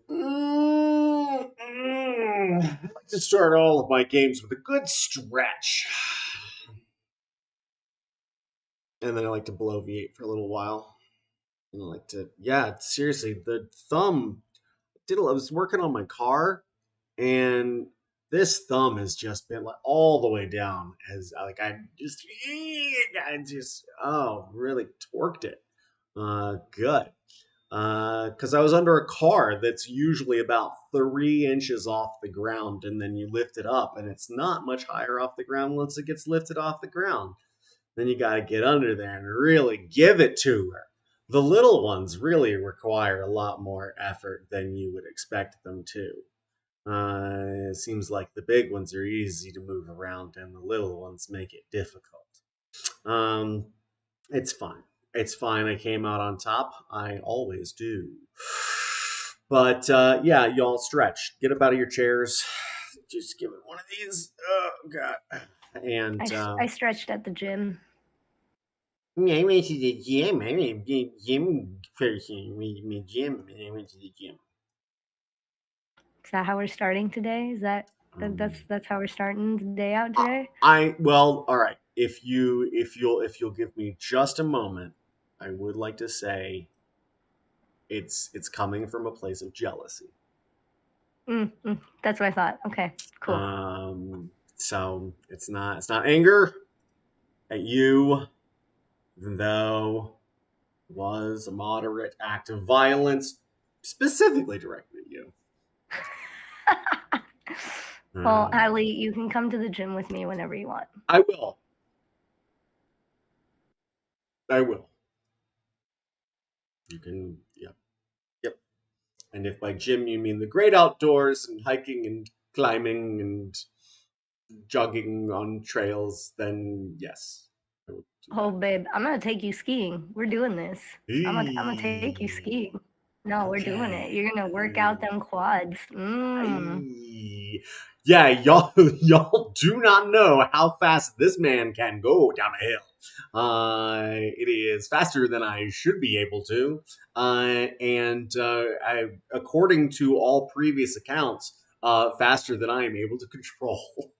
I like to start all of my games with a good stretch. And then I like to bloviate for a little while. And I like to, seriously, the thumb, I was working on my car, and this thumb has just been like all the way down. As like I just really torqued it. Good. Because I was under a car that's usually about 3 inches off the ground, and then you lift it up, and it's not much higher off the ground once it gets lifted off the ground. Then you got to get under there and really give it to her. The little ones really require a lot more effort than you would expect them to. It seems like the big ones are easy to move around, and the little ones make it difficult. Um, it's fine. It's fine. I came out on top. I always do. But y'all stretch. Get up out of your chairs. Just give it one of these. Oh God. And I stretched at the gym. I went to the gym. I'm a big gym person. My gym. I went to the gym. Is that how we're starting today? Is that's how we're starting the day out today? Well, all right. If you'll give me just a moment, I would like to say it's coming from a place of jealousy. That's what I thought. Okay, cool. So it's not anger at you, even though it was a moderate act of violence specifically directed at you. Well, Allie, you can come to the gym with me whenever you want. I will. You can, yep. And if by gym you mean the great outdoors and hiking and climbing and jogging on trails, then yes. Oh, babe, I'm gonna take you skiing. We're doing this. I'm gonna take you skiing. No, we're doing it. You're gonna work out them quads. Yeah, y'all do not know how fast this man can go down a hill. It is faster than I should be able to, and according to all previous accounts, faster than I am able to control.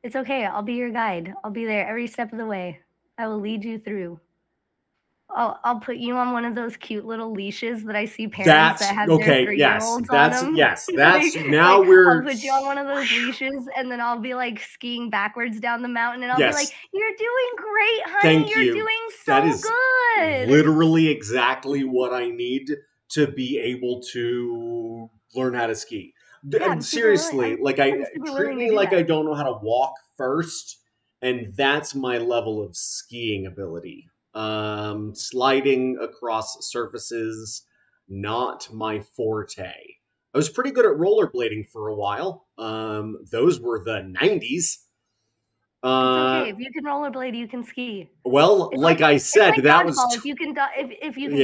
It's okay. I'll be your guide. I'll be there every step of the way. I will lead you through. I'll put you on one of those cute little leashes that I see parents that have their 3-year-olds on them. Yes, that's now we're. I'll put you on one of those leashes, and then I'll be like skiing backwards down the mountain, and I'll be like, "You're doing great, honey. Thank you. You're doing so that is good." Literally exactly what I need to be able to learn how to ski. Yeah, seriously, treat me like I don't know how to walk first, and that's my level of skiing ability. Sliding across surfaces, not my forte. I was pretty good at rollerblading for a while. Those were the 90s. It's okay. If you can rollerblade, you can ski. Well, like I said, that was if you can dodge a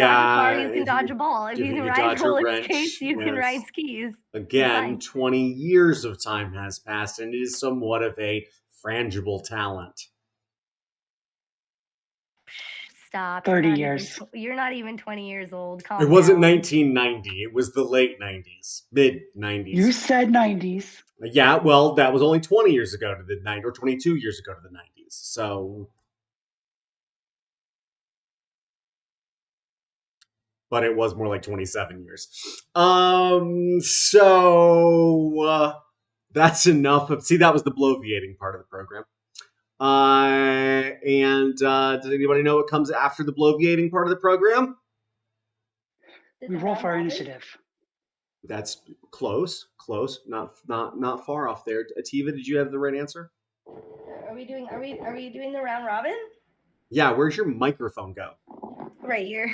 car, you can dodge a ball. If you can ride roller skates, you can ride skis. Again, 20 years of time has passed, and it is somewhat of a frangible talent. Stop. 30 years. You're not even 20 years old. Calm It wasn't down. 1990. It was the late 90s, mid 90s. You said 90s. Yeah, well, that was only 20 years ago to the 90s, or 22 years ago to the 90s. So, but it was more like 27 years. That's enough. See, that was the bloviating part of the program. Does anybody know what comes after the bloviating part of the program? We roll for our initiative. That's close. Not far off there. Ativa, did you have the right answer? Are we doing the round robin? Yeah, where's your microphone go? Right here.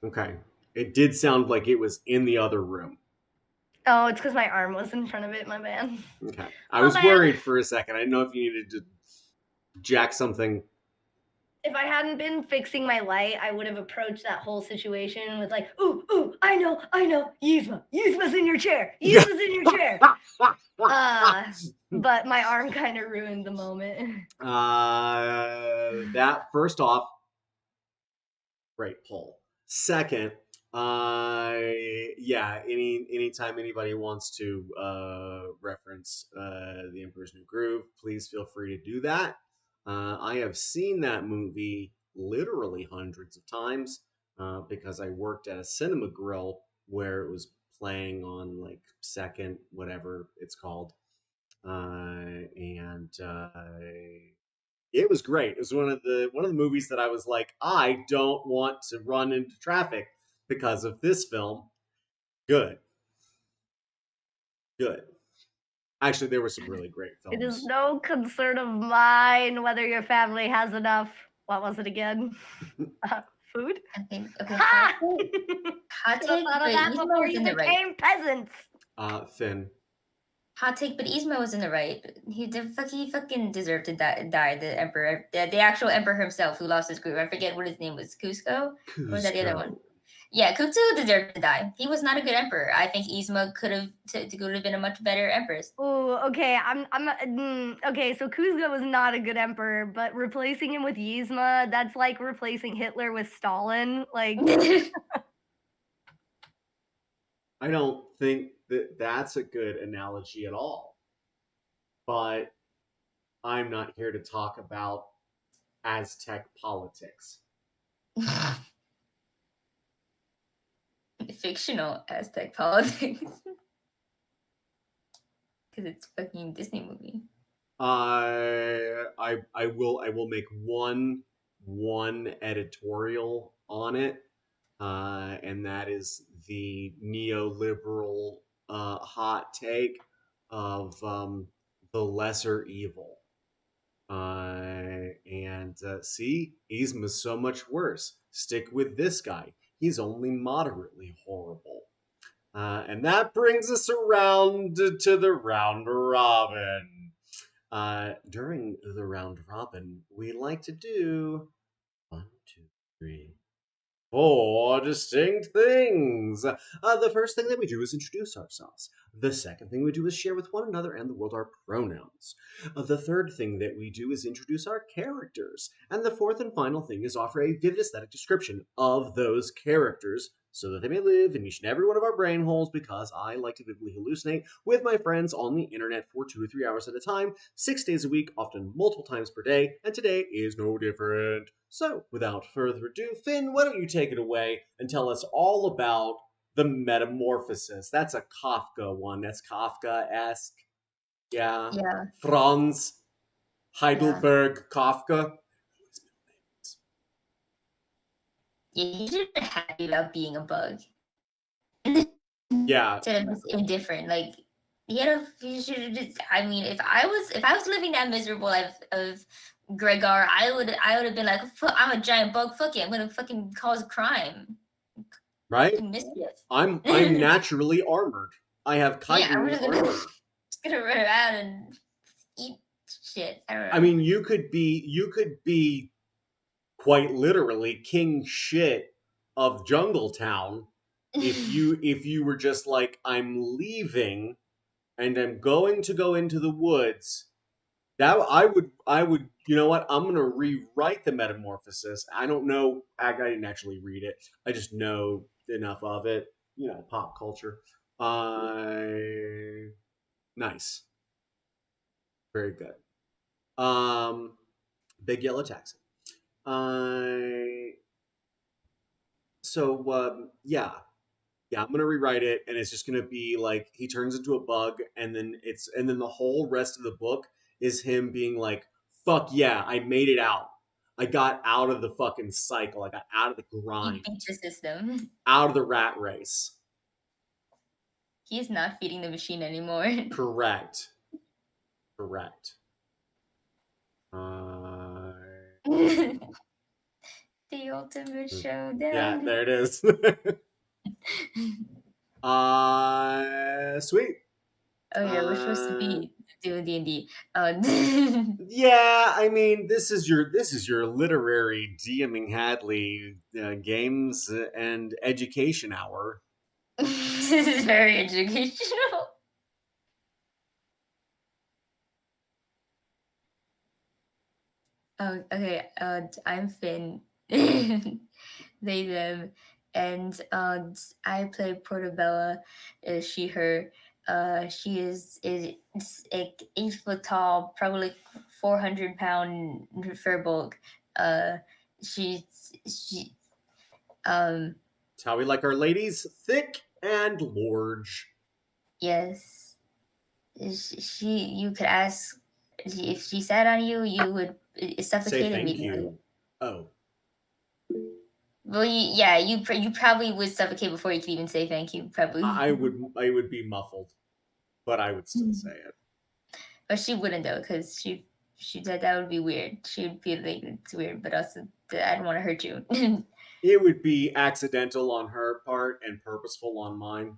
Okay. It did sound like it was in the other room. Oh, it's because my arm was in front of it, my man. Okay. I was worried for a second. I didn't know if you needed to jack something. If I hadn't been fixing my light, I would have approached that whole situation with like, ooh, I know, Yzma's in your chair. Yzma's in your chair. But my arm kind of ruined the moment. That, first off, great pull. Second, Yeah. Anytime anybody wants to reference the Emperor's New Groove, please feel free to do that. I have seen that movie literally hundreds of times because I worked at a cinema grill where it was playing on like second, whatever it's called, and it was great. It was one of the movies that I was like, I don't want to run into traffic because of this film. Good, good. Actually, there were some really great It is films. no concern of mine whether your family has enough. What was it again? Food? Okay, Ha! hot take, Thought of but that Yzma before was you in the right. became peasants. Finn. Hot take, but Yzma was in the right. He fucking deserved to die. The emperor, the actual emperor himself, who lost his group. I forget what his name was. Cusco? Or was that the other one? Yeah, Kutsu deserved to die. He was not a good emperor. I think Yzma could have been a much better empress. Oh, okay. Okay. So Kuzco was not a good emperor, but replacing him with Yzma, that's like replacing Hitler with Stalin. Like, I don't think that that's a good analogy at all. But I'm not here to talk about Aztec politics. Fictional Aztec politics. Because it's fucking Disney movie. I will make one editorial on it, and that is the neoliberal hot take of the lesser evil. And see, Yzma's so much worse. Stick with this guy. He's only moderately horrible. And that brings us around to the round robin. During the round robin, we like to do 1, 2, 3, 4 distinct things. The first thing that we do is introduce ourselves. The second thing we do is share with one another and the world our pronouns. The third thing that we do is introduce our characters. And the fourth and final thing is offer a vivid aesthetic description of those characters so that they may live in each and every one of our brain holes, because I like to vividly hallucinate with my friends on the internet for 2 to 3 hours at a time, 6 days a week, often multiple times per day, and today is no different. So, without further ado, Finn, why don't you take it away and tell us all about the metamorphosis? That's a Kafka one. That's Kafka-esque. Yeah. Yeah. Franz Heidelberg Kafka. Yeah, he should have been happy about being a bug. Yeah. Instead of just indifferent. Like he should have just, I mean, if I was living that miserable life of Gregor, I would have been like, I'm a giant bug, fuck it, I'm gonna fucking cause crime. Right? Mischief. I'm naturally armored. I have chitin armor. Just gonna run around and eat shit. I don't know. I mean, you could be quite literally king shit of Jungle Town if you were just like, I'm leaving and I'm going to go into the woods. That I would, you know what? I'm gonna rewrite the metamorphosis. I don't know. I didn't actually read it. I just know enough of it. You know, pop culture. Nice, very good. Big Yellow Taxi. Yeah, I'm gonna rewrite it, and it's just gonna be like he turns into a bug, and then the whole rest of the book is him being like, "Fuck yeah, I made it out. I got out of the fucking cycle. I got out of the grind. He beat the system. Out of the rat race." He's not feeding the machine anymore. Correct. The ultimate showdown. Yeah, there it is. Sweet. Oh yeah, we're supposed to be doing D&D. Yeah, I mean, this is your literary DMing Hadley games and education hour. This is very educational. Oh, okay. I'm Finn. They them. and I play Portobello. She, her. She is like 8 foot tall, probably like 400 pound fur bulk. Uh, she It's how we like our ladies, thick and large. yes. She you could ask if she sat on you, you would Say suffocate thank immediately. you. Oh. Well, yeah, you probably would suffocate before you could even say thank you, probably. I would be muffled, but I would still say it. But she wouldn't though, because she said that would be weird. She would feel like it's weird, but also I don't want to hurt you. It would be accidental on her part and purposeful on mine.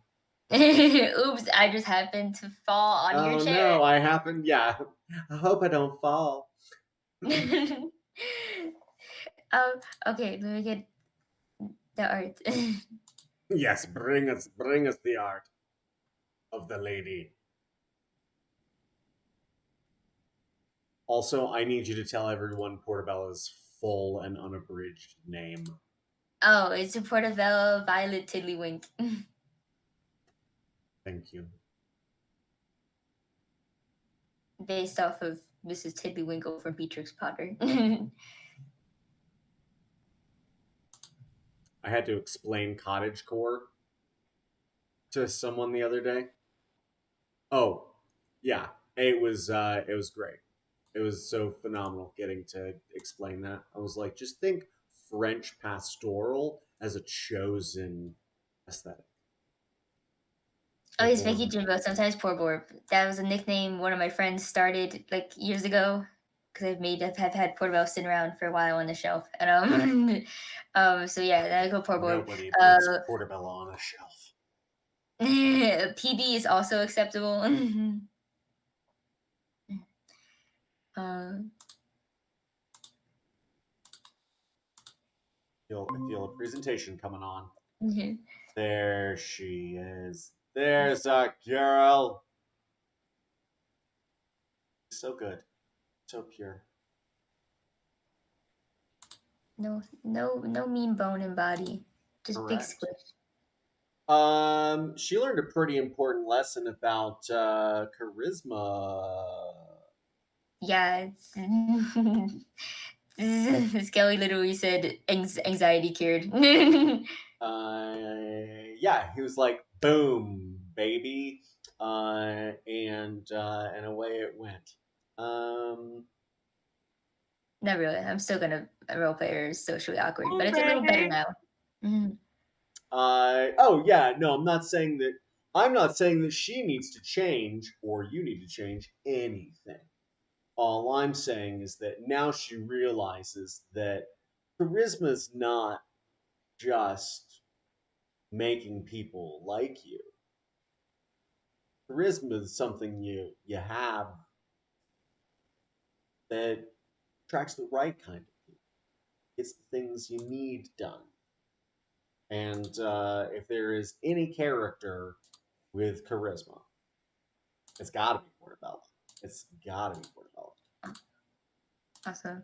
Oops, I just happened to fall on your Oh chair. no, I happened. Yeah, I hope I don't fall. Okay, let me get the art. Yes, bring us the art of the lady. Also, I need you to tell everyone Portobella's full and unabridged name. Oh, it's a Portobello Violet Tiddlywink. Thank you. Based off of Mrs. Tiddlywinkle from Beatrix Potter. I had to explain cottagecore to someone the other day. Oh, yeah, it was great. It was so phenomenal getting to explain that. I was like, just think French pastoral as a chosen aesthetic. Oh, it's Vicky Jimbo, sometimes Poor Borb. That was a nickname one of my friends started like years ago because I've had Portobello sitting around for a while on the shelf, and so yeah, then I go Poor Borb. Nobody puts Portobello on a shelf. PB is also acceptable. I feel a presentation coming on. Mm-hmm. There she is. There's our girl. So good. So pure. No mean bone and body. Just Correct. big squish. She learned a pretty important lesson about charisma. Yeah, Skelly literally said anxiety cured. Yeah, he was like, boom, baby. And away it went. Not really. I'm still gonna roleplay her is socially awkward, but it's a little better now. Mm. Oh yeah, no, I'm not saying that she needs to change or you need to change anything. All I'm saying is that now she realizes that charisma is not just making people like you. Charisma is something you have that attracts the right kind of people. It's the things you need done. And if there is any character with charisma, it's got to be Portobello. It's got to be Portobello. Awesome.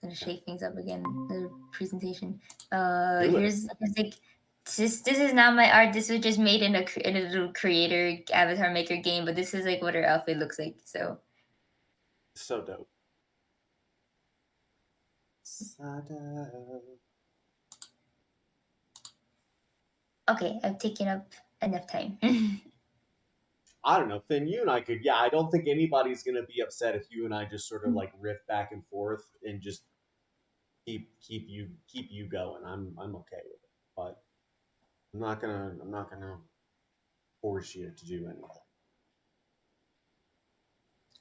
Gonna shake things up again. The presentation. Here's like this is not my art. This was just made in a little creator avatar maker game, but this is like what her outfit looks like. So dope. So dope. Okay, I've taken up enough time. I don't know, Finn, you and I could, yeah, I don't think anybody's going to be upset if you and I just sort of like riff back and forth and just keep you going. I'm okay with it, but I'm not gonna force you to do anything.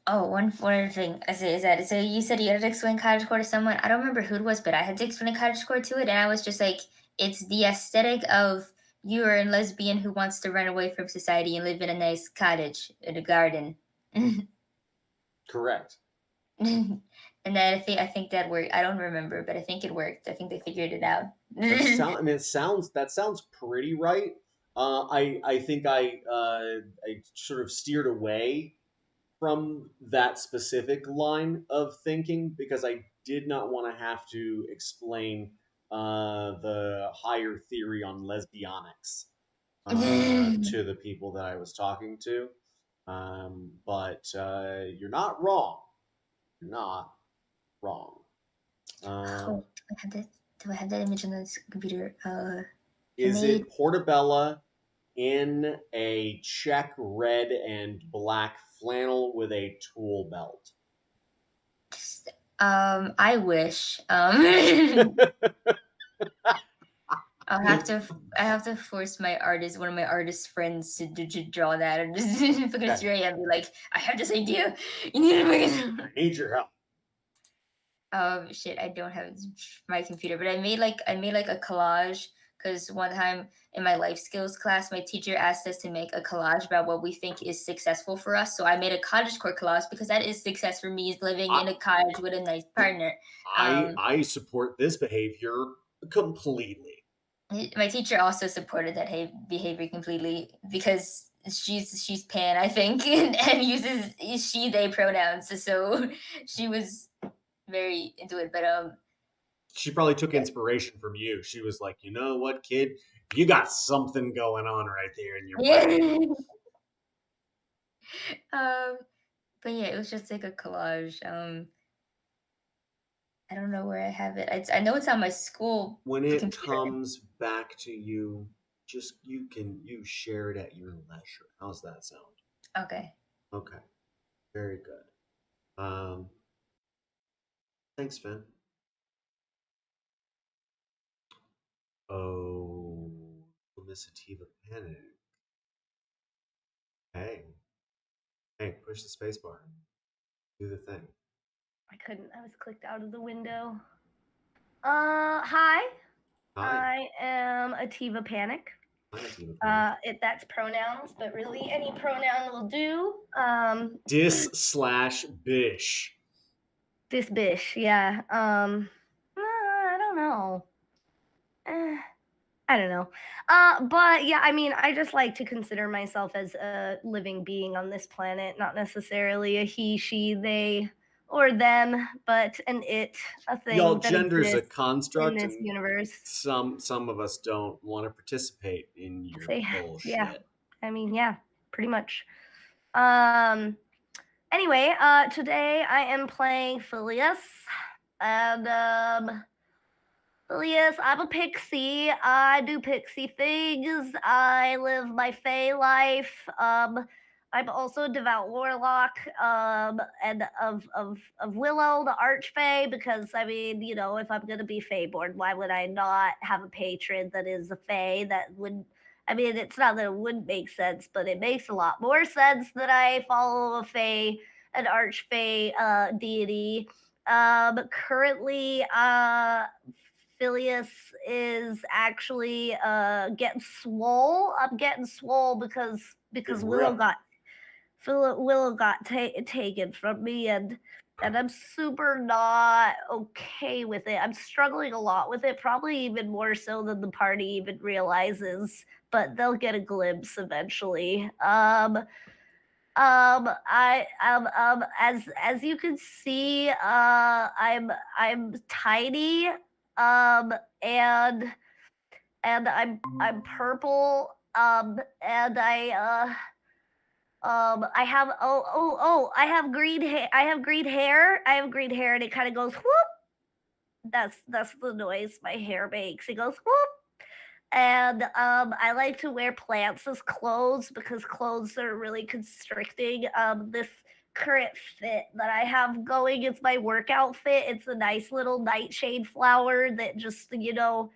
Oh, one other thing I say is that so you said you had to explain cottagecore to someone. I don't remember who it was, but I had to explain cottagecore to it, and I was just like, it's the aesthetic of you are a lesbian who wants to run away from society and live in a nice cottage in a garden. Correct. And that I think that worked. I don't remember, but I think it worked. I think they figured it out. That sounds pretty right. I think I sort of steered away from that specific line of thinking because I did not want to have to explain the higher theory on lesbianics to the people that I was talking to. But you're not wrong. You're not wrong. Oh, do I have that image on this computer? Is it Portobello in a check red and black flannel with a tool belt? I wish. I have to force one of my artist friends to draw that, and just because here I am, be like, I have this idea. You need to make it. I need your help. Shit, I don't have my computer, but I made like a collage because one time in my life skills class, my teacher asked us to make a collage about what we think is successful for us. So I made a cottagecore collage because that is success for me, is living in a cottage with a nice partner. I support this behavior completely. My teacher also supported that behavior completely because she's pan, I think, and uses she they pronouns. So she was very into it. But she probably took inspiration from you. She was like, you know what, kid, you got something going on right there in your brain. But yeah, it was just like a collage. I don't know where I have it. I know it's on my school. When it comes back to you, just you share it at your leisure. How's that sound? Okay. Okay. Very good. Thanks, Finn. Oh, Miss Sativa Panic. Hey, push the space bar. Do the thing. I couldn't. I was clicked out of the window. Hi. I am Ativa Panic. Hi, Ativa Panic. That's pronouns, but really any pronoun will do. Dis/bish. This bish, yeah. I don't know. I don't know. But yeah, I mean, I just like to consider myself as a living being on this planet, not necessarily a he, she, they, or them, but an it, a thing. Y'all, that gender's a construct in this universe. Some of us don't want to participate in your bullshit. Yeah, I mean, yeah, pretty much. Anyway, today I am playing Phileas, and Phileas, I'm a pixie. I do pixie things. I live my fae life. I'm also a devout warlock, and of Willow, the archfey, because I mean, you know, if I'm gonna be fae-born, why would I not have a patron that is a fae? That would, I mean, it's not that it wouldn't make sense, but it makes a lot more sense that I follow a fae, an archfey deity. Currently, Phileas is actually getting swole. I'm getting swole because Willow got taken from me, and I'm super not okay with it. I'm struggling a lot with it, probably even more so than the party even realizes, but they'll get a glimpse eventually. As you can see, I'm tiny, and I'm purple, and I have I have green hair. I have green hair, and it kind of goes whoop. That's the noise my hair makes. It goes whoop. And I like to wear plants as clothes because clothes are really constricting. This current fit that I have going is my workout fit. It's a nice little nightshade flower that just, you know,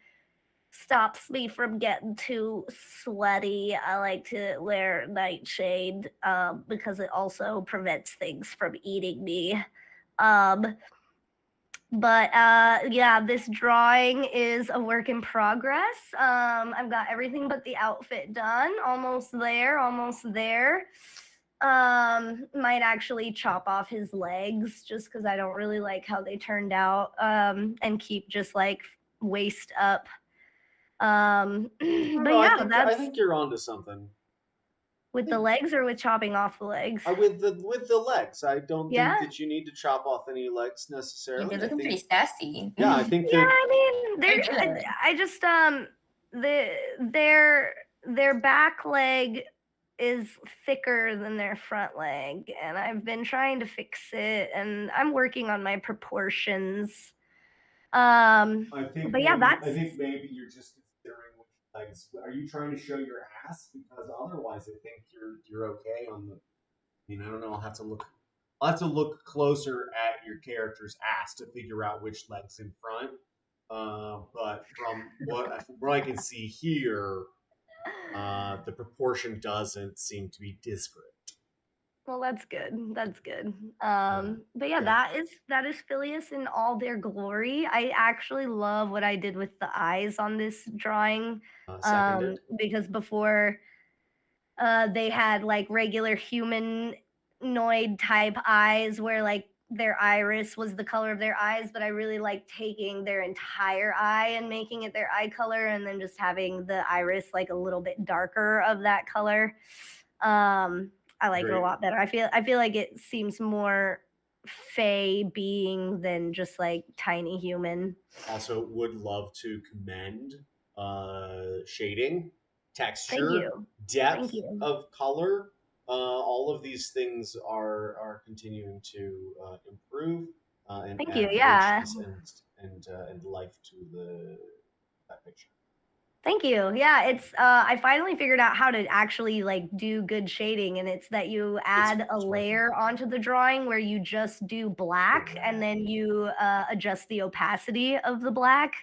stops me from getting too sweaty. I like to wear nightshade because it also prevents things from eating me. But yeah, this drawing is a work in progress. I've got everything but the outfit done. Almost there. Might actually chop off his legs just because I don't really like how they turned out, and keep just like waist up. But yeah, I think you're onto something. With the legs or with chopping off the legs? With the legs. I don't Yeah? think that you need to chop off any legs Yeah, necessarily. they're I looking pretty think, sassy. yeah, I think Yeah, that I mean, Very they're good. I just their back leg is thicker than their front leg, and I've been trying to fix it, and I'm working on my proportions. But yeah, I that's think maybe you're just considering which legs. Are you trying to show your ass? Because otherwise, I think you're okay on the. I mean, I don't know. I'll have to look closer at your character's ass to figure out which leg's in front. But from what I can see here, the proportion doesn't seem to be disparate. well, that's good. That's good. But yeah, Okay. that is Phileas in all their glory. I actually love what I did with the eyes on this drawing. Seconded. Because before they had like regular humanoid type eyes where like their iris was the color of their eyes, but I really like taking their entire eye and making it their eye color and then just having the iris like a little bit darker of that color. I like it a lot better. I feel like it seems more fey being than just like tiny human. Also, would love to commend shading, Thank texture, you. depth Thank you. of color. All of these things are continuing to improve and Thank you. add Yeah. richness and life to that picture. Thank you. Yeah, it's I finally figured out how to actually like do good shading, and it's that you add a layer onto the drawing where you just do black and then you adjust the opacity of the black.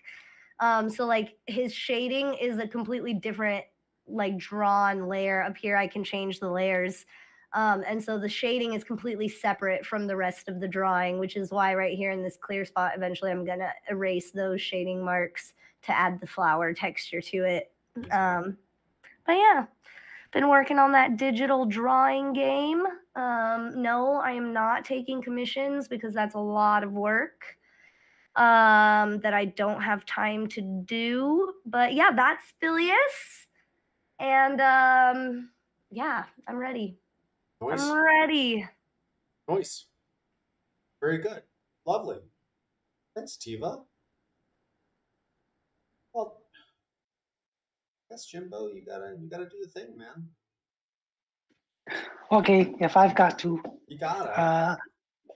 So like his shading is a completely different like drawn layer. Up here I can change the layers. And so the shading is completely separate from the rest of the drawing, which is why right here in this clear spot, eventually I'm gonna erase those shading marks to add the flower texture to it. But yeah, been working on that digital drawing game. No, I am not taking commissions because that's a lot of work that I don't have time to do. But yeah, that's Phileas. And yeah, I'm ready. Noise. I'm ready. Noise. Very good. Lovely. Thanks, Tiva. Well, yes, Jimbo, you gotta do the thing, man. Okay, if I've got to, You gotta.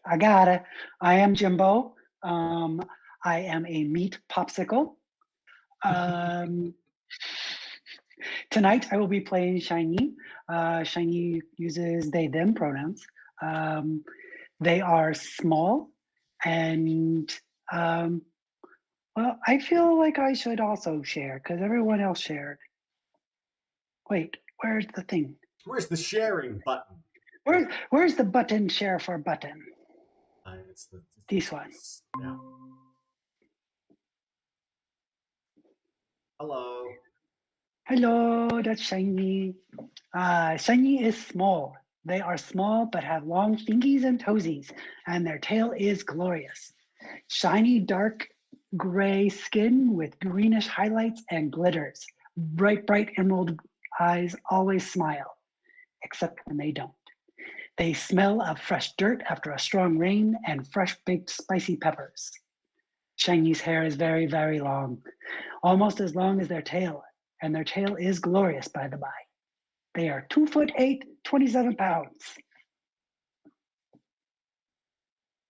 I gotta. I am Jimbo. I am a meat popsicle. Tonight I will be playing Shiny. Shiny uses they them pronouns. They are small, and well, I feel like I should also share because everyone else shared. Wait, where's the thing? Where's the sharing button? Where's the button share for button? It's This one. Yeah. Hello. Hello, that's Shiny. Shiny is small. They are small but have long fingies and toesies, and their tail is glorious. Shiny dark gray skin with greenish highlights and glitters. Bright emerald eyes always smile, except when they don't. They smell of fresh dirt after a strong rain and fresh baked spicy peppers. Shiny's hair is very long, almost as long as their tail, and their tail is glorious, by the by. They are 2'8", 27 pounds.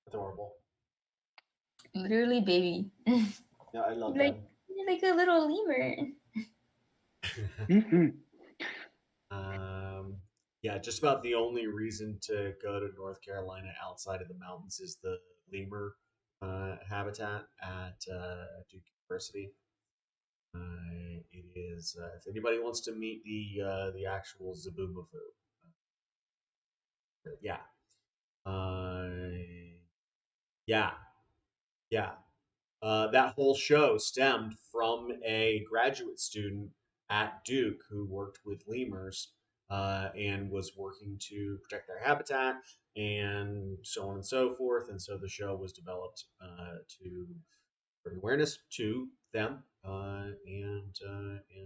Adorable. Literally, baby. Yeah, I love like, them. You're like a little lemur. Mm-hmm. Yeah, just about the only reason to go to North Carolina outside of the mountains is the lemur habitat at Duke University. It is if anybody wants to meet the actual Zaboomafoo. Yeah. Yeah. Yeah. That whole show stemmed from a graduate student at Duke who worked with lemurs and was working to protect their habitat and so on and so forth. And so the show was developed to bring awareness to them. And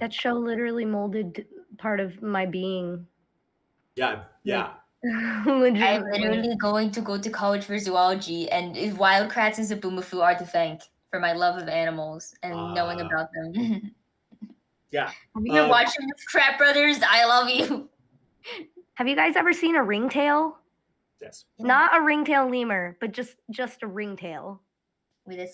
That show literally molded part of my being. Yeah. I'm literally going to go to college for zoology, and wildcrats and Zaboomafoo are to thank for my love of animals and knowing about them. Yeah. Have you been watching this crap, brothers? I love you. Have you guys ever seen a ringtail? Yes. Not a ringtail lemur, but just a ringtail.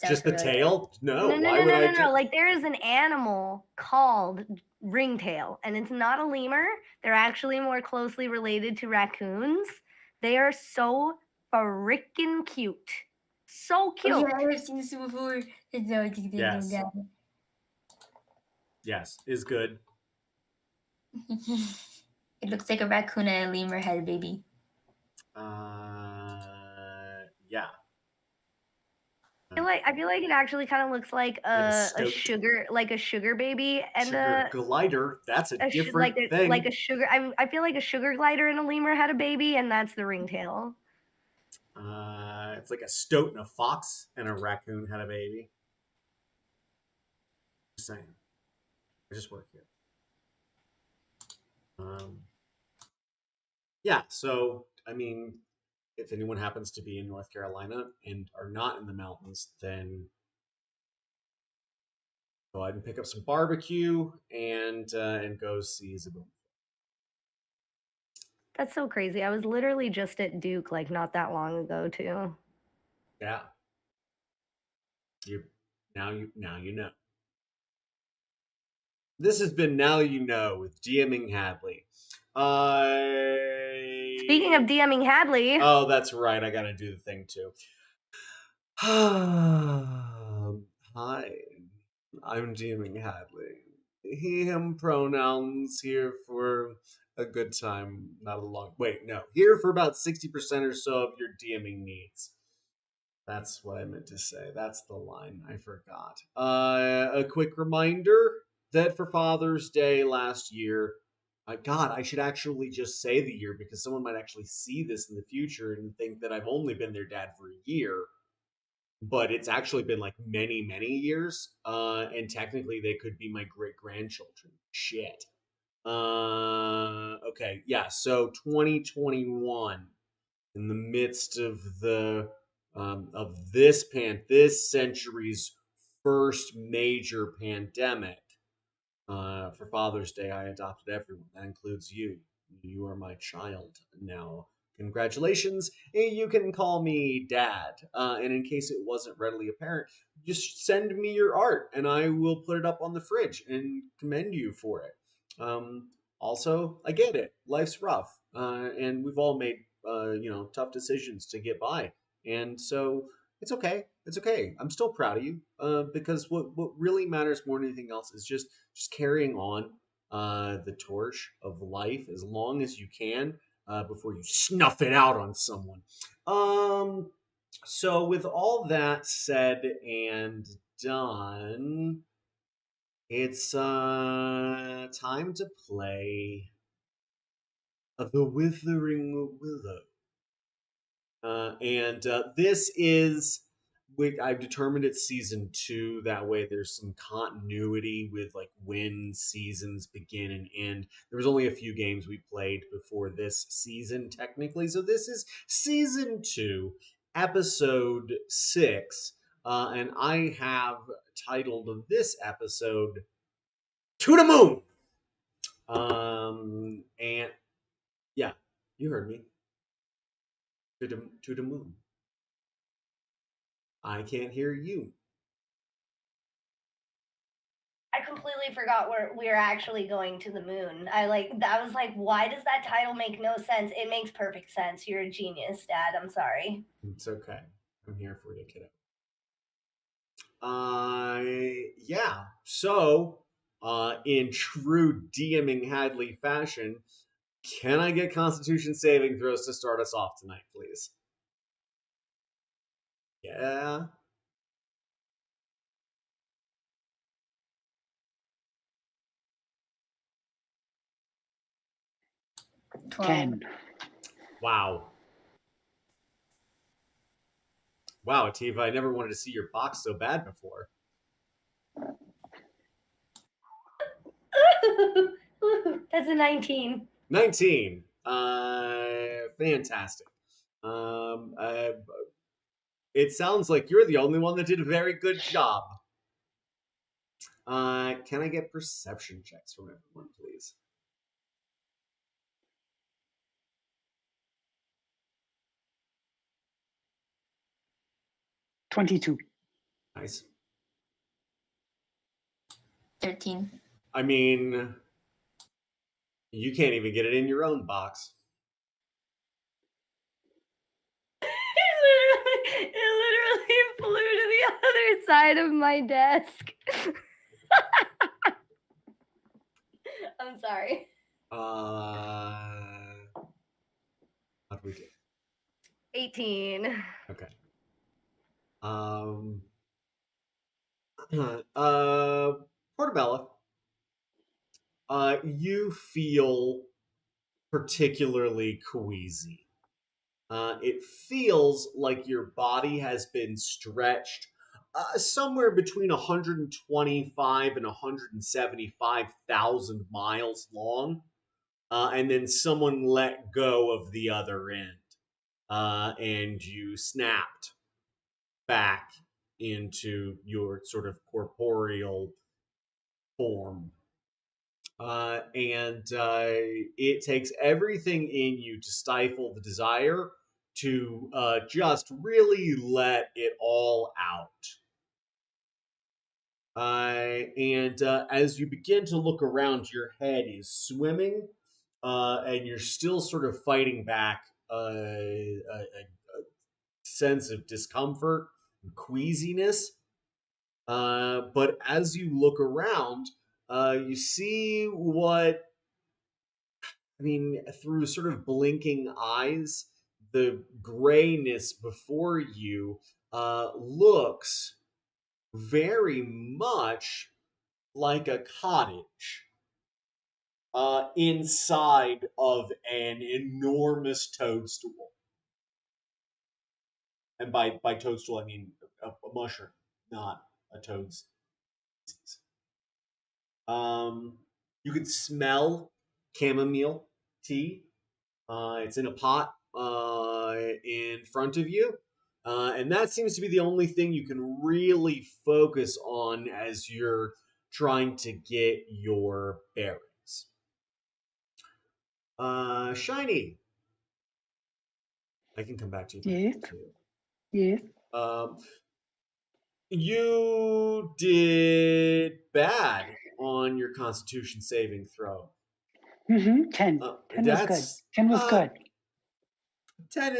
Just the tail? No. No. Like there is an animal called ringtail, and it's not a lemur. They're actually more closely related to raccoons. They are so freaking cute. So cute. Oh, yeah, I've seen this before. Yes. Yes, is good. It looks like a raccoon and a lemur had a baby. Yeah. I feel like it actually kind of looks like a sugar baby and sugar glider. That's a different thing. Like a sugar. I feel like a sugar glider and a lemur had a baby, and that's the ringtail. It's like a stoat and a fox and a raccoon had a baby. Just saying. I just work here. Yeah. So I mean, if anyone happens to be in North Carolina and are not in the mountains, then go ahead and pick up some barbecue and go see Zaboom. That's so crazy. I was literally just at Duke like not that long ago too. Yeah. Now you know. This has been Now You Know with DMing Hadley. Speaking of DMing Hadley. Oh, that's right. I gotta do the thing too. Hi, I'm DMing Hadley. He, him pronouns here for a good time, not a long. Wait, no. Here for about 60% or so of your DMing needs. That's what I meant to say. That's the line. I forgot. A quick reminder that for Father's Day last year, God, I should actually just say the year because someone might actually see this in the future and think that I've only been their dad for a year. But it's actually been like many, many years. And technically, they could be my great grandchildren. Shit. Okay. Yeah. So 2021, in the midst of this century's first major pandemic, for Father's Day, I adopted everyone. That includes you. You are my child now. Congratulations. You can call me Dad. And in case it wasn't readily apparent, just send me your art and I will put it up on the fridge and commend you for it. Also, I get it. Life's rough. And we've all made, tough decisions to get by. And so it's okay. It's okay. I'm still proud of you because what really matters more than anything else is just carrying on the torch of life as long as you can before you snuff it out on someone. So with all that said and done, it's time to play the Withering Willow. And this is, I've determined it's season 2. That way there's some continuity with like when seasons begin and end. There was only a few games we played before this season, technically. So this is season 2, episode 6. And I have titled this episode To the Moon. And yeah, you heard me. To the moon. I can't hear you. I completely forgot we're actually going to the moon. I was like, why does that title make no sense? It makes perfect sense. You're a genius, Dad. I'm sorry. It's okay. I'm here for you, kiddo. Yeah. So, in true DMing Hadley fashion, can I get Constitution saving throws to start us off tonight, please? Yeah. Ten. Wow. Wow, Ativa, I never wanted to see your box so bad before. That's a 19. 19. Fantastic. It sounds like you're the only one that did a very good job. Can I get perception checks from everyone, please? $22. Nice. 13. I mean, you can't even get it in your own box. It literally flew to the other side of my desk. I'm sorry. How'd we do? 18. Okay. Portobello, you feel particularly queasy. It feels like your body has been stretched somewhere between 125 and 175,000 miles long, and then someone let go of the other end, and you snapped back into your sort of corporeal form. And it takes everything in you to stifle the desire to just really let it all out. And as you begin to look around, your head is swimming, and you're still sort of fighting back a sense of discomfort and queasiness. But as you look around, you see what, I mean, through sort of blinking eyes, the grayness before you looks very much like a cottage inside of an enormous toadstool. And by toadstool, I mean a mushroom, not a toad's disease. You can smell chamomile tea. It's in a pot in front of you. And that seems to be the only thing you can really focus on as you're trying to get your bearings. Shiny. I can come back to you. Yes. Yes. You did bad on your Constitution saving throw. 10. 10 was good. 10 was good. 10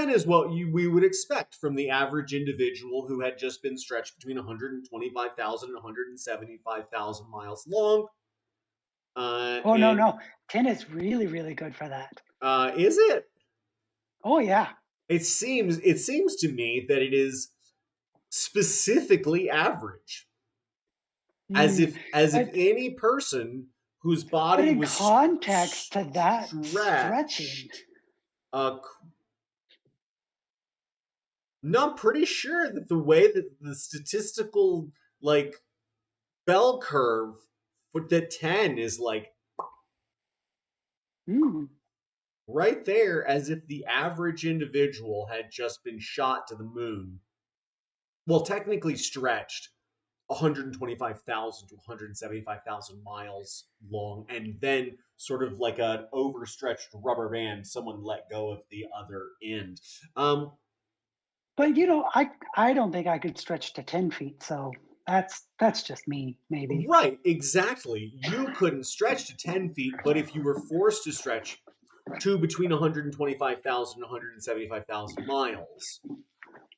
is what we would expect from the average individual who had just been stretched between 125,000 and 175,000 miles long. No. 10 is really, really good for that. Is it? Oh yeah. It seems to me that it is specifically average. As if any person whose body in was context to that stretching. No, I'm pretty sure that the way that the statistical bell curve for the 10 is right there, as if the average individual had just been shot to the moon. Well, technically stretched 125,000 to 175,000 miles long, and then sort of like an overstretched rubber band, someone let go of the other end. But I don't think I could stretch to 10 feet, so that's just me, maybe. Right, exactly. You couldn't stretch to 10 feet, but if you were forced to stretch to between 125,000 and 175,000 miles,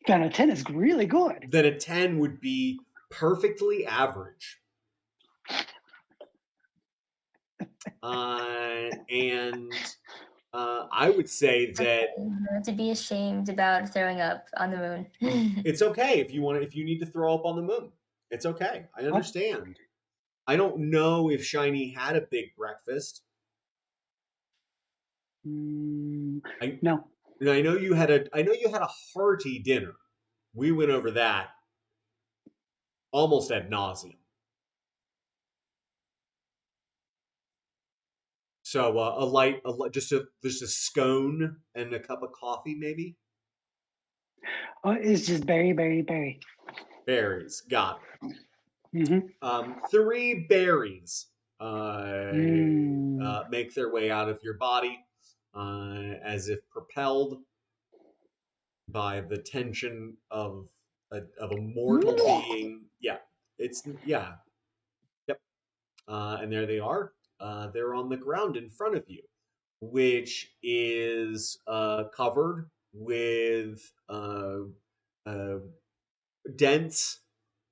then a 10 is really good. Then a 10 would be perfectly average. And I would say that to be ashamed about throwing up on the moon. It's okay if you need to throw up on the moon. It's okay. I understand. I don't know if Shiny had a big breakfast. No. I know you had a hearty dinner. We went over that almost ad nauseum. So just a scone and a cup of coffee, maybe. Oh, it's just berry, berry, berry. Berries, got Mm-hmm. it. 3 berries Mm. make their way out of your body as if propelled by the tension of a mortal being. Yeah, yeah, yep. And there they are. They're on the ground in front of you, which is covered with uh, dense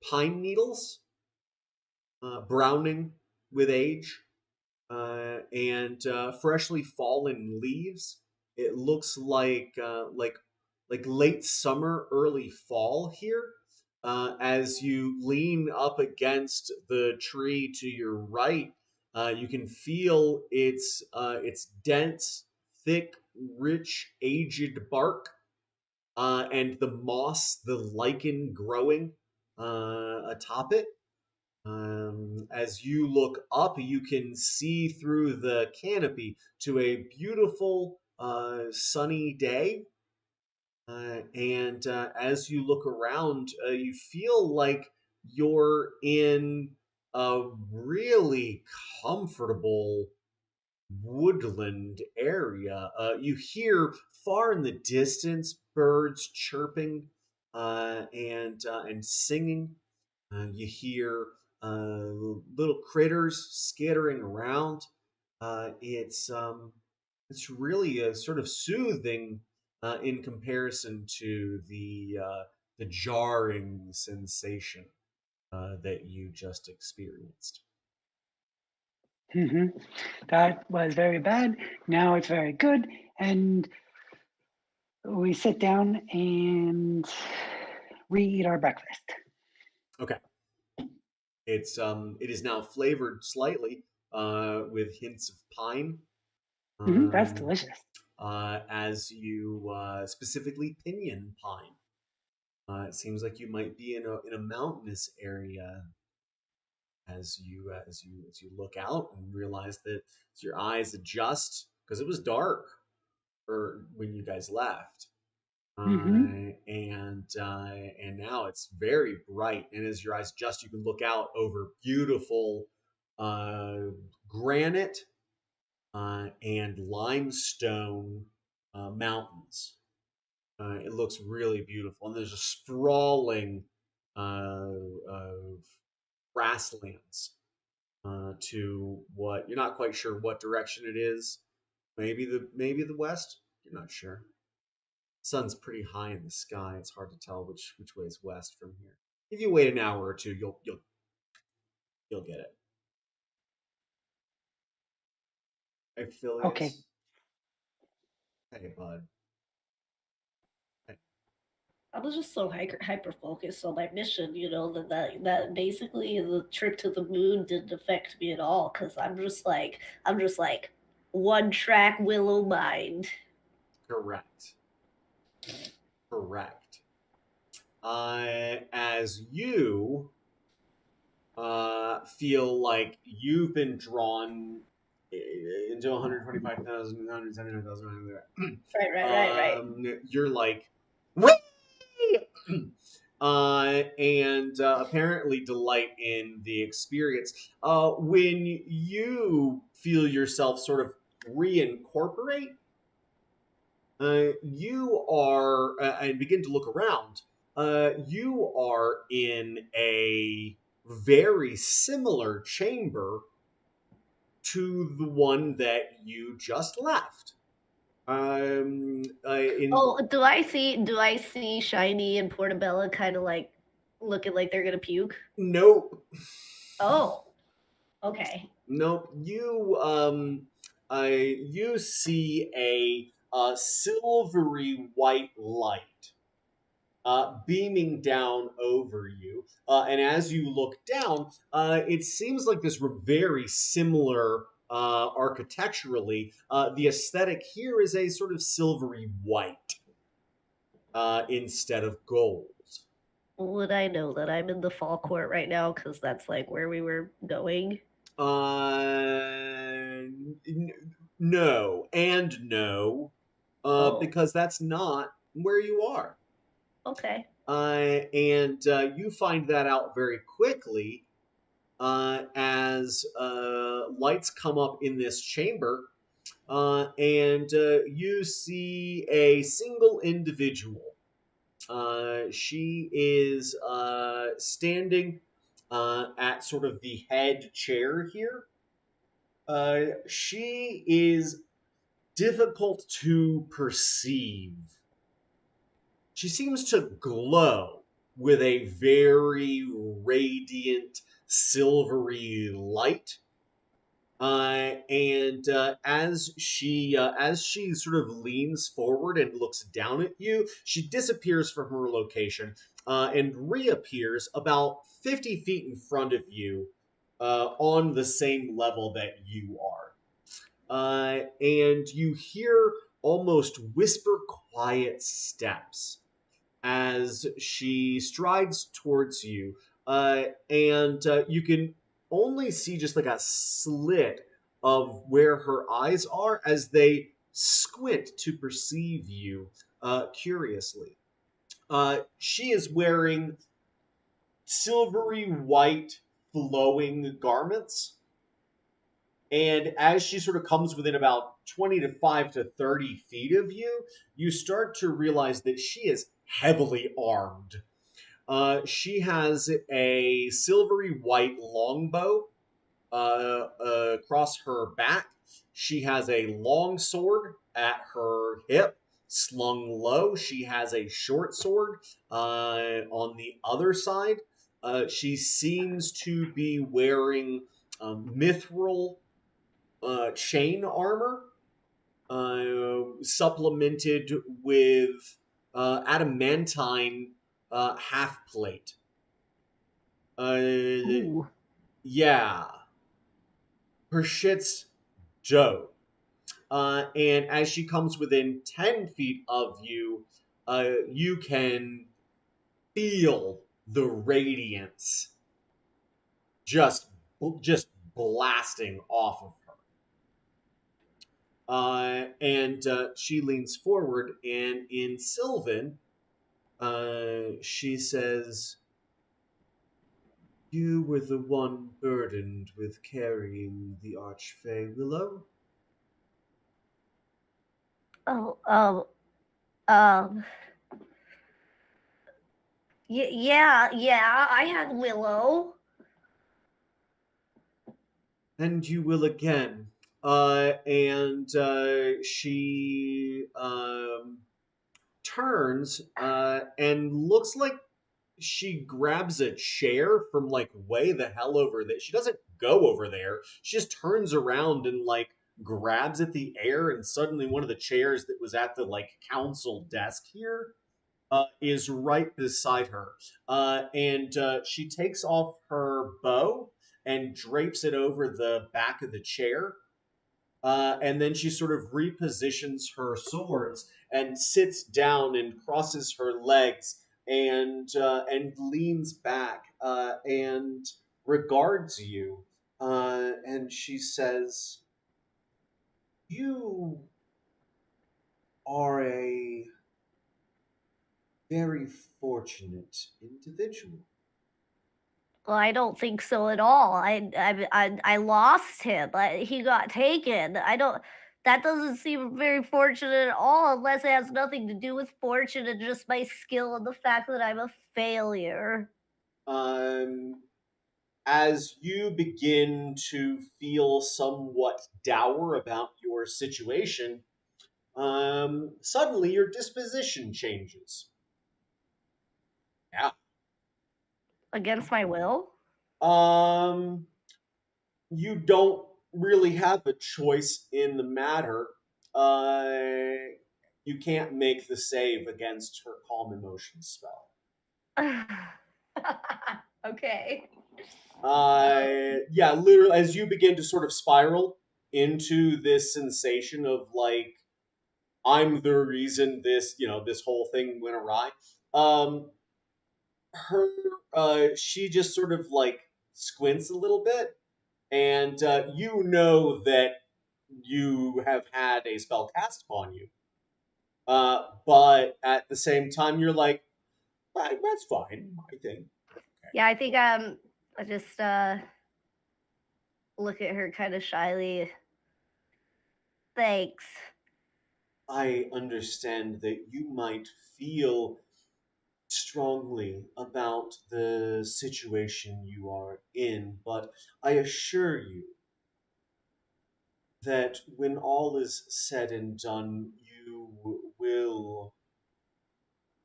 pine needles, browning with age, and freshly fallen leaves. It looks like late summer, early fall here. As you lean up against the tree to your right, you can feel its dense, thick, rich, aged bark and the moss, the lichen growing atop it. As you look up, you can see through the canopy to a beautiful sunny day. And as you look around, you feel like you're in a really comfortable woodland area. You hear far in the distance birds chirping and singing. You hear little critters skittering around. It's really sort of soothing in comparison to the jarring sensation that you just experienced. Mm-hmm. That was very bad. Now it's very good. And we sit down and we eat our breakfast. Okay. It is now flavored slightly with hints of pine. Mm-hmm. That's Um, delicious. as you specifically pinyon pine. It seems like you might be in a mountainous area as you look out and realize that as your eyes adjust because it was dark or when you guys left. Mm-hmm. And now it's very bright. And as your eyes adjust, you can look out over beautiful uh, granite and limestone mountains. It looks really beautiful, and there's a sprawling of grasslands to what you're not quite sure what direction it is. Maybe the west. You're not sure. Sun's pretty high in the sky. It's hard to tell which way is west from here. If you wait an hour or two, you'll get it. Hey, Okay. Phileas. Hey, bud. Hey. I was just so hyper focused on my mission, that basically the trip to the moon didn't affect me at all because I'm just like one track Willow mind. Correct. Correct. As you feel like you've been drawn into 125,000, 179,000. Right. You're like, whee! And apparently delight in the experience. When you feel yourself sort of reincorporate, you are, and begin to look around, you are in a very similar chamber to the one that you just left. In Oh, do I see Shiny and Portobello kind of like looking like they're gonna puke? Nope, Oh, okay. nope. You see a silvery white light beaming down over you. And as you look down, it seems like this very similar architecturally. The aesthetic here is a sort of silvery white instead of gold. Would I know that I'm in the fall court right now? Because that's like where we were going. Uh, No, and no, Oh, because that's not where you are. okay. And you find that out very quickly as lights come up in this chamber, and you see a single individual. She is standing at sort of the head chair here. She is difficult to perceive. She seems to glow with a very radiant, silvery light. And as she sort of leans forward and looks down at you, she disappears from her location and reappears about 50 feet in front of you, on the same level that you are. And you hear almost whisper quiet steps as she strides towards you. And you can only see just like a slit of where her eyes are as they squint to perceive you curiously. She is wearing silvery white flowing garments, and as she sort of comes within about 25 to 30 feet of you, you start to realize that she is heavily armed. She has a silvery white longbow across her back. She has a long sword at her hip, slung low. She has a short sword on the other side. She seems to be wearing mithril chain armor, supplemented with adamantine half plate. Uh, Ooh. yeah, her shit's dope. And as she comes within 10 feet of you, you can feel the radiance just just blasting off of her. And she leans forward, and in Sylvan, she says, "You were the one burdened with carrying the Archfey, Willow?" Oh, um, yeah, I had Willow. "And you will again." And she turns and looks like she grabs a chair from like way the hell over there. She doesn't go over there. She just turns around and like grabs at the air, and suddenly one of the chairs that was at the like council desk here is right beside her. And she takes off her bow and drapes it over the back of the chair, and then she sort of repositions her swords and sits down and crosses her legs and leans back and regards you. And she says, "You are a very fortunate individual." Well, I don't think so at all. I lost him. He got taken. I don't. That doesn't seem very fortunate at all, unless it has nothing to do with fortune and just my skill and the fact that I'm a failure. Um, as you begin to feel somewhat dour about your situation, suddenly your disposition changes. Yeah. Against my will? Um, you don't really have a choice in the matter. You can't make the save against her calm emotion spell. Okay. Yeah, literally, as you begin to sort of spiral into this sensation of like, I'm the reason this whole thing went awry. Um, her, she just sort of like squints a little bit, and you know that you have had a spell cast upon you. But at the same time, you're like, that's fine, I think. Yeah, I think I just look at her kind of shyly. Thanks. I understand that you might feel strongly about the situation you are in, but I assure you that when all is said and done, you will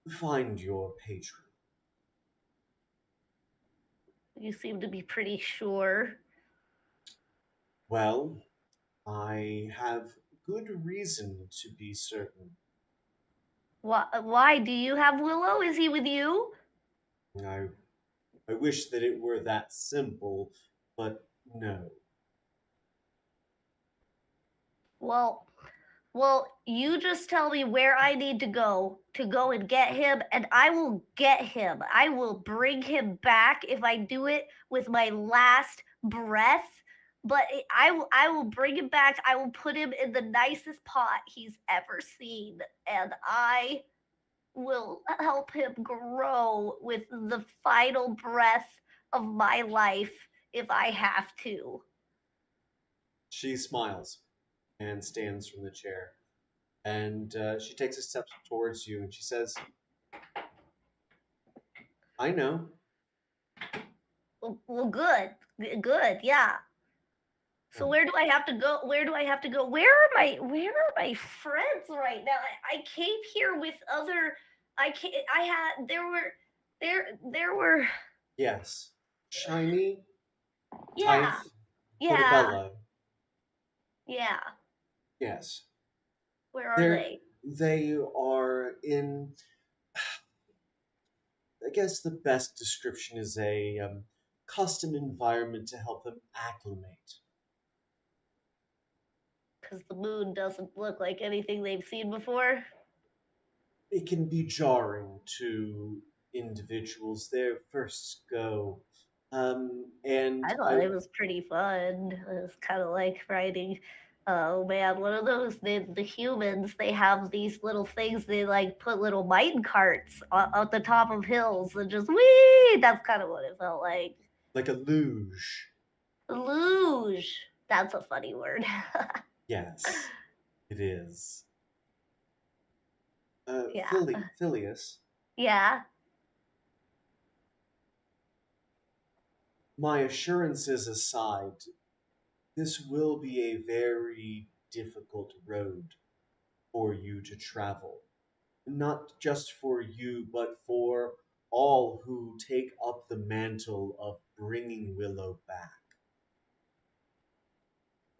find your patron. You seem to be pretty sure. Well, I have good reason to be certain. Why do you have Willow? Is he with you? I I wish that it were that simple, but no. Well, you just tell me where I need to go and get him, and I will get him. I will bring him back if I do it with my last breath. But I will bring him back. I will put him in the nicest pot he's ever seen, and I will help him grow with the final breath of my life if I have to. She smiles and stands from the chair. And she takes a step towards you and she says, I know. Well, good, good, yeah. So where do I have to go? Where do I have to go? Where are my friends right now? I came here with other. I had. There were. Yes. Shiny, Yeah. Tithe, Yeah. Portobello. Yeah. Yes. Where are They're, they? they are in, I guess the best description is a custom environment to help them acclimate. Because the moon doesn't look like anything they've seen before. It can be jarring to individuals their first go. And I thought I it was pretty fun. It was kind of like riding, oh man, one of those. The humans, they have these little things. They like put little mine carts at the top of hills and just wee. That's kind of what it felt like. like a luge. Luge. That's a funny word. Yes, it is. Yeah. Phileas, Yeah. my assurances aside, this will be a very difficult road for you to travel. Not just for you, but for all who take up the mantle of bringing Willow back.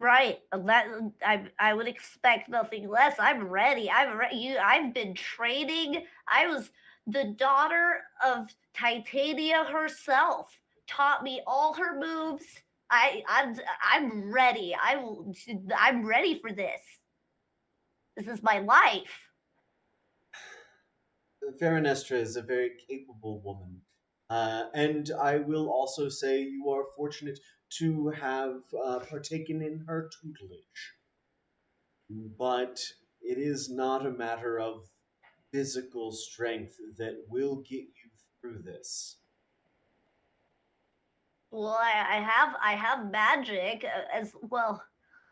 Right. I would expect nothing less. I'm ready. I'm ready. I've been training. I was the daughter of Titania herself. Taught me all her moves. I'm ready. I'm ready for this. This is my life. Feranestra is a very capable woman. And I will also say you are fortunate to have partaken in her tutelage. But it is not a matter of physical strength that will get you through this. Well, I have magic as well.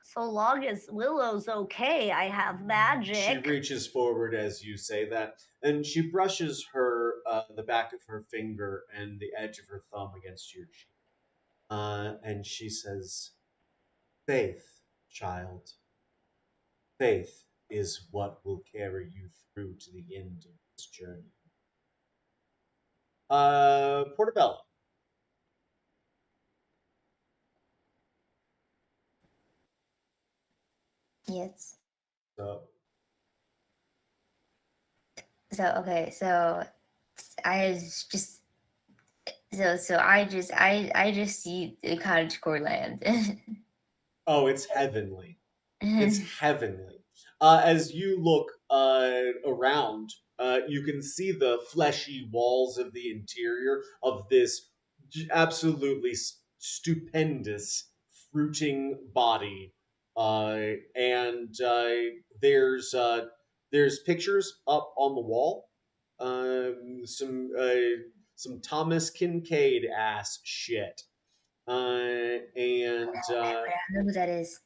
So long as Willow's okay, I have She magic. reaches forward as you say that, and she brushes her the back of her finger and the edge of her thumb against your cheek. And she says, "Faith, child. Faith is what will carry you through to the end of this journey." Portobello. Yes. So So okay, so I just I just see the cottagecore land. oh, it's heavenly. It's heavenly. As you look around, you can see the fleshy walls of the interior of this absolutely stupendous fruiting body And there's pictures up on the wall. Some Thomas Kincaid ass shit. And I don't know who that is.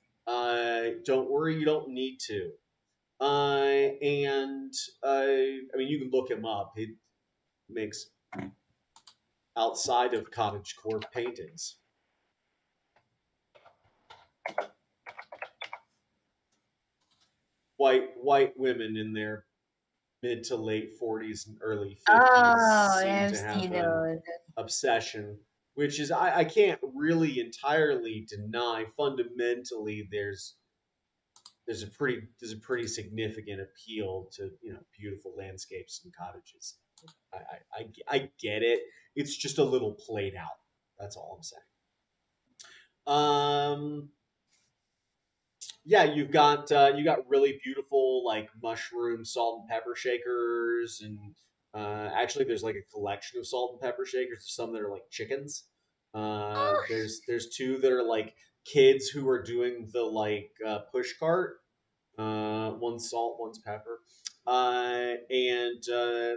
don't worry, you don't need to. And I mean, you can look him up. He makes outside of cottagecore paintings. White women in their mid to late 40s and early 50s Oh, seem yeah, I've to have seen an those. obsession, which is I can't really entirely deny. Fundamentally, there's a pretty significant appeal to beautiful landscapes and cottages. I get it. It's just a little played out. That's all I'm saying. Yeah, you got really beautiful like mushroom salt and pepper shakers, and actually there's like a collection of salt and pepper shakers. There's some that are like chickens. Oh, There's two that are like kids who are doing the like push cart. One's salt, one's pepper. And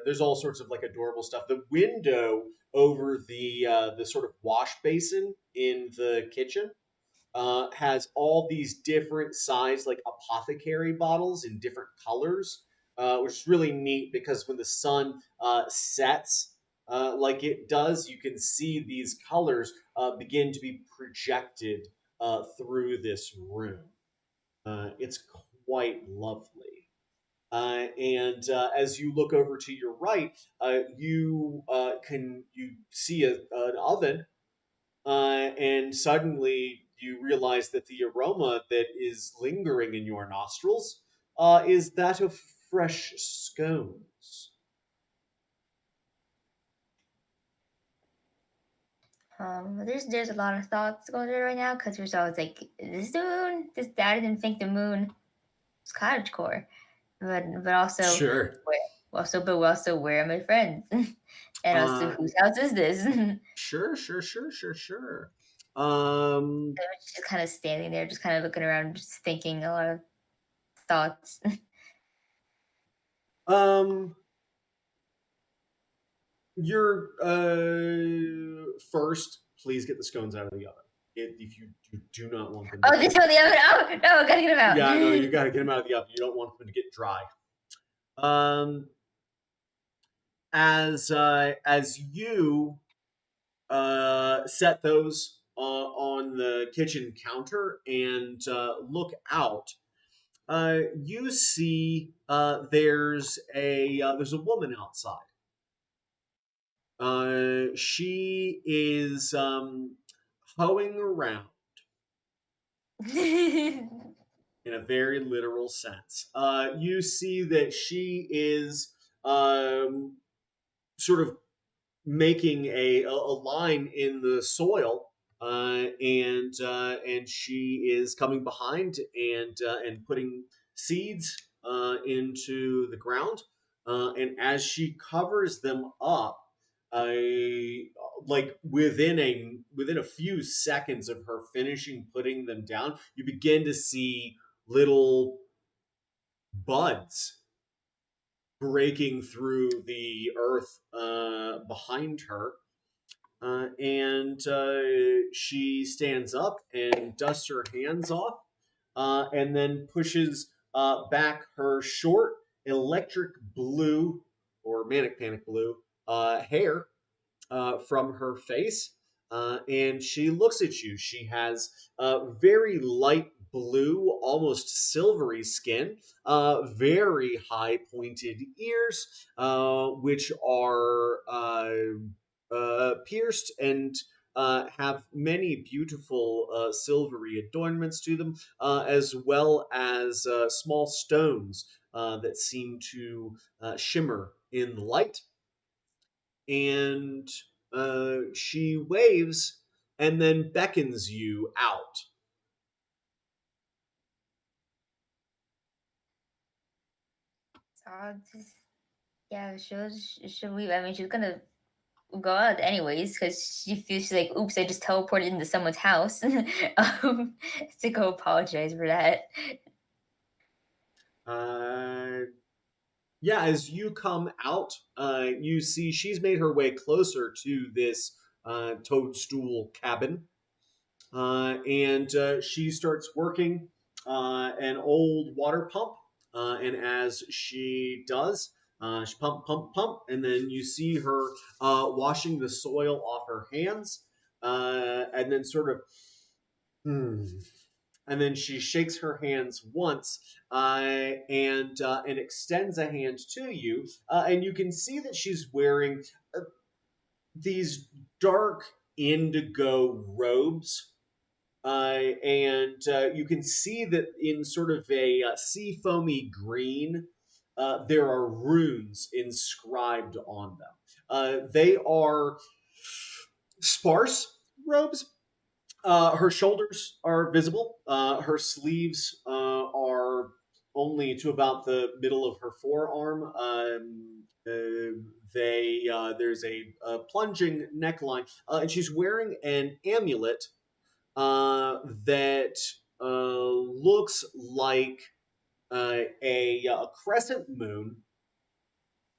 there's all sorts of like adorable stuff. The window over the sort of wash basin in the kitchen has all these different size like apothecary bottles in different colors, which is really neat because when the sun sets like it does, you can see these colors begin to be projected through this room. It's quite lovely. And as you look over to your right, you see an oven, and suddenly you realize that the aroma that is lingering in your nostrils is that of fresh scones. there's a lot of thoughts going through right now because there's always like this the moon. This I didn't think the moon was cottagecore, but also Sure. where are my friends, and also Uh, whose house is this? sure. Just kind of standing there, just kind of looking around, just thinking a lot of thoughts. um, you're first. Please get the scones out of the oven. If you do not want them to Oh, get this one, the other. Oh no, I gotta get him out. yeah, no, you got to get them out of the oven. You don't want them to get dry. Um, as you set those on the kitchen counter and look out, you see there's a woman outside. She is hoeing around in a very literal sense. You see that she is um, sort of making a line in the soil, and she is coming behind and putting seeds into the ground, and as she covers them up, I like within a few seconds of her finishing putting them down, you begin to see little buds breaking through the earth behind her. And she stands up and dusts her hands off, and then pushes back her short electric blue or manic panic blue hair from her face, and she looks at you. She has very light blue, almost silvery skin, very high pointed ears, which are pierced and have many beautiful silvery adornments to them, as well as small stones that seem to shimmer in the light. And she waves and then beckons you out. So I'll just, yeah, she'll leave. I mean, she's gonna go out anyways because she feels she's like, oops, I just teleported into someone's house. To go apologize for that. Uh, yeah, as you come out, you see she's made her way closer to this toadstool cabin, and she starts working an old water pump. And as she does, she pump, pump, pump, and then you see her washing the soil off her hands, and then sort of. Hmm. And then she shakes her hands once and extends a hand to you, and you can see that she's wearing uh, these dark indigo robes, and you can see that in sort of a sea foamy green, there are runes inscribed on them. They are sparse robes. Her shoulders are visible. Her sleeves are only to about the middle of her forearm. There's a plunging neckline, and she's wearing an amulet that looks like a crescent moon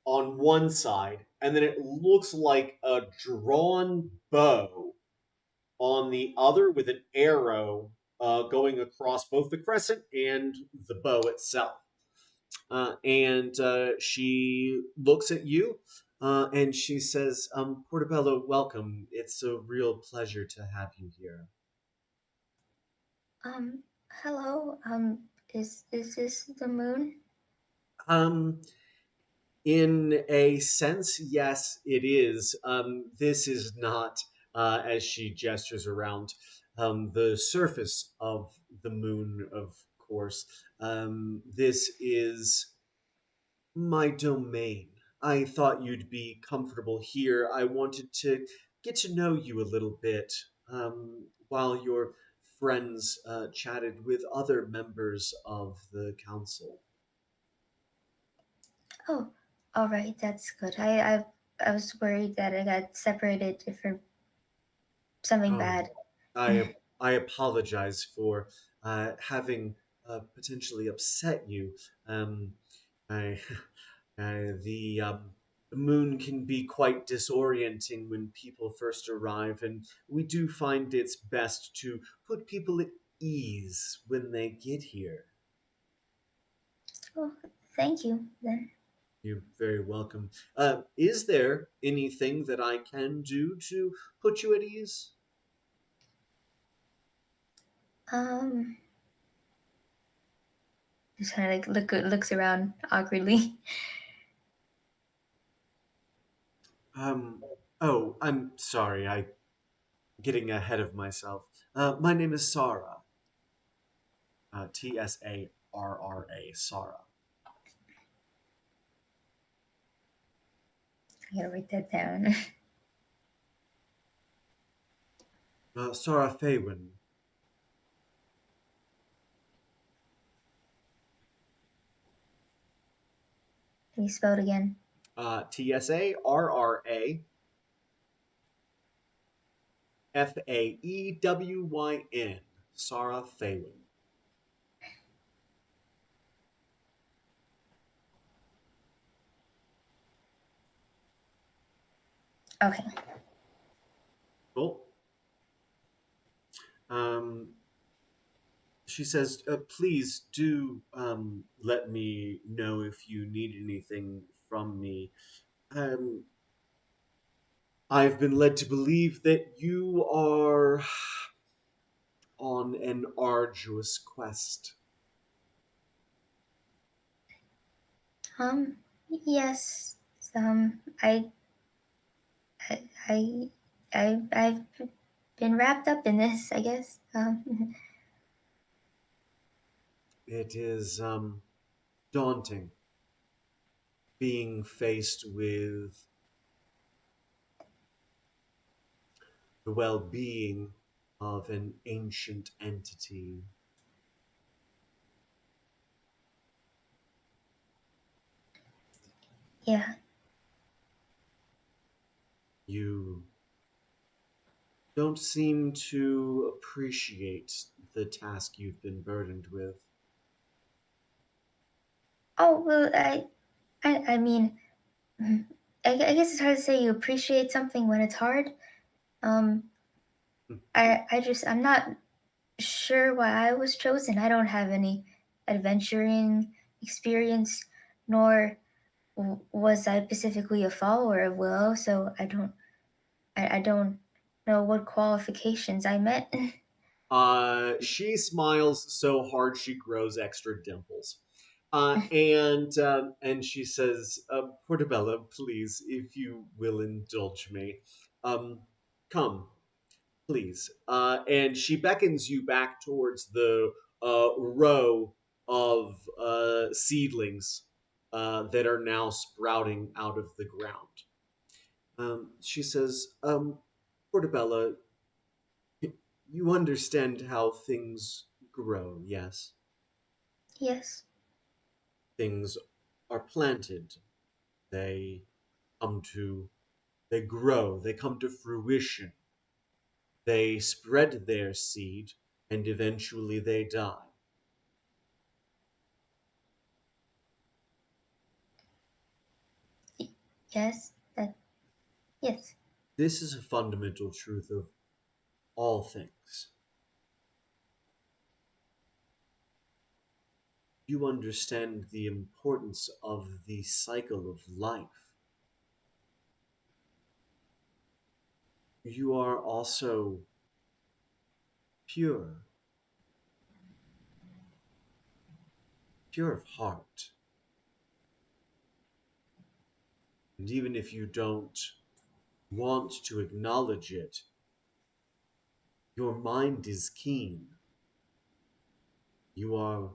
on one side, and then it looks like a drawn bow on the other with an arrow going across both the crescent and the bow itself. And she looks at you and she says, Portobello, welcome. It's a real pleasure to have you here. Um, hello. Is this the moon? Um, in a sense, yes, it is. This is not, as she gestures around, the surface of the moon, of course. This is my domain. I thought you'd be comfortable here. I wanted to get to know you a little bit while your friends chatted with other members of the council. Oh, all right, that's good. I was worried that I got separated for something Oh, bad. I apologize for having potentially upset you. Um, I, the moon can be quite disorienting when people first arrive, and we do find it's best to put people at ease when they get here. Well, thank you then. You're very welcome. Is there anything that I can do to put you at ease? Um, just kind of like looks around awkwardly. Um, oh, I'm sorry. I'm getting ahead of myself. My name is Sarah. Tsarra. Sarah. I gotta write that down. Sarah Faywin. Can you spell it again? Tsarra Faeywyn. Sarah Faywin. Okay. Cool. Um, she says, please do let me know if you need anything from me. Um, I've been led to believe that you are on an arduous quest. Um, yes. Um, I, I, I, I've been wrapped up in this, I guess. It is daunting being faced with the well being of an ancient entity. Yeah. You don't seem to appreciate the task you've been burdened with. Oh well, I mean, I guess it's hard to say you appreciate something when it's hard. Um, I'm not sure why I was chosen. I don't have any adventuring experience, nor was I specifically a follower of Willow, so I don't know what qualifications I met. She smiles so hard she grows extra dimples. And she says, Portobello, please, if you will indulge me, um, come, please. And she beckons you back towards the row of seedlings that are now sprouting out of the ground. She says, Portobello, you understand how things grow, yes? Yes. Things are planted, they come to, they grow, they come to fruition, they spread their seed, and eventually they die. Yes. Yes. This is a fundamental truth of all things. You understand the importance of the cycle of life. You are also pure, pure of heart. And even if you don't want to acknowledge it, your mind is keen. You are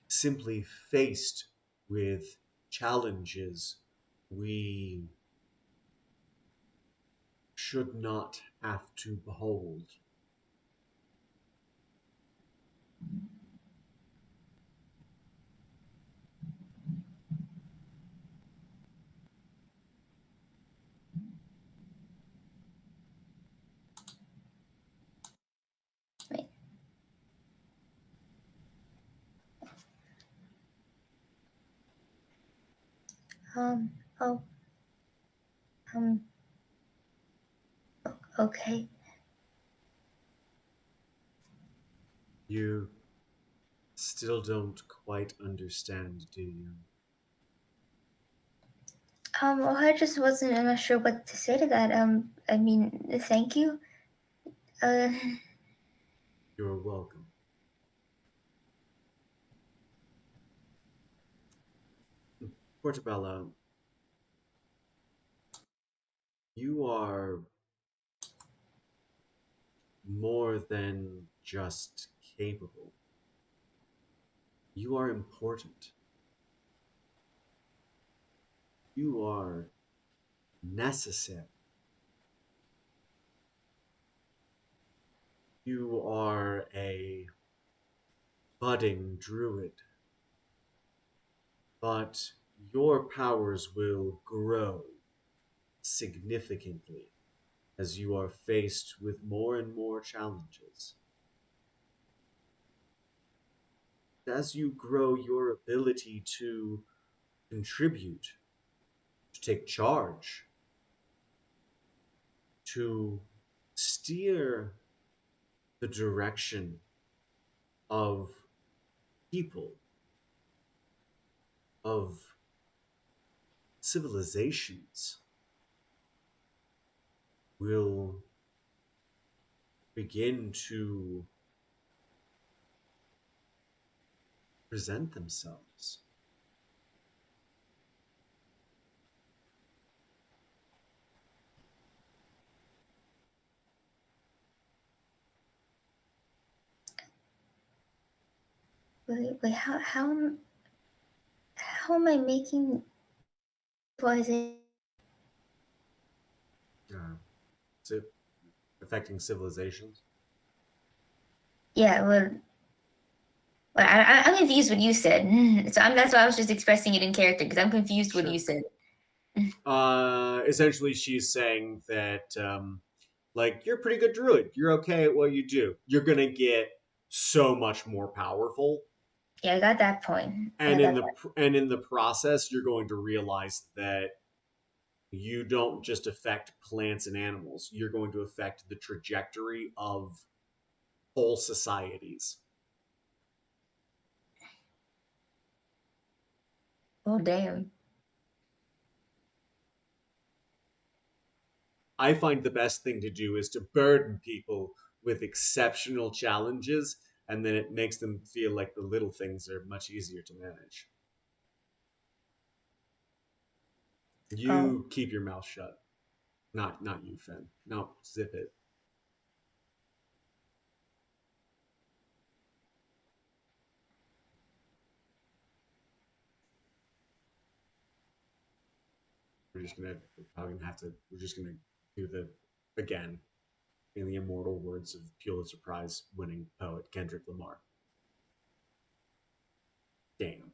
simply faced with challenges we should not have to behold. Wait. Oh. Um. Okay. You still don't quite understand, do you? Well, I just wasn't. I'm not sure what to say to that. I mean, thank you. Uh. You're welcome. Portobello, you are more than just capable. You are important. You are necessary. You are a budding druid, but your powers will grow significantly as you are faced with more and more challenges. As you grow your ability to contribute, to take charge, to steer the direction of people, of civilizations, will begin to present themselves. Wait. How am I making? Was it? Uh, Affecting civilizations. Yeah. Well, I'm confused what you said. So that's why I was just expressing it in character because I'm confused what Sure. you said. Essentially, she's saying that, like, you're a pretty good druid. You're okay at what you do. You're gonna get so much more powerful, Yeah, I got that point. I and got in that the point. and in the process, you're going to realize that you don't just affect plants and animals. You're going to affect the trajectory of whole societies. Oh damn. I find the best thing to do is to burden people with exceptional challenges, and then it makes them feel like the little things are much easier to manage. Oh. You keep your mouth shut. Not you, Finn. No, zip it. We're probably gonna have to, we're just gonna do the, again, in the immortal words of Pulitzer Prize winning poet Kendrick Lamar. Damn.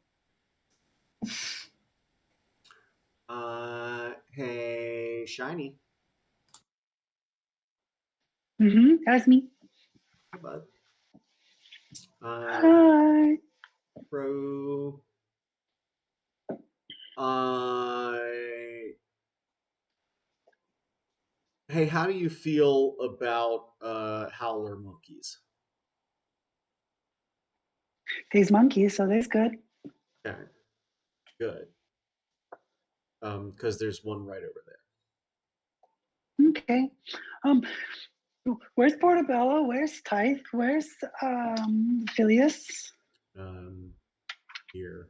Hey, Shiny. That's me. Hi, bud. Hi. Bro. Uh, hey, how do you feel about howler monkeys? These monkeys, so that's good. Okay, good. Because there's one right over there. Okay. Um, where's Portobello? Where's Tithe? Where's Phileas? Here.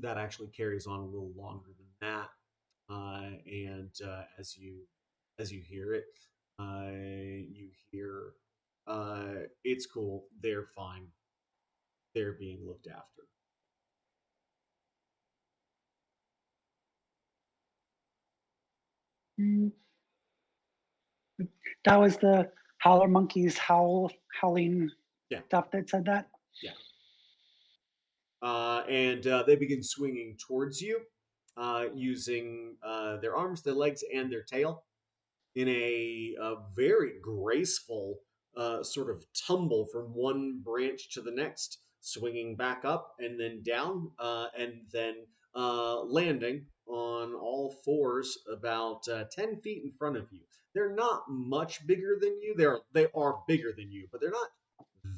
That actually carries on a little longer than that. And as you hear it, you hear, it's cool. They're fine. They're being looked after. Mm, that was the howler monkeys howling Yeah, stuff that said that. yeah. And they begin swinging towards you, using their arms, their legs, and their tail in a very graceful sort of tumble from one branch to the next, swinging back up and then down, and then landing on all fours about 10 feet in front of you. They're not much bigger than you. They are bigger than you, but they're not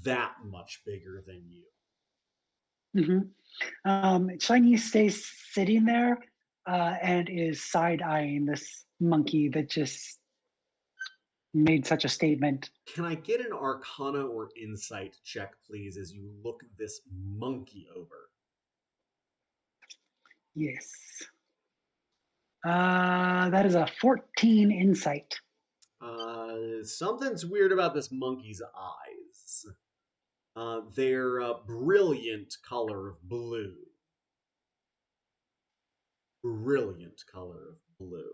that much bigger than you. Shiny stays sitting there and is side eyeing this monkey that just made such a statement. Can I get an Arcana or Insight check, please, as you look this monkey over? Yes. That is a 14 insight. Something's weird about this monkey's eyes. They're a brilliant color of blue. Brilliant color of blue.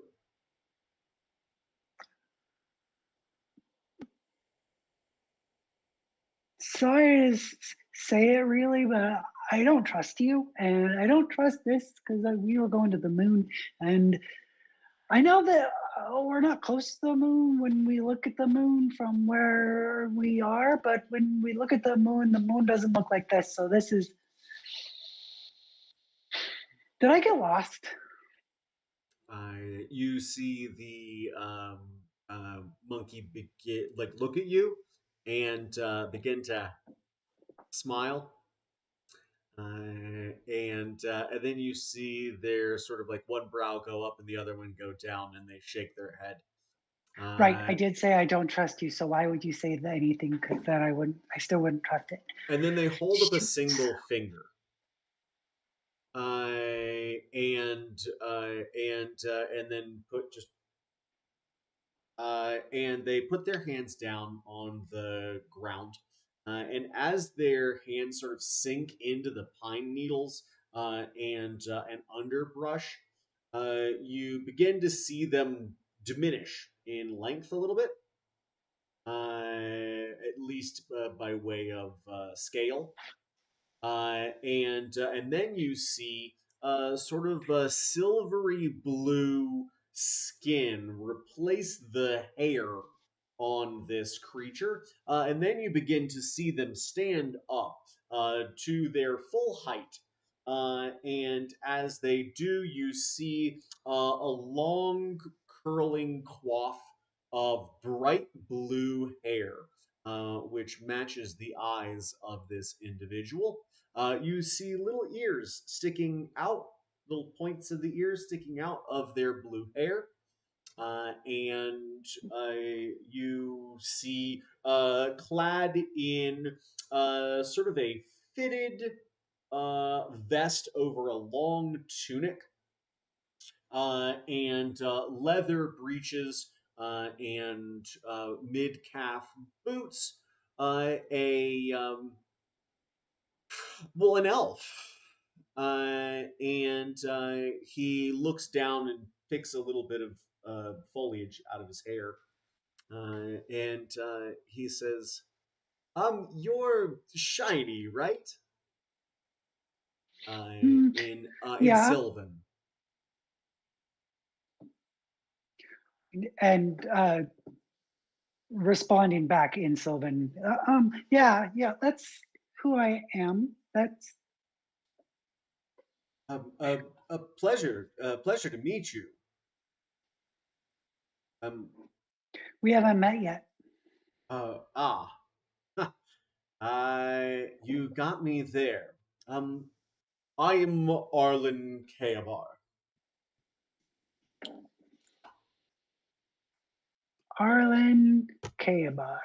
Sorry to say it really, but I don't trust you, and I don't trust this because we were going to the moon, and I know that we're not close to the moon when we look at the moon from where we are, but when we look at the moon doesn't look like this. So this is. Did I get lost? You see the monkey begin, like, look at you and begin to smile. And then you see their sort of like one brow go up and the other one go down, and they shake their head. Right. I Uh, did say I don't trust you. So why would you say anything? Because then I still wouldn't trust it. and then they hold up a Shoot. single finger. And and then put just and they put their hands down on the ground. And as their hands sort of sink into the pine needles and underbrush, you begin to see them diminish in length a little bit, at least by way of scale. And then you see sort of a silvery blue skin replace the hair on this creature, and then you begin to see them stand up to their full height. And as they do, you see a long curling coif of bright blue hair, which matches the eyes of this individual. You see little ears sticking out, little points of the ears sticking out of their blue hair. And you see clad in sort of a fitted vest over a long tunic, and leather breeches, and mid calf boots. An elf. And he looks down and picks a little bit of foliage out of his hair. And he says, you're shiny, right? Mm, In yeah, Sylvan. and responding back in Sylvan. Yeah, that's who I am. That's A pleasure to meet you. Um, we haven't met yet. ah, you got me there. I am Arlen Kabar. Arlen Kabar.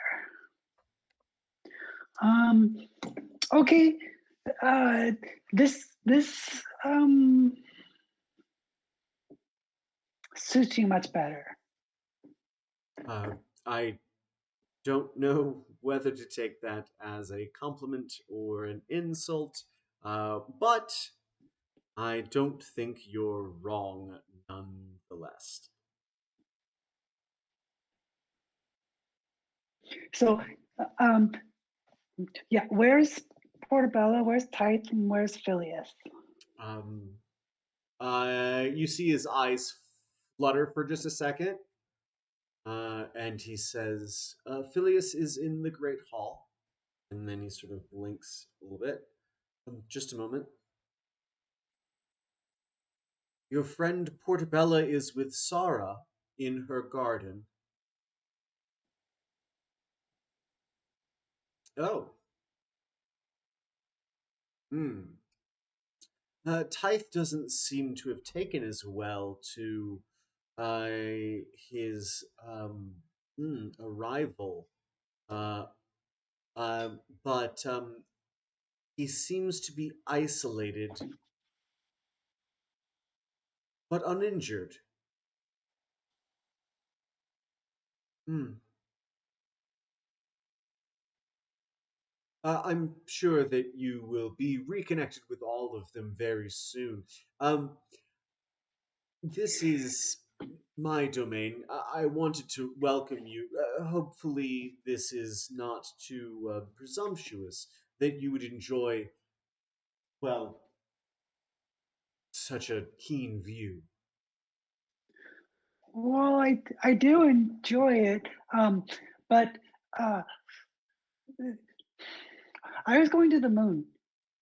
Um, okay. This suits you much better. I don't know whether to take that as a compliment or an insult, but I don't think you're wrong nonetheless. So, um, yeah, where's Portobello? Where's Tithe? And where's Phileas? Um, you see his eyes flutter for just a second, and he says, Phileas is in the Great Hall. And then he sort of blinks a little bit. Just a moment. Your friend Portobella is with Sara in her garden. Oh. Hmm. Tithe doesn't seem to have taken as well to uh, his arrival. Uh, uh, but he seems to be isolated but uninjured. Hmm. I'm sure that you will be reconnected with all of them very soon. This is my domain. I wanted to welcome you. Hopefully, this is not too presumptuous, that you would enjoy, well, such a keen view. Well, I do enjoy it, but uh, I was going to the moon,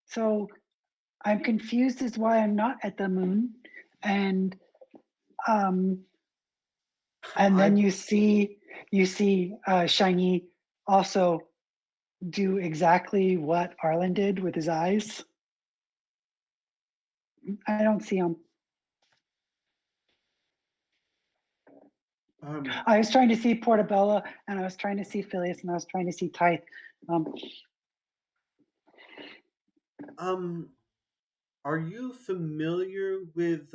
so I'm confused as why I'm not at the moon, and um, and then I you see Shiny also do exactly what Arlen did with his eyes. I don't see him. um I was trying to see Portobello, and I was trying to see Phileas, and I was trying to see Tithe. Um, um are you familiar with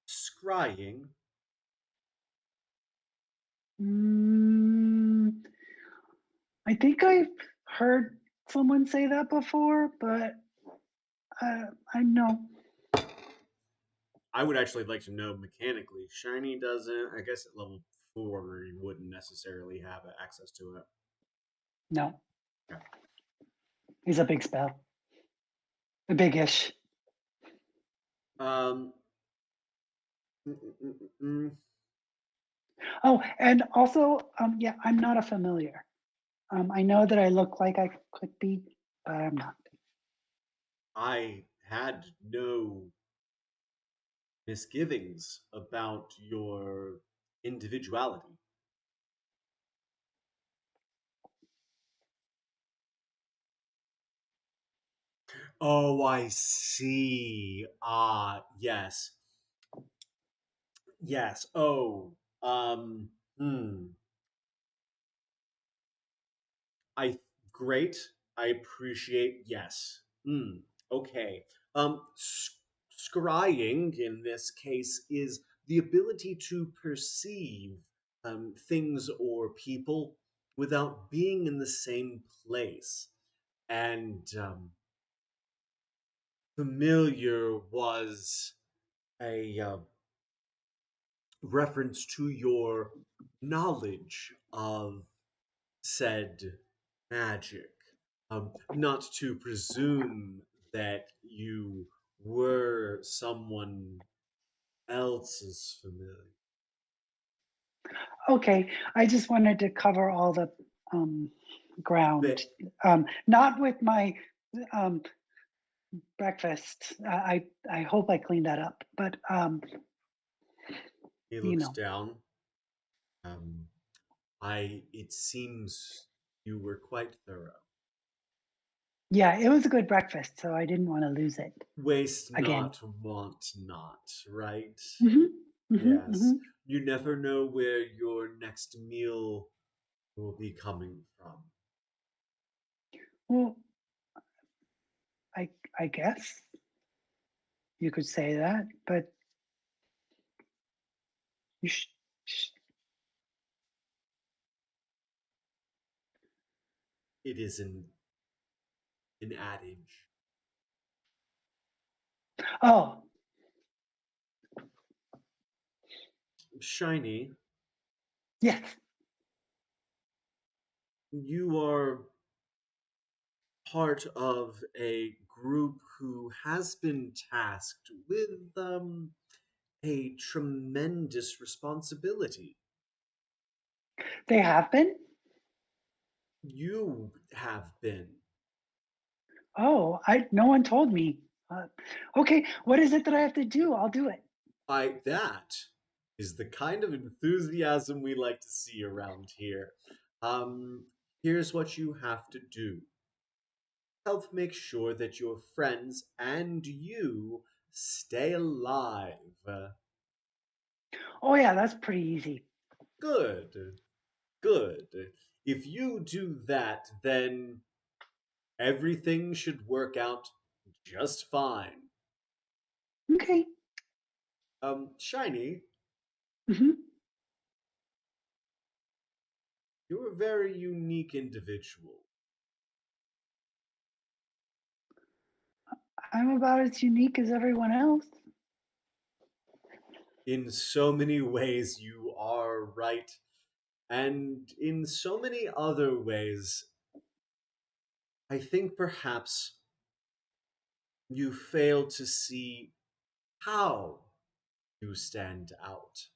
scrying? mm, I think I've heard someone say that before, but I know. I would actually like to know mechanically. Shiny doesn't. I guess at level 4 you wouldn't necessarily have access to it. No, Okay. he's a big spell. A big-ish. Um, mm, mm, mm, mm. Oh, and also, yeah, I'm not a familiar. I know that I look like I could be, but I'm not. I had no misgivings about your individuality. Oh, I see. Ah, yes. Yes. Oh, hmm. I great. I appreciate. Yes. Hmm. Okay. Scrying in this case is the ability to perceive things or people without being in the same place. And familiar was a reference to your knowledge of said magic. Not to presume that you were someone else's familiar. Okay, I just wanted to cover all the um, ground. But Not with my um, breakfast. I hope I cleaned that up, but he you looks know, down. Um, it seems you were quite thorough. yeah, it was a good breakfast, so I didn't want to lose it Waste again. not, want not, right? Hmm. Hmm. Yes. Hmm. You never know where your next meal will be coming from. Well, I I guess you could say that, but you sh- It is an adage. oh Shiny, yes, you are part of a group who has been tasked with a tremendous responsibility. they have been. You have been. Oh, I no one told me. Uh, okay, what is it that I have to do? I'll do it. That is the kind of enthusiasm we like to see around here. Um, Here's what you have to do. Help make sure that your friends and you stay alive. Oh yeah, that's pretty easy. Good, good. If you do that, then everything should work out just fine. Okay. Shiny, Hmm. you're a very unique individual. I'm about as unique as everyone else. In so many ways, you are right. And in so many other ways, I think perhaps you fail to see how you stand out.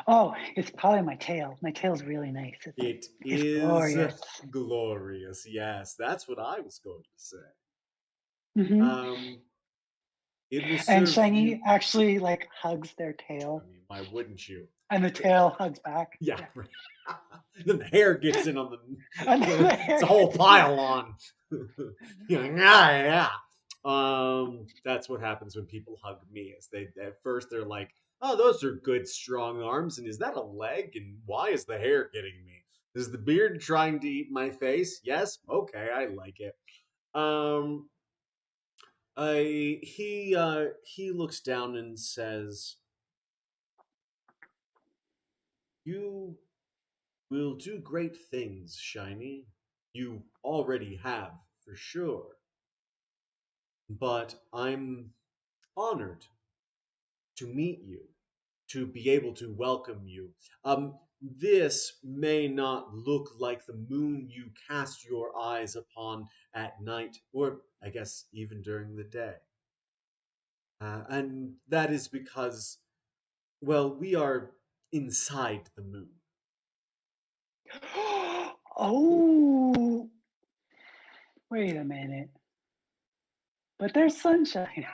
Oh, it's probably my tail. My tail's really nice. It It's is glorious. glorious. Yes, that's what I was going to say. Hmm. Um, it will And serve you. Shiny actually like hugs their I tail, mean, why wouldn't you? and the tail hugs back. Yeah, Yeah. right. Then the hair gets in on And then the it's hair a whole gets in the- pile on. You're like, yeah, yeah. That's what happens when people hug me. Is they at first they're like, oh, those are good strong arms, and is that a leg? And why is the hair getting me? Is the beard trying to eat my face? Yes. Okay, I like it. Um, he looks down and says, "You will do great things, Shiny. You already have, for sure. But I'm honored to meet you. to be able to welcome you. This may not look like the moon you cast your eyes upon at night, or I guess even during the day. And that is because, well, we are inside the moon. Oh, wait a minute. But there's sunshine.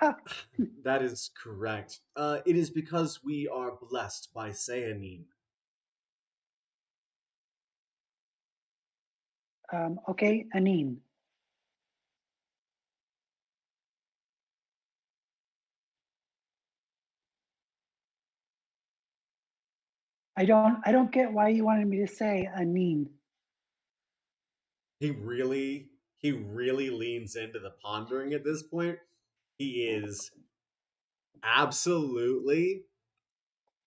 That is correct. It is because we are blessed by Seanine. Okay, Anine. I don't get why you wanted me to say Anine. He really leans into the pondering at this point. He is absolutely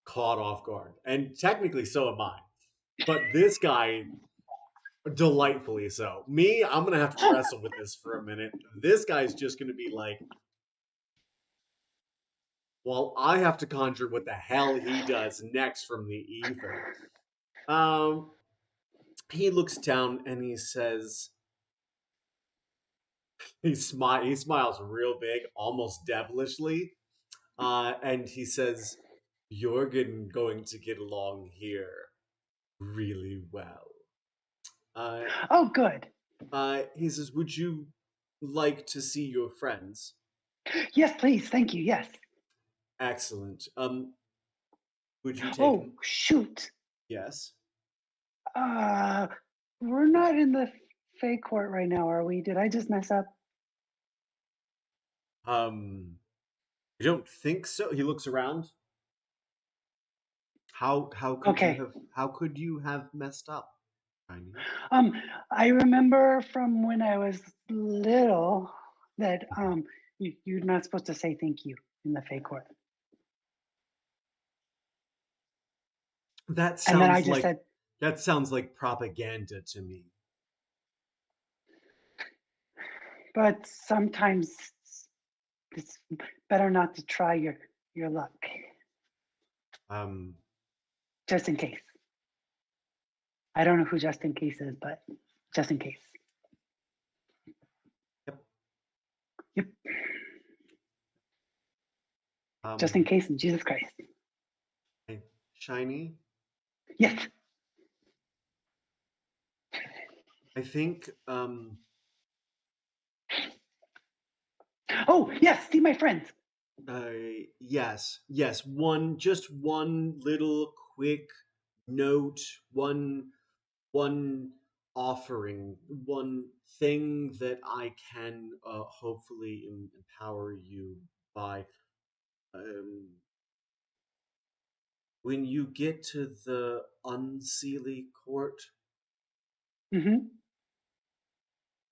caught off guard. And technically so am I. But this guy, delightfully so. Me, I'm gonna have to wrestle with this for a minute. This guy's just gonna be like, well, I have to conjure what the hell he does next from the ether. He looks down and he says, he smiles real big, almost devilishly, and he says, "You're going to get along here really well." Oh, good. He says, "Would you like to see your friends?" Yes, please. Thank you. Yes. Excellent. Would you take? Oh, shoot. Yes. We're not in the Fey court right now, are we? Did I just mess up? I don't think so. He looks around. How could Okay. how could you have messed up? Tiny? I remember from when I was little that you're not supposed to say thank you in the Fey court. That And then I sounds just like said, that sounds like propaganda to me. but sometimes it's better not to try your luck, Um, just in case. I don't know who just in case is, but just in case. Yep. Yep. Just in case in Jesus Christ. Hey, Shiny, Yes. I think Oh, yes, see my friends. yes, one little quick note, one offering, one thing that I can hopefully empower you by. When you get to the Unseelie court, Mm-hmm.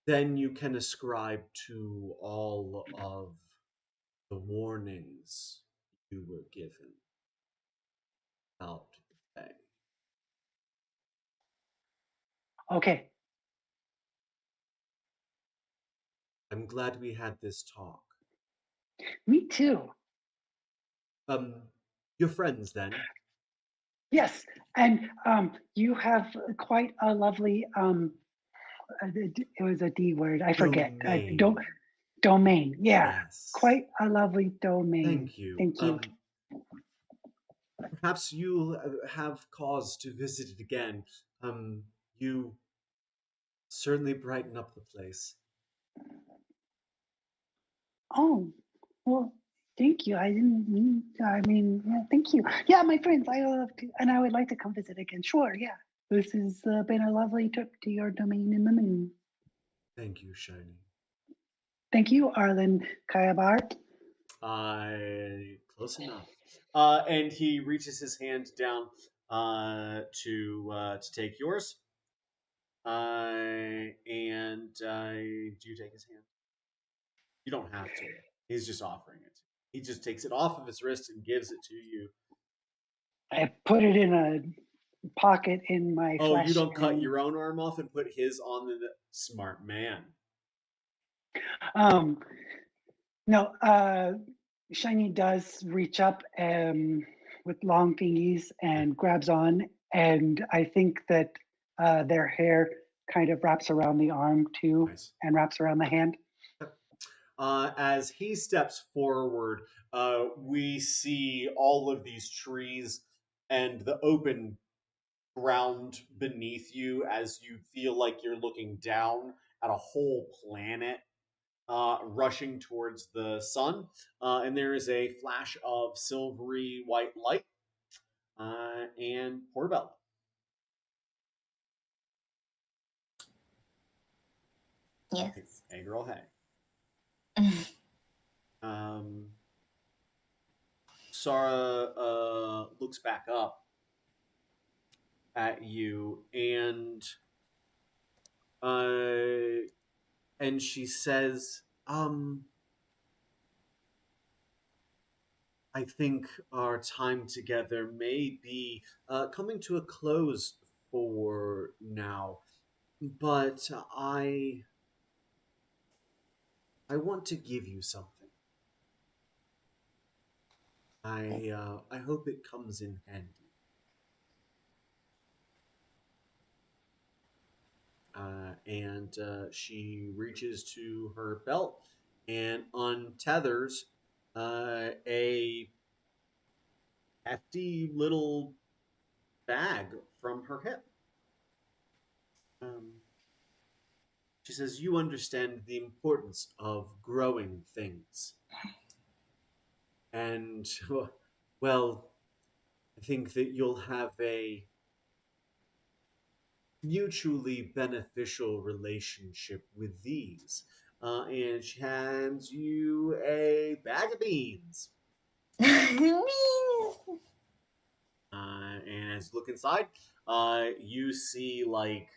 then you can ascribe to all of the warnings you were given out the way. Okay. I'm glad we had this talk. Me too. Your friends then? Yes, and you have quite a lovely it was a D word. I forget. Domain. Domain. Yeah, Yes. quite a lovely domain. Thank you. Thank you. Perhaps you'll have cause to visit it again. You certainly brighten up the place. Oh, well, thank you. I didn't mean. I mean, yeah, thank you. Yeah, my friends. I love to, and I would like to come visit again. Sure. Yeah. This has been a lovely trip to your domain in the moon. Thank you, Shiny. Thank you, Arlen Kayabart. Close enough. And he reaches his hand down to take yours. And do you take his hand? You don't have to. He's just offering it. He just takes it off of his wrist and gives it to you. I put it in a pocket in my Oh, flesh. you don't cut your own arm off and put his on the smart man. No, Shiny does reach up with long thingies and grabs on, and I think that their hair kind of wraps around the arm too, Nice. and wraps around the hand. As he steps forward, we see all of these trees and the open ground beneath you as you feel like you're looking down at a whole planet rushing towards the sun. And there is a flash of silvery white light and Portobello. Yes. Hey, girl, hey. Sarah looks back up at you uh, and she says, I think our time together may be coming to a close for now, but I want to give you something. I hope it comes in handy. And she reaches to her belt and untethers a hefty little bag from her hip. Um, she says, "You understand the importance of growing things, and well, I think that you'll have a mutually beneficial relationship with these." And she hands you a bag of beans. And as you look inside, you see like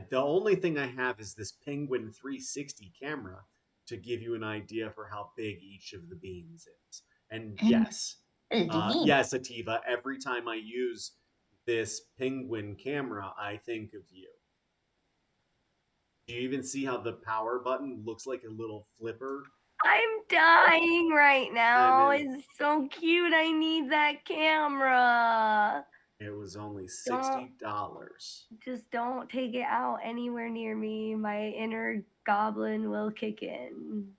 the only thing I have is this Penguin 360 camera to give you an idea for how big each of the beans is. And yes, yes, Ativa, every time I use this Penguin camera, I think of you. Do you even see how the power button looks like a little flipper? I'm dying right now. I know. It's so cute. I need that camera. It was only $60. Just don't take it out anywhere near me. My inner goblin will kick in.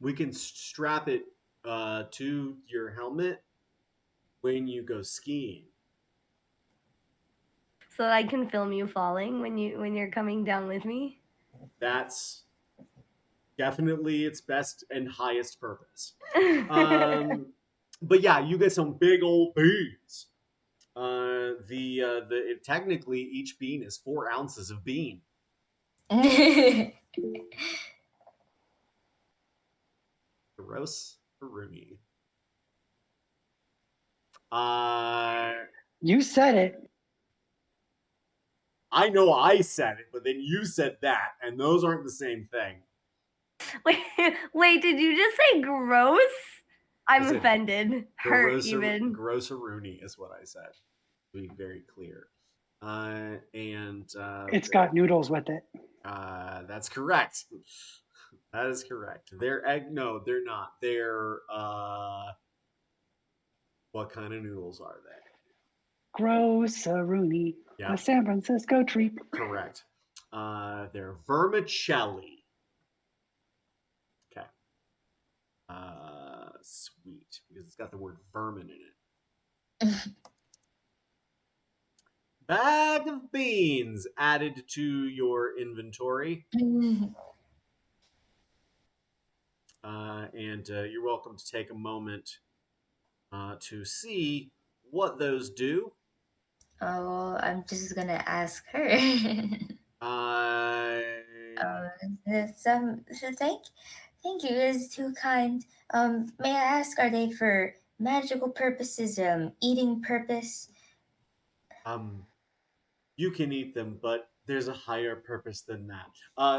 We can strap it to your helmet when you go skiing. So that I can film you falling when you're coming down with me. That's definitely its best and highest purpose. But yeah, you get some big old beans. Technically each bean is 4 ounces of bean. Gross Haruni. You said it. I know I said it, but then you said that, and those aren't the same thing. Wait, did you just say gross? I'm offended. Hurt even. Gross-a-rooney is what I said. To be very clear. It's got noodles with it. That's correct. That is correct. They're egg. No, they're not. They're what kind of noodles are they? Gross-a-rooney. Yeah. A San Francisco treat. Correct. They're vermicelli. Okay. Sweet, because it's got the word vermin in it. Bag of beans added to your inventory. And you're welcome to take a moment to see what those do. Oh, I'm just gonna ask her. So thank you. It's too kind. May I ask, are they for magical purposes, eating purpose? You can eat them, but there's a higher purpose than that.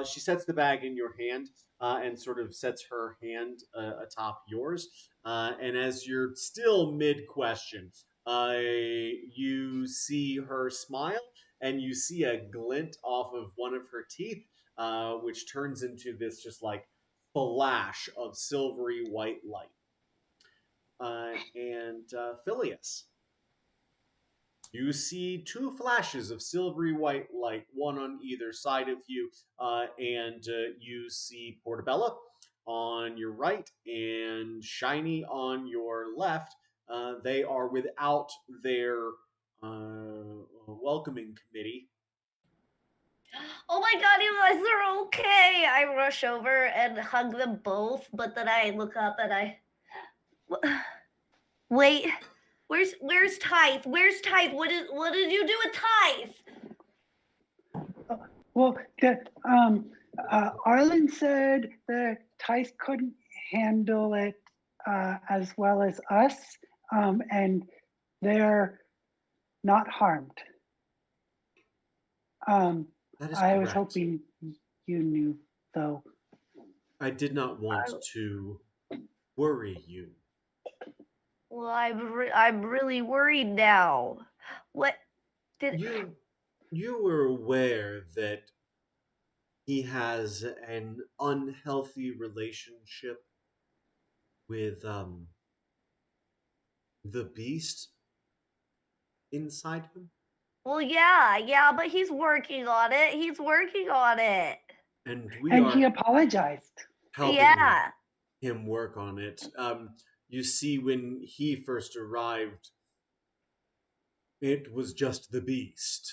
She sets the bag in your hand and sort of sets her hand atop yours. And as you're still mid question, you see her smile and you see a glint off of one of her teeth, which turns into this just like flash of silvery white light. And Phileas, you see two flashes of silvery white light, one on either side of you, and you see Portobello on your right and Shiny on your left. They are without their welcoming committee. Oh my god, you guys are okay! I rush over and hug them both, but then I look up and I... Wait, where's Tithe? Where's Tithe? What did you do with Tithe? Well, Arlen said that Tice couldn't handle it as well as us, and they're not harmed. That is I was correct. hoping you knew, though. I did not want to worry you. Well, I'm really worried now. What did you were aware that he has an unhealthy relationship with the beast inside him? Well, yeah, but he's working on it. He's working on it. And we And are he apologized. helping him work on it. You see, when he first arrived, it was just the beast.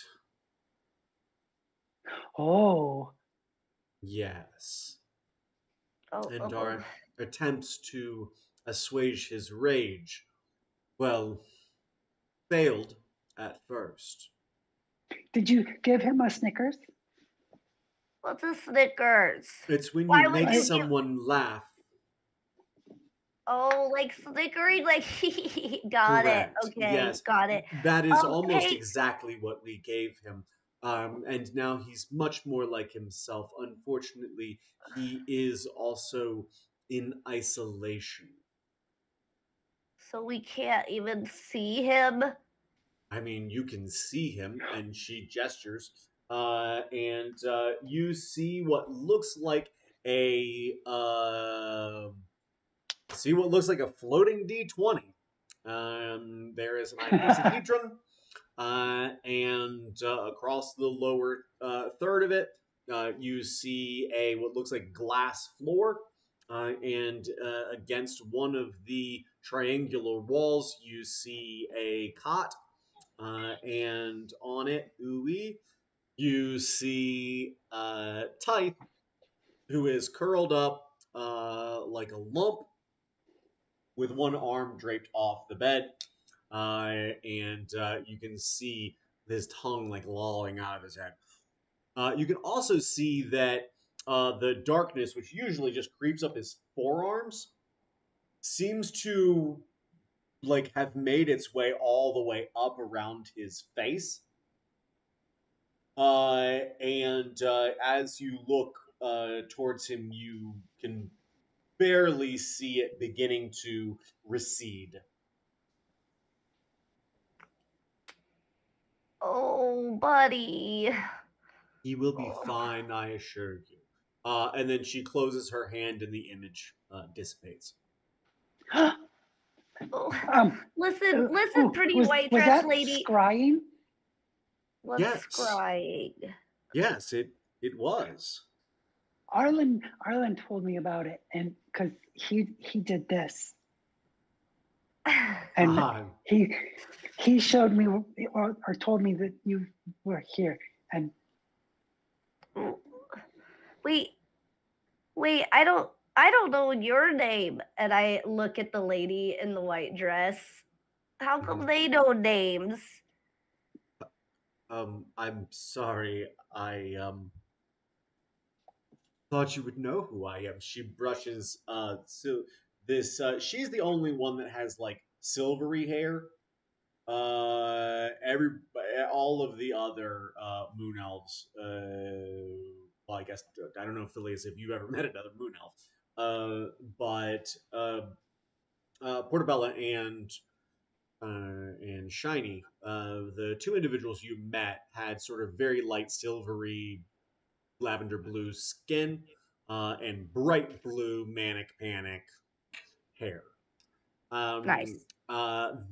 Oh. Yes. And our attempts to assuage his rage, well, failed at first. Did you give him a Snickers? What's a Snickers? It's when you make someone laugh. Oh, like snickering, like got Correct. it. Okay, yes. Got it. That is almost exactly what we gave him. And now he's much more like himself. Unfortunately, he is also in isolation. So we can't even see him? I mean, you can see him, and she gestures, and you see what looks like a floating D20. There is an icosahedron, and across the lower third of it, you see what looks like glass floor, and against one of the triangular walls, you see a cot. And on it, you see Type, who is curled up like a lump with one arm draped off the bed. And you can see his tongue like lolling out of his head. You can also see that the darkness, which usually just creeps up his forearms, seems to like have made its way all the way up around his face. And as you look towards him, you can barely see it beginning to recede. Oh, buddy. He will be fine, I assure you. And then she closes her hand and the image dissipates. Listen, pretty white was dress that lady. Scrying? What's scrying? Yes, it was. Arlen told me about it, and because he did this, and he showed me or told me that you were here, and wait, I don't know your name. And I look at the lady in the white dress. How come they know names? I'm sorry. I thought you would know who I am. She brushes she's the only one that has like silvery hair. All of the other moon elves, well, I guess I don't know, Phileas, if you've ever met another moon elf, but Portobello and Shiny, the two individuals you met had sort of very light silvery lavender blue skin, and bright blue manic panic hair. Nice.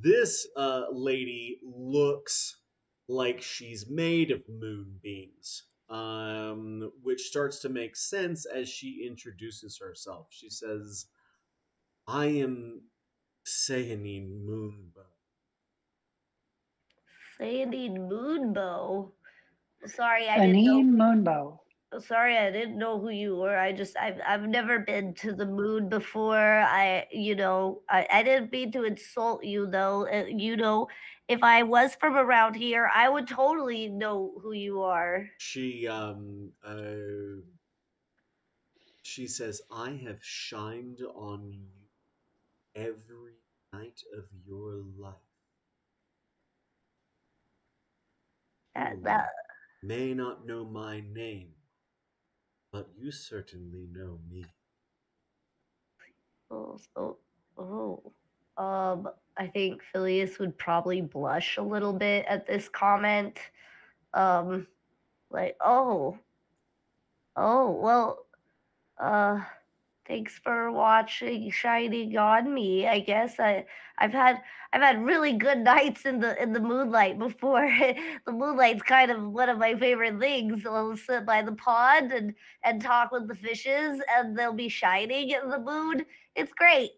This lady looks like she's made of moonbeams, which starts to make sense as she introduces herself. She says, I am Sayanine Moonbow. Sandy Moonbow. Sorry, I didn't know. Sanine Moonbow. Sorry, I didn't know who you were. I've never been to the moon before. I didn't mean to insult you though. If I was from around here, I would totally know who you are. She says, I have shined on you every night of your life. That May not know my name, but you certainly know me. Oh. I think Phileas would probably blush a little bit at this comment. Like, well, thanks for watching Shining on me. I guess I've had really good nights in the moonlight before. The moonlight's kind of one of my favorite things. I'll sit by the pond and talk with the fishes, and they'll be shining in the moon. It's great.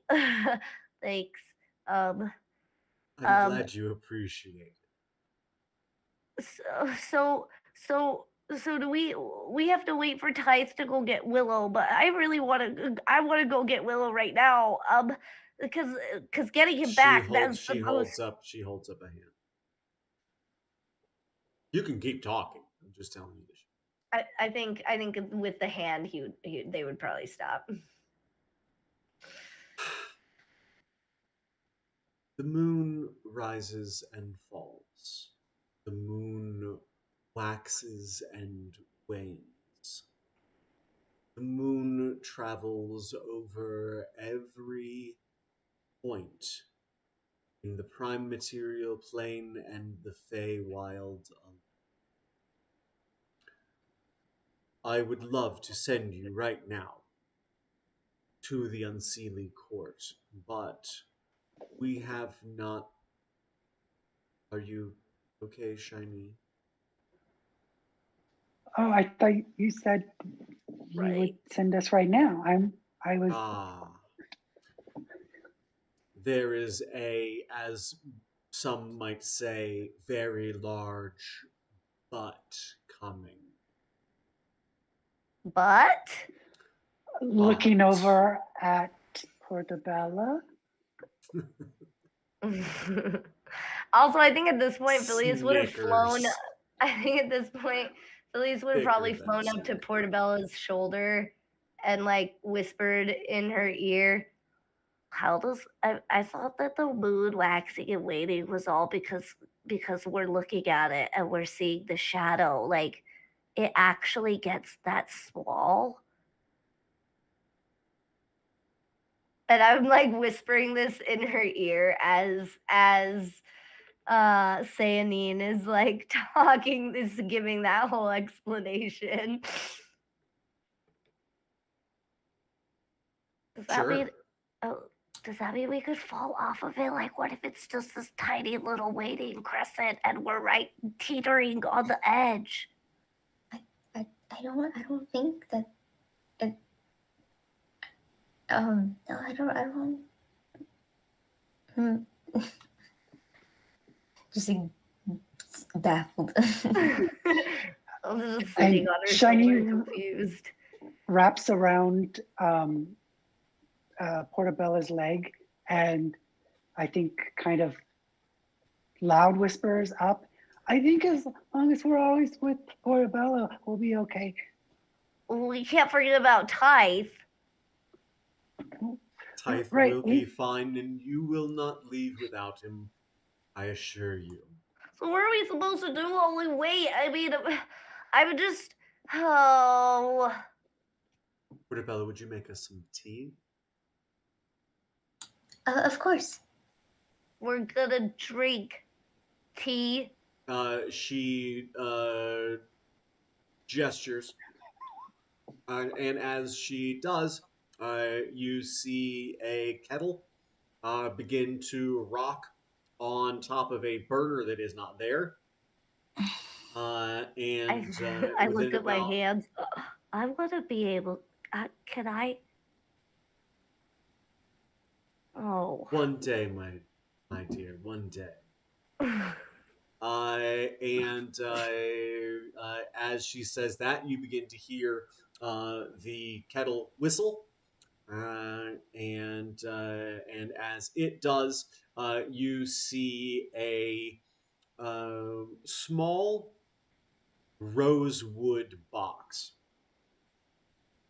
Thanks. I'm glad you appreciate it. So do we have to wait for Tithe to go get Willow, but I really want to go get Willow right now. Because getting him back, she holds up a hand. You can keep talking. I'm just telling you this. I think with the hand they would probably stop. The moon rises and falls. The moon waxes and wanes. The moon travels over every point in the prime material plane and the Feywild. I would love to send you right now to the Unseelie Court, but we have not. Are you okay, Shiny? Oh, I thought you said you would send us right now. I was. There is as some might say, very large butt coming. But? Looking over at Portobello. Also, I think at this point, Phileas would have flown. I think at this point, Phileas would have probably flown up to Portobella's shoulder and like whispered in her ear, I thought that the moon waxing and waning was all because we're looking at it and we're seeing the shadow. Like, it actually gets that small. And I'm like whispering this in her ear as Sayanine is like talking, is giving that whole explanation. Does that mean does that mean we could fall off of it? Like, what if it's just this tiny little waning crescent and we're right teetering on the edge? I don't think that. No, I don't. Just like, baffled. I'm just sitting on her shoulder, confused. Wraps around Portobella's leg, and I think kind of loud whispers up, I think as long as we're always with Portobello, we'll be okay. We can't forget about Tithe. Tithe will be fine, and you will not leave without him, I assure you. So what are we supposed to do while we wait? I mean, I would just... Oh... Portobello, would you make us some tea? Of course. We're gonna drink tea. She gestures And as she does, you see a kettle begin to rock on top of a burner that is not there. And I look within at my about hands. I want to be able. Can I? Oh. one day, my dear, one day. And as she says that, you begin to hear the kettle whistle, and as it does, you see a small rosewood box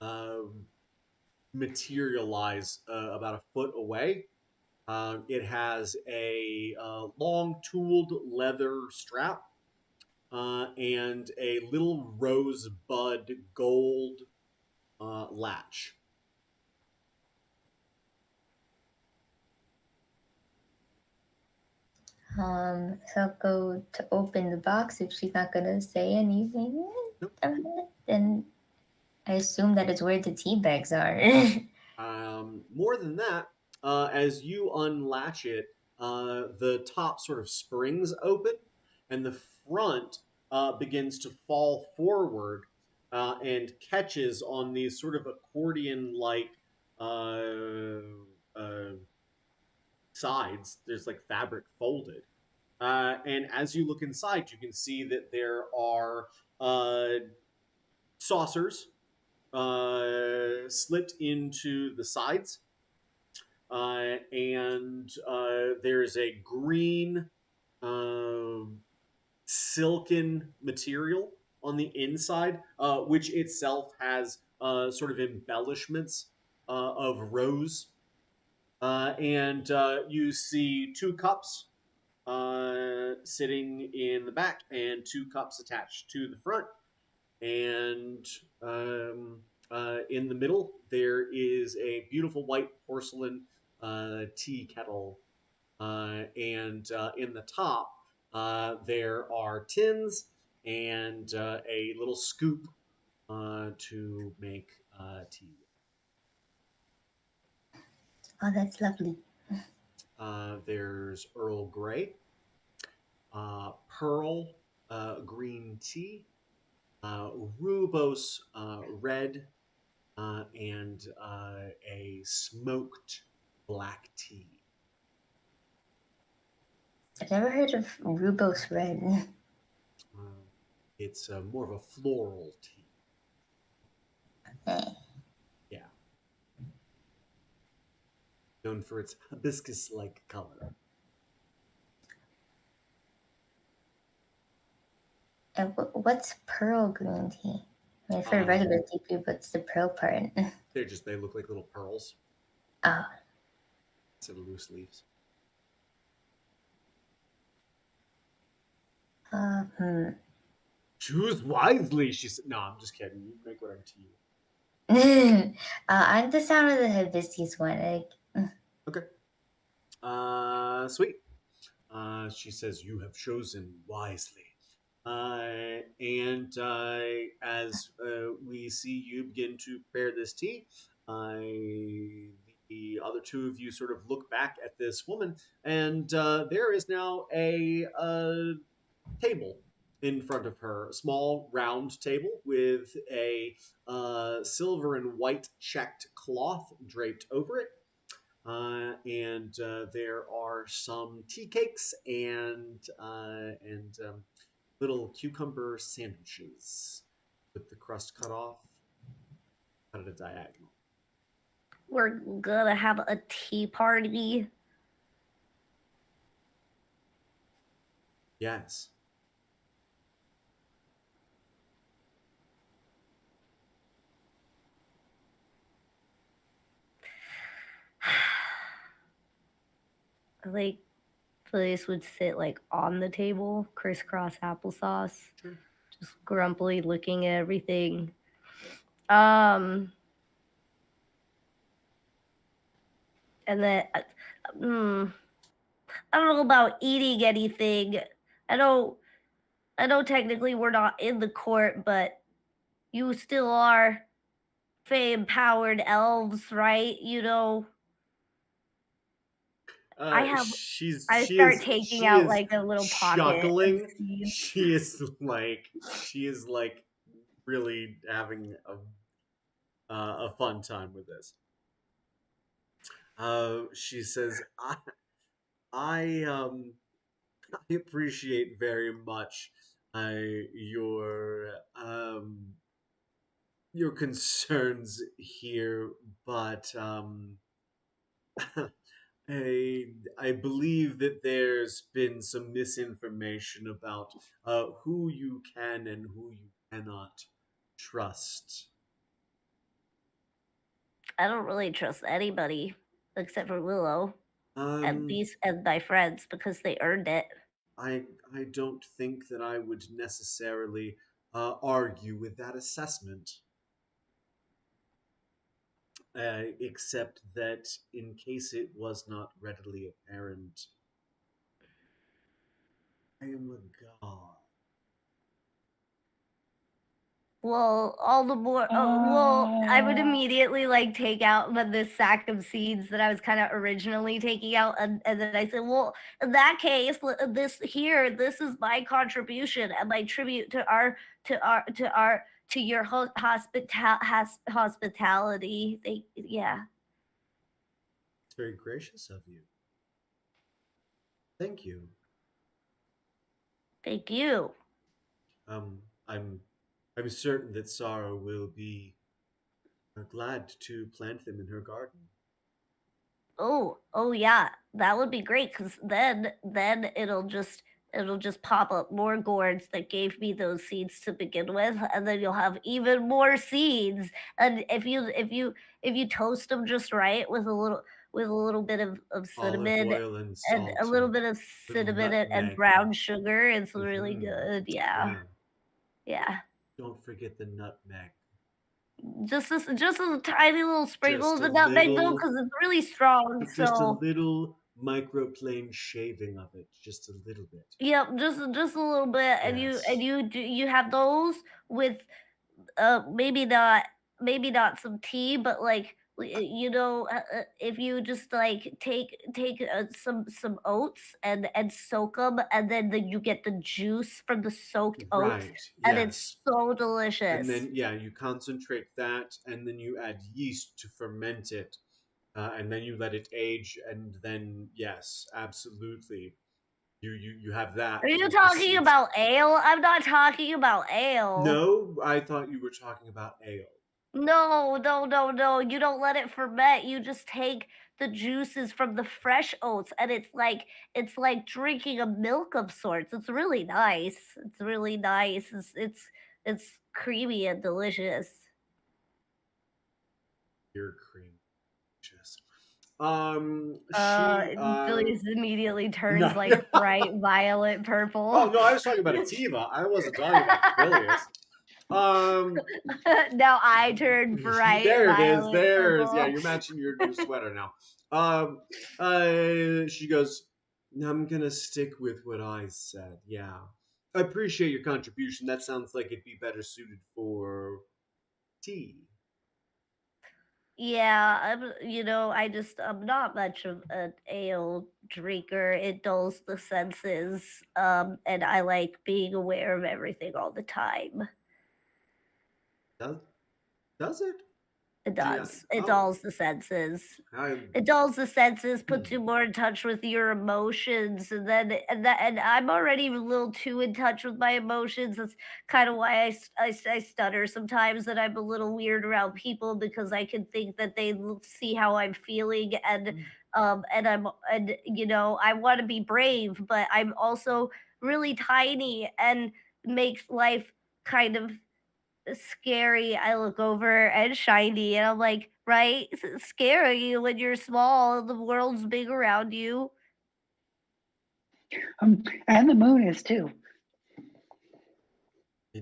um, materialize about a foot away. It has a long tooled leather strap and a little rosebud gold latch. So I'll go to open the box if she's not gonna say anything. Nope. Then I assume that is where the tea bags are. More than that, as you unlatch it, the top sort of springs open, and the front begins to fall forward and catches on these sort of accordion-like uh, uh, sides. There's like fabric folded. And as you look inside, you can see that there are saucers slipped into the sides, and there's a green silken material on the inside, which itself has sort of embellishments of rose. And you see two cups sitting in the back and two cups attached to the front. And in the middle, there is a beautiful white porcelain tea kettle. And in the top, there are tins and a little scoop to make tea. Oh, that's lovely. There's Earl Grey, Pearl green tea, rooibos red, and a smoked black tea. I've never heard of rooibos red. It's more of a floral tea. Yeah. Known for its hibiscus-like color. And what's pearl green tea? I mean, for regular tea, what's the pearl part? They look like little pearls. Oh. Instead of loose leaves. Choose wisely, she said. No, I'm just kidding. You make whatever tea you I'm the sound of the hibiscus one. Okay. Sweet. She says, you have chosen wisely. And as we see you begin to prepare this tea, the other two of you sort of look back at this woman, and there is now a table in front of her, a small round table with a silver and white checked cloth draped over it. And there are some tea cakes and little cucumber sandwiches with the crust cut off, cut at a diagonal. We're gonna have a tea party. Yes. Like, place would sit like on the table, crisscross applesauce, just grumpily looking at everything. And then I don't know about eating anything. I know technically we're not in the court, but you still are. fey-empowered elves, right? You know, I start taking she out is like a little pocket of chuckling. seeds. She is like really having a fun time with this. She says, I I appreciate very much uh, your your concerns here, but I I believe that there's been some misinformation about who you can and who you cannot trust. I don't really trust anybody except for Willow and Um, these and my friends because they earned it. I I don't think that I would necessarily argue with that assessment, except that in case it was not readily apparent, I am a god. Well, all the more. Well, I would immediately like take out this sack of seeds that I was kind of originally taking out, and then I said, "Well, in that case, this is my contribution and my tribute to your hospitality." Yeah, It's very gracious of you. Thank you. thank you. Um, I'm I'm certain that Sarah will be glad to plant them in her garden. Oh yeah, that would be great because then it'll just pop up more gourds that gave me those seeds to begin with, and then you'll have even more seeds. And if you toast them just right with a little bit of Olive cinnamon oil and and a salt little and bit of little cinnamon and nutmeg and brown sugar, it's really good. Yeah, yeah. yeah. Don't forget the nutmeg. Just a tiny little sprinkle Just of a the nutmeg though, little, because it's really strong. just a So little microplane shaving of it. Just a little bit. yep, just a little bit, Yes. you have those with maybe not some tea, but like if you just like take some oats and soak them, and then you get the juice from the soaked oats, Right. and it's Yes. so And delicious. then yeah, you concentrate that, and then you add yeast to ferment it, and then you let it age, and then yes, absolutely, you have that Are you with the talking seeds. about ale? I'm not talking about ale. No, I thought you were talking about ale. No, no, no, no. You don't let it ferment. You just take the juices from the fresh oats, and it's like drinking a milk of sorts. It's really nice. It's really nice. It's creamy and delicious. Beer cream, just she Billy immediately no, turns like bright violet oh purple. no, I was talking about Ativa. I wasn't talking about Bilious. Um, Now I turn bright there it is. violet There's yeah. purple. You're matching your sweater now. She goes. I'm gonna stick with what I said. Yeah, I appreciate your contribution. That sounds like it'd be better suited for tea. Yeah, I'm not much of an ale drinker. It dulls the senses, and I like being aware of everything all the time. Does does it? It Yeah. does. It Oh, dulls the senses. I. It dulls the senses, puts Hmm. you more in touch with your emotions, and I'm already a little too in touch with my emotions. That's kind of why I stutter sometimes, and I'm a little weird around people because I can think that they see how I'm feeling, and I want to be brave, but I'm also really tiny and makes life kind of scary. I look over and shiny, and I'm like, right? It's scary when you're small. The world's big around you. And the moon is too.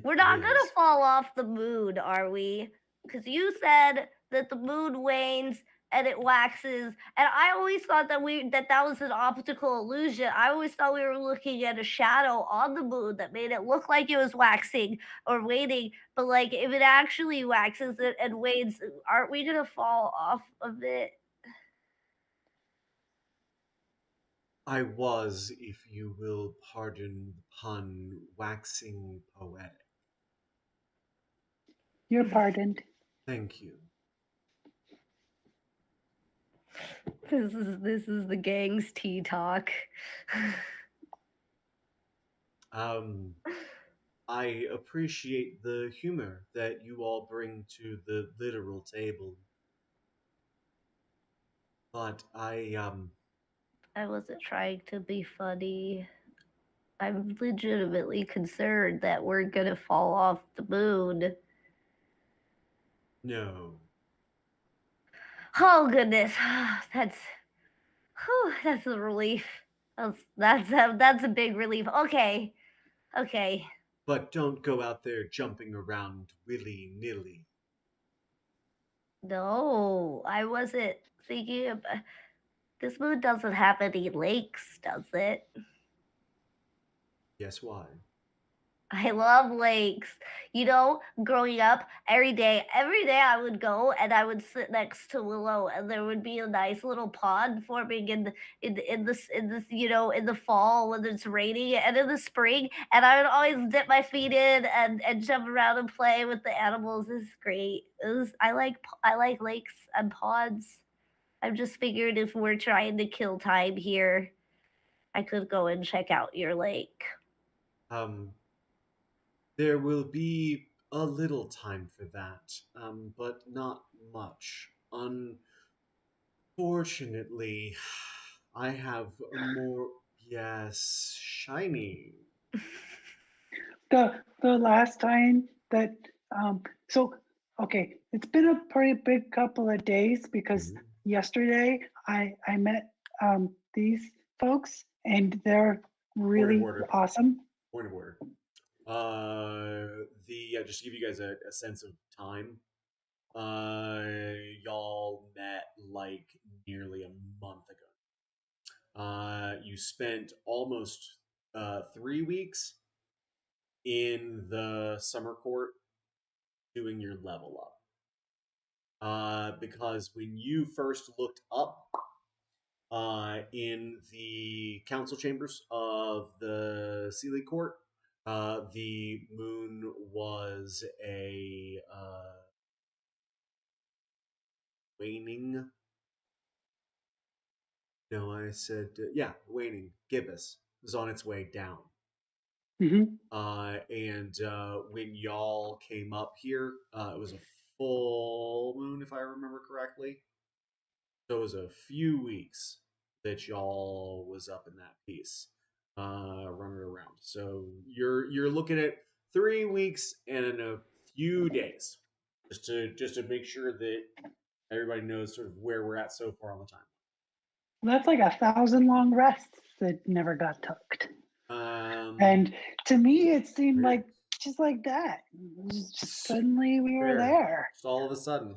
We're It not gonna is. fall off the moon, are we? Because you said that the moon wanes and it waxes. And I always thought that that was an optical illusion. I always thought we were looking at a shadow on the moon that made it look like it was waxing or waning. But like, if it actually waxes and wanes, aren't we gonna fall off of it? I was, if you will pardon the pun, waxing poetic. You're pardoned. Thank you. This is the gang's tea talk. I appreciate the humor that you all bring to the literal table. But I wasn't trying to be funny. I'm legitimately concerned that we're gonna fall off the moon. No. Oh goodness, that's a relief. That's a big relief. Okay. But don't go out there jumping around willy-nilly. No, I wasn't thinking about. This moon doesn't have any lakes, does it? Guess why? I love lakes. You know, growing up, every day I would go and I would sit next to Willow, and there would be a nice little pond forming in the fall when it's raining, and in the spring, and I would always dip my feet in and jump around and play with the animals. It's great. I like lakes and ponds. I'm just figured if we're trying to kill time here, I could go and check out your lake. There will be a little time for that, but not much. Unfortunately, I have a more shiny. The last time that so okay, it's been a pretty big couple of days because yesterday I met these folks and they're really awesome. Point of order. Just to give you guys a sense of time, y'all met like nearly a month ago. You spent almost 3 weeks in the summer court doing your level up. Because when you first looked up in the council chambers of the Sealy Court, the moon was a waning. No, I said, waning. Gibbous was on its way down. Mm-hmm. And when y'all came up here, it was a full moon, if I remember correctly. So it was a few weeks that y'all was up in that piece, running around. So you're looking at 3 weeks and a few days, just to make sure that everybody knows sort of where we're at so far on the time. That's like 1,000 long rests that never got tucked. And to me, it seemed like just like that. Just suddenly we were there. Just all of a sudden.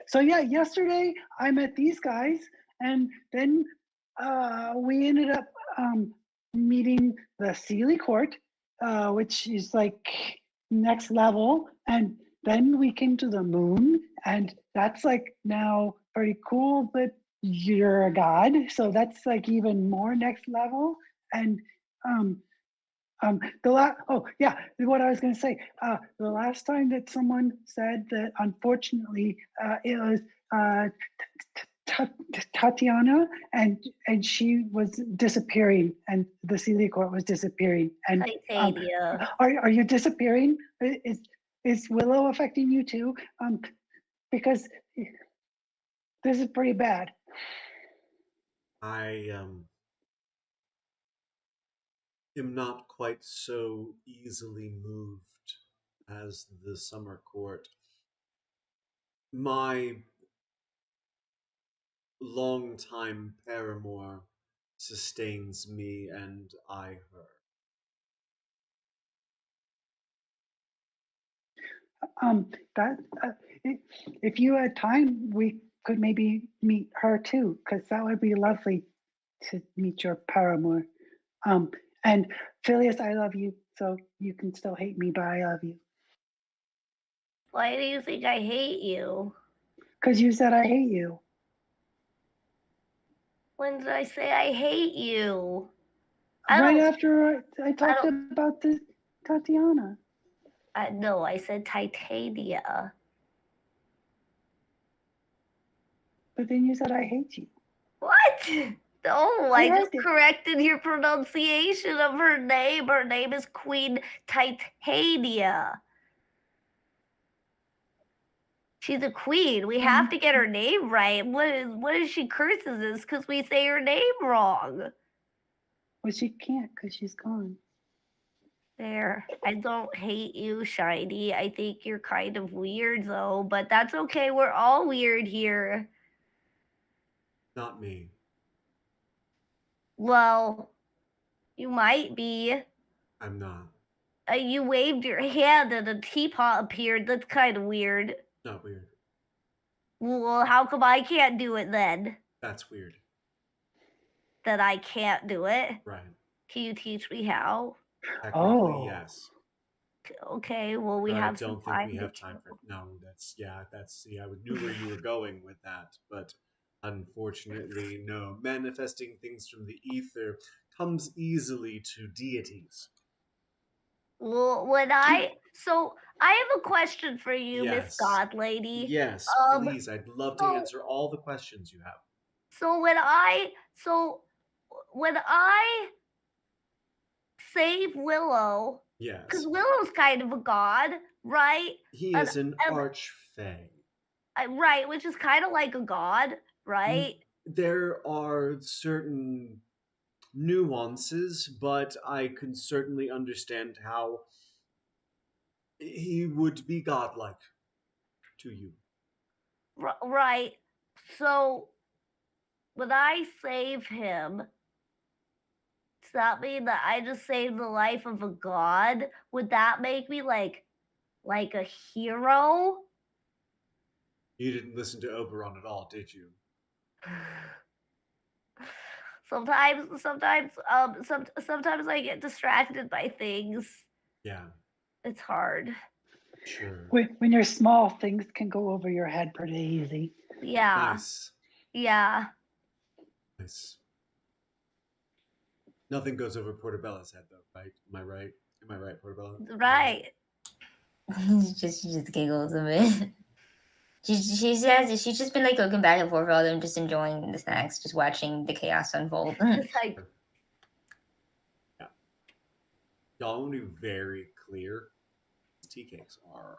So yeah, yesterday I met these guys, and then we ended up meeting the Sealy Court, which is like next level, and then we came to the moon, and that's like now pretty cool, but you're a god, so that's like even more next level. And what I was going to say, the last time that someone said that, unfortunately, it was Tatiana, and she was disappearing, and the Celia Court was disappearing. And are you disappearing? Is Willow affecting you too? Because this is pretty bad. I am not quite so easily moved as the summer court. My longtime paramour sustains me, and I her. That if you had time, we could maybe meet her too, because that would be lovely to meet your paramour. And Phileas, I love you, so you can still hate me, but I love you. Why do you think I hate you? Because you said I hate you. When did I say I hate you? Right after I talked about the Tatiana. No, I said Titania. But then you said I hate you. What? No, I just corrected your pronunciation of her name. Her name is Queen Titania. She's a queen. We have to get her name right. What is she curses us because we say her name wrong? Well, she can't because she's gone. There. I don't hate you, Shiny. I think you're kind of weird, though, but that's okay. We're all weird here. Not me. Well, you might be. I'm not. You waved your hand and a teapot appeared. That's kind of weird. Not weird. Well, how come I can't do it then? That's weird. That I can't do it? Right. Can you teach me how? Technically, yes. Okay, well, we have some time. I don't think we have time for it. No, I knew where you were going with that, but unfortunately, no. Manifesting things from the ether comes easily to deities. Well, I have a question for you, Yes. Miss God Lady. Yes, please. I'd love to answer all the questions you have. So when I save Willow, yes, because Willow's kind of a god, right? He is an archfey. Right, which is kind of like a god, right? There are certain nuances, but I can certainly understand how he would be godlike to you. Right. So when I save him, does that mean that I just saved the life of a god? Would that make me like a hero? You didn't listen to Oberon at all, did you? Sometimes I get distracted by things. Yeah. It's hard. Sure. When you're small, things can go over your head pretty easy. Yeah. Nice. Yeah. Nice. Nothing goes over Portobella's head, though, right? Am I right? Am I right, Portobella? Right. she just giggles a bit. She's just been like looking back and forth all them, just enjoying the snacks, just watching the chaos unfold. Just like, yeah. Y'all want to be very clear. Tea cakes are.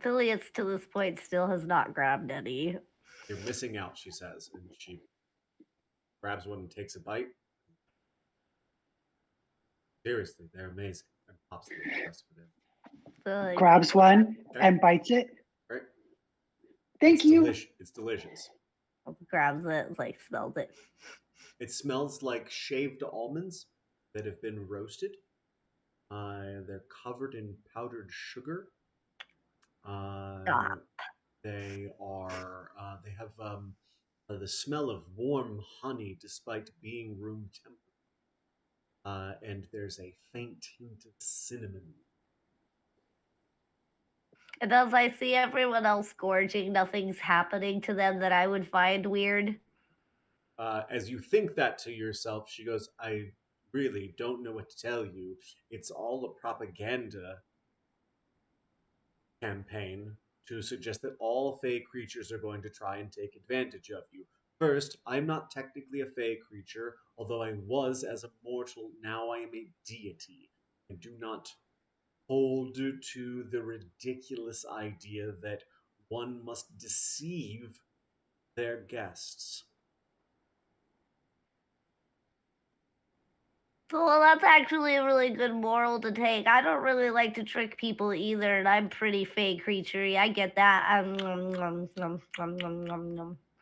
Phileas to this point still has not grabbed any. You're missing out, she says, and she grabs one and takes a bite. Seriously, they're amazing. And pops the rest of it in. Grabs one and bites it. Right. Thank you. It's delicious. Grabs it, like smells it. It smells like shaved almonds that have been roasted. They're covered in powdered sugar. They are. They have the smell of warm honey, despite being room temperature. And there's a faint hint of cinnamon. And as I see everyone else gorging, nothing's happening to them that I would find weird. As you think that to yourself, she goes, I really don't know what to tell you. It's all a propaganda campaign to suggest that all Fey creatures are going to try and take advantage of you. First, I'm not technically a Fey creature, although I was as a mortal. Now I am a deity. I do not hold to the ridiculous idea that one must deceive their guests. Well, that's actually a really good moral to take. I don't really like to trick people either, and I'm pretty Fey creature-y. I get that.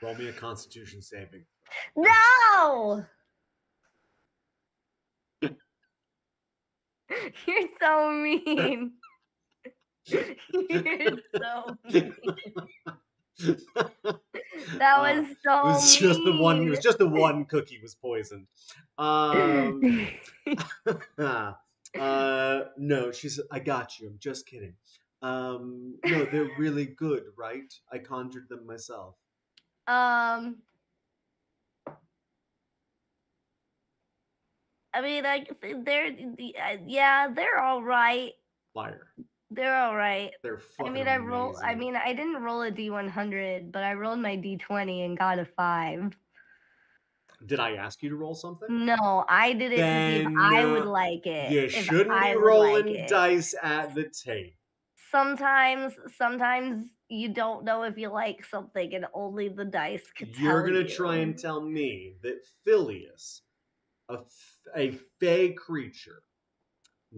Roll me a Constitution saving. No! You're so mean. You're so mean. That was so it was just the one. It was just the one cookie was poisoned. No, she said, "I got you. I'm just kidding." No, they're really good, right? I conjured them myself. I mean, like they're yeah, they're all right. Liar. They're all right. They're fucking I mean, amazing. I didn't roll a D100, but I rolled my D20 and got a 5. Did I ask you to roll something? No, I did it to see if I would like it. You if shouldn't I be would like rolling it. dice at the table. Sometimes you don't know if you like something, and only the dice can tell you. You're gonna try and tell me that Phileas, a fey creature,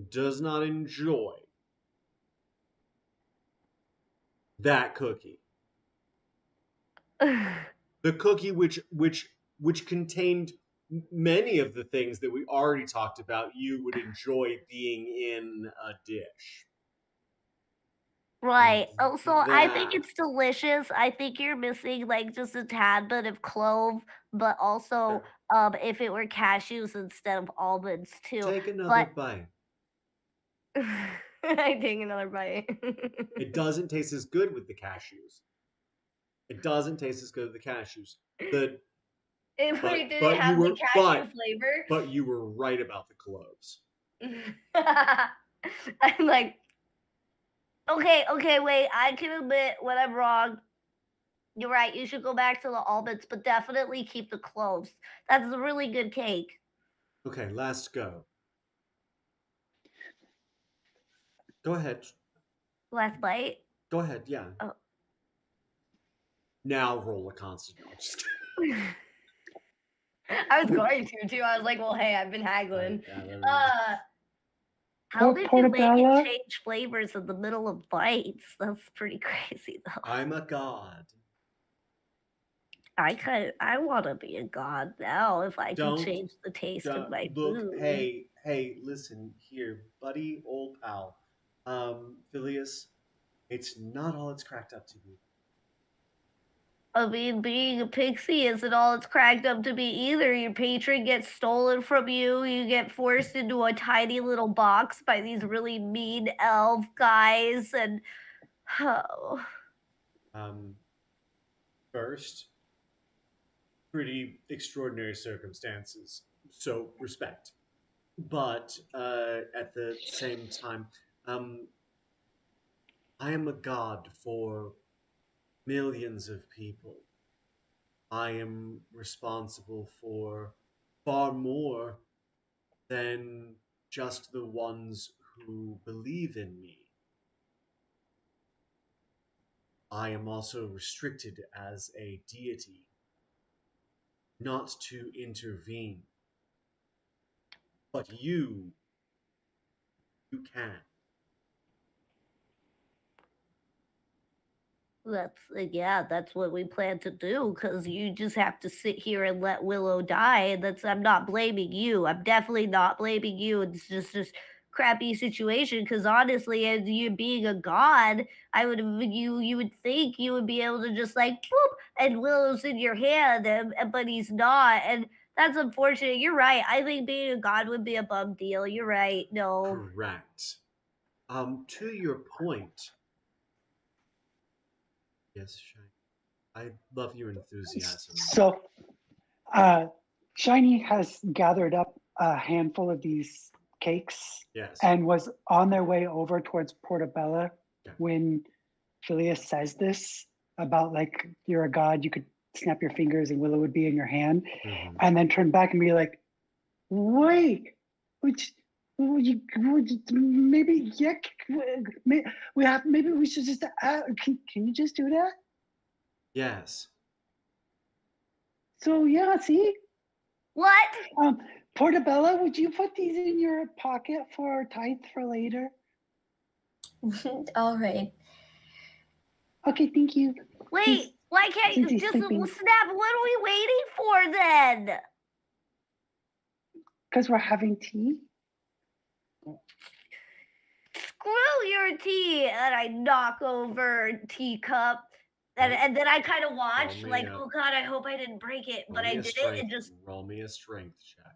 does not enjoy that cookie. The cookie which contained many of the things that we already talked about you would enjoy being in a dish. Right. Oh, so I think it's delicious. I think you're missing like just a tad bit of clove, but also if it were cashews instead of almonds too. Take another bite. I take another bite. It doesn't taste as good with the cashews. It doesn't taste as good with the cashews. Did it have the cashew flavor? But you were right about the cloves. I'm like, okay, wait. I can admit when I'm wrong. You're right. You should go back to the almonds, but definitely keep the cloves. That's a really good cake. Okay, last go. Go ahead. Last bite? Go ahead, yeah. Oh. Now roll a constant. No, just I was going to too. I was like, well, hey, I've been haggling. How did you make it change flavors in the middle of bites? That's pretty crazy, though. I'm a god. I want to be a god now if I can change the taste of my food. Hey, listen here, buddy, old pal. Phileas, it's not all it's cracked up to be. I mean, being a pixie isn't all it's cracked up to be either. Your patron gets stolen from you. You get forced into a tiny little box by these really mean elf guys, and First, pretty extraordinary circumstances, so respect. But at the same time, I am a god for millions of people. I am responsible for far more than just the ones who believe in me. I am also restricted as a deity not to intervene. But you can. That's what we plan to do, because you just have to sit here and let Willow die. I'm not blaming you. I'm definitely not blaming you. It's just this crappy situation, because honestly, as you being a god, you would think you would be able to just like boop, and Willow's in your hand, but he's not, and that's unfortunate. You're right. I think being a god would be a bum deal. You're right. No. Correct. To your point. Yes, Shiny. I love your enthusiasm. So, Shiny has gathered up a handful of these cakes, yes, and was on their way over towards Portobello when Phileas says this about like you're a god, you could snap your fingers and Willow would be in your hand, and then turn back and be like, wait, maybe maybe we should just can you just do that? Yes. So yeah, see? What? Portobello, would you put these in your pocket for tithe for later? All right. Okay, thank you. Wait, why can't you just snap? What are we waiting for then? Because we're having tea. screw your tea, and I knock over a teacup. And then I kind of watch, like, oh god, I hope I didn't break it, but I did it, and just roll me a strength check.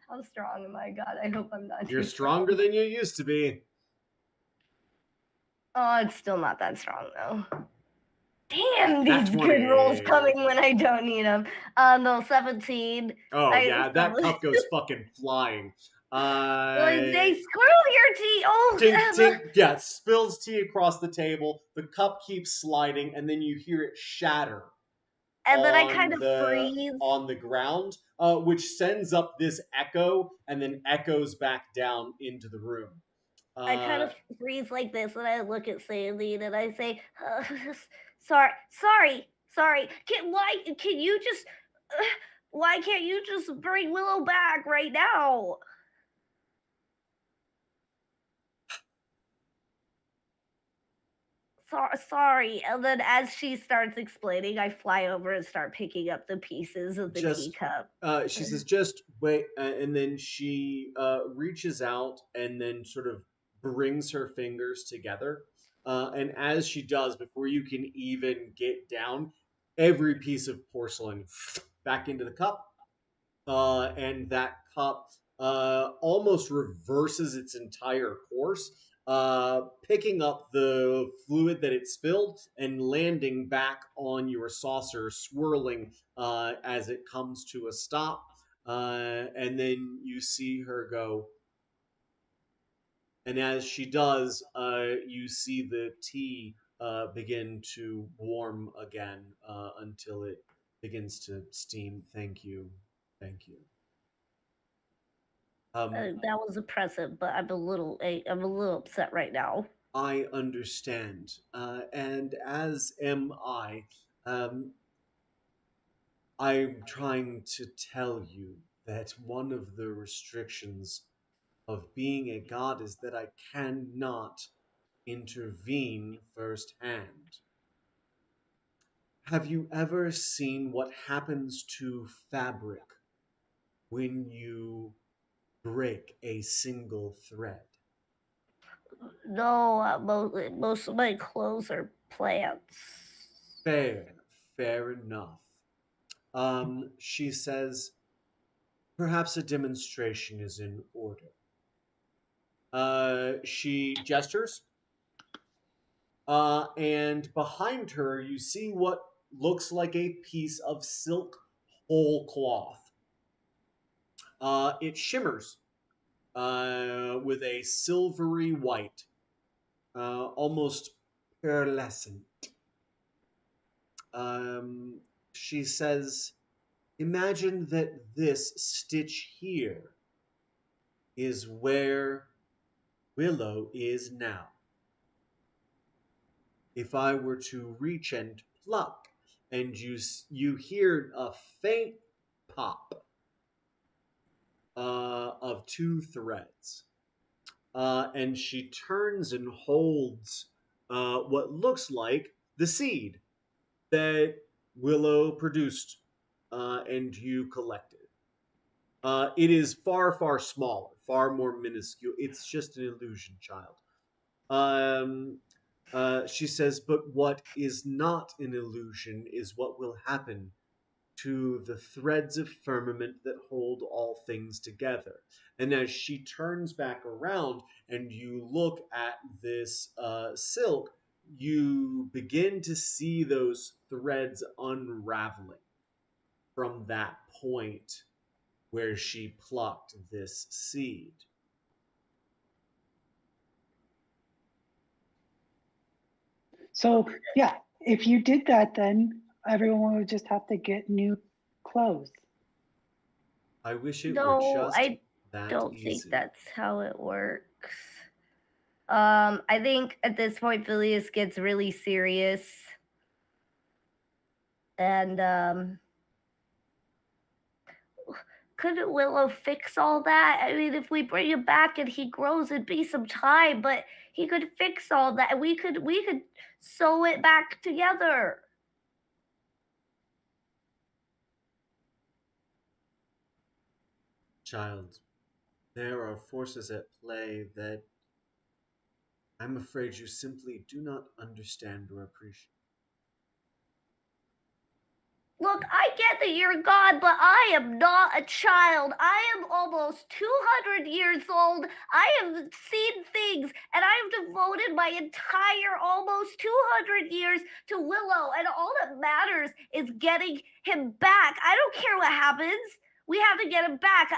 How strong am I? God, I hope I'm not. You're stronger than you used to be. Oh, it's still not that strong though. Damn, these good rolls coming when I don't need them. No, 17. Oh yeah, that cup goes fucking flying. They screw your tea. Oh, tink, tink, yeah, spills tea across the table. The cup keeps sliding, and then you hear it shatter. And then I kind of freeze on the ground, which sends up this echo, and then echoes back down into the room. I kind of freeze like this, and I look at Saline, and I say, "Sorry. Why can't you just bring Willow back right now?" Sorry. And then as she starts explaining, I fly over and start picking up the pieces of the teacup. She says, just wait. And then she reaches out and then sort of brings her fingers together. And as she does, before you can even get down, every piece of porcelain back into the cup. And that cup almost reverses its entire course, picking up the fluid that it spilled and landing back on your saucer, swirling as it comes to a stop. And then you see her go. And as she does, you see the tea begin to warm again until it begins to steam. Thank you. Thank you. That was impressive, but I'm a little upset right now. I understand, and as am I. I'm trying to tell you that one of the restrictions of being a god is that I cannot intervene firsthand. Have you ever seen what happens to fabric when you break a single thread? No, most of my clothes are plants. Fair enough. She says, perhaps a demonstration is in order. She gestures, and behind her you see what looks like a piece of silk whole cloth. It shimmers with a silvery white, almost pearlescent. She says, imagine that this stitch here is where Willow is now. If I were to reach and pluck, and you hear a faint pop of two threads, and she turns and holds what looks like the seed that Willow produced and you collected. It is far smaller, far more minuscule. It's just an illusion, child. She says, but what is not an illusion is what will happen to the threads of firmament that hold all things together. And as she turns back around and you look at this silk, you begin to see those threads unraveling from that point where she plucked this seed. So, yeah, if you did that, then everyone would just have to get new clothes. I wish it were just that easy. I don't think that's how it works. I think at this point, Phileas gets really serious. And, couldn't Willow fix all that? I mean, if we bring him back and he grows, it'd be some time, but he could fix all that. We could sew it back together. Child, There are forces at play that I'm afraid you simply do not understand or appreciate. Look, I get that you're God, but I am not a child. I am almost 200 years old. I have seen things, and I have devoted my entire almost 200 years to Willow, and all that matters is getting him back. I don't care what happens. We have to get him back.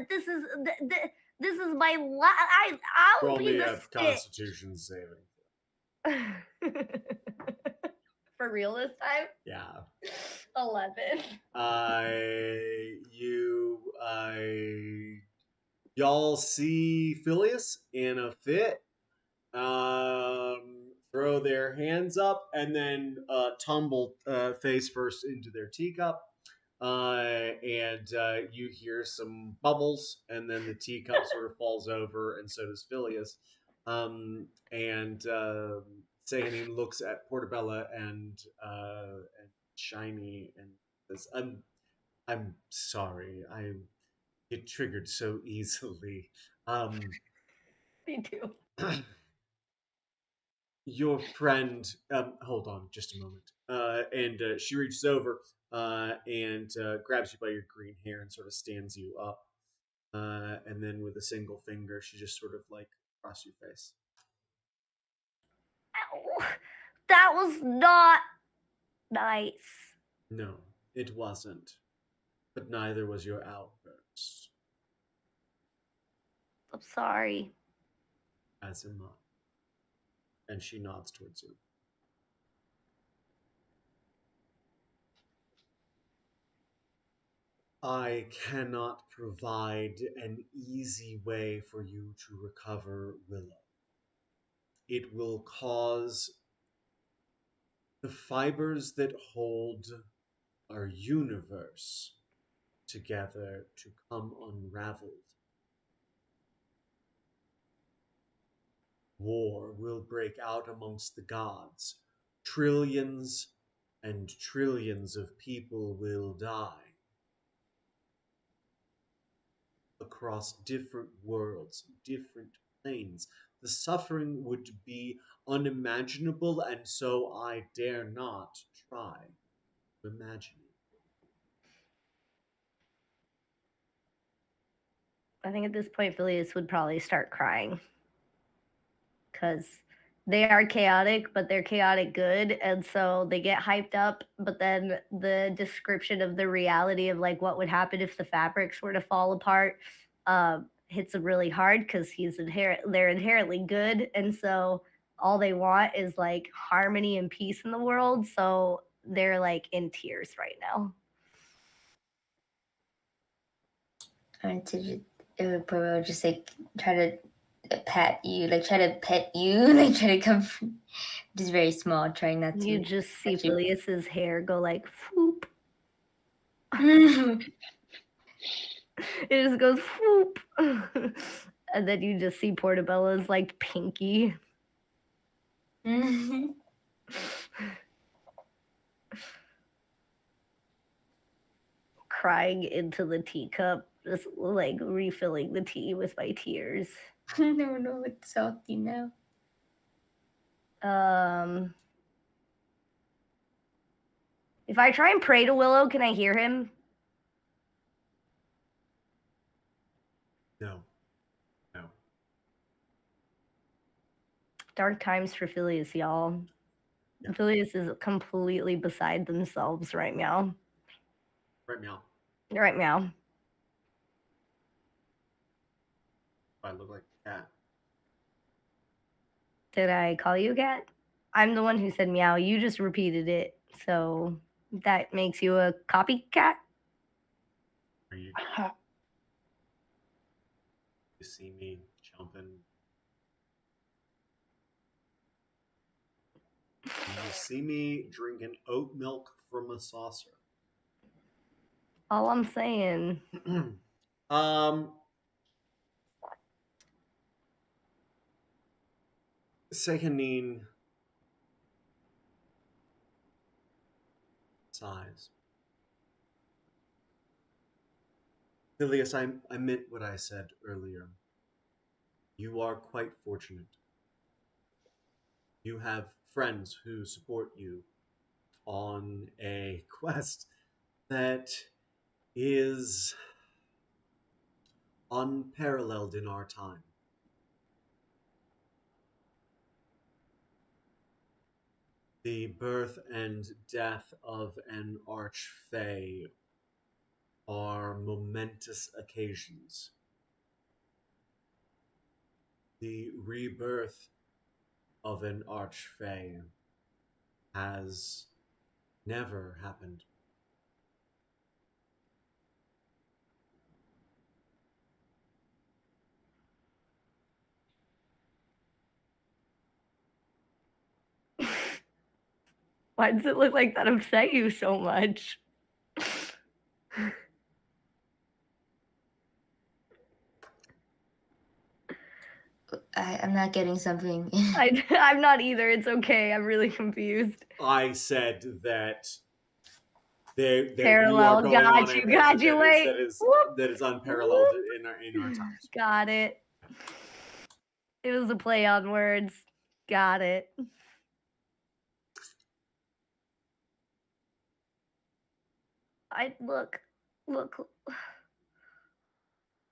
This is my I'll Roll be me the a Stitch. Constitution saving. For real this time? Yeah. 11. Y'all see Phileas in a fit, throw their hands up, and then tumble face first into their teacup. And you hear some bubbles, and then the teacup sort of falls over, and so does Phileas. And Sahanin looks at Portabella and Shiny and says, I'm sorry. I get triggered so easily. Me too. Your friend, hold on just a moment. And she reaches over and grabs you by your green hair and sort of stands you up. And then with a single finger, she just sort of like across your face. Ow. That was not nice. No, it wasn't. But neither was your outburst. I'm sorry. As am I. And she nods towards you. I cannot provide an easy way for you to recover Willow. It will cause the fibers that hold our universe together to come unraveled. War will break out amongst the gods. Trillions and trillions of people will die. Across different worlds, different planes. The suffering would be unimaginable, and so I dare not try to imagine it. I think at this point, Phileas would probably start crying. Because they are chaotic, but they're chaotic good. And so they get hyped up, but then the description of the reality of like what would happen if the fabrics were to fall apart hits them really hard because they're inherently good. And so all they want is like harmony and peace in the world. So they're like in tears right now. Probably just like try to pat you, like try to pet you, like try to come just very small, trying not to. You just see Phileas's hair go like whoop. It just goes whoop. And then you just see Portabella's like pinky. Crying into the teacup, just like refilling the tea with my tears. No, it's salty now. If I try and pray to Willow, can I hear him? No. Dark times for Phileas, y'all. Yeah. Phileas is completely beside themselves right now. Right now. Right now. I look like a cat. Did I call you a cat? I'm the one who said meow. You just repeated it. So that makes you a copycat? Are you? You see me jumping. You see me drinking oat milk from a saucer. All I'm saying. Sahanin sighs. Phileas, I meant what I said earlier. You are quite fortunate. You have friends who support you on a quest that is unparalleled in our time. The birth and death of an archfey are momentous occasions. The rebirth of an archfey has never happened. Why does it look like that upset you so much? I'm not getting something. I'm not either. It's okay. I'm really confused. I said that you are Parallel. going on a Got you. Wait. that is unparalleled in our times. Got it. It was a play on words. Got it.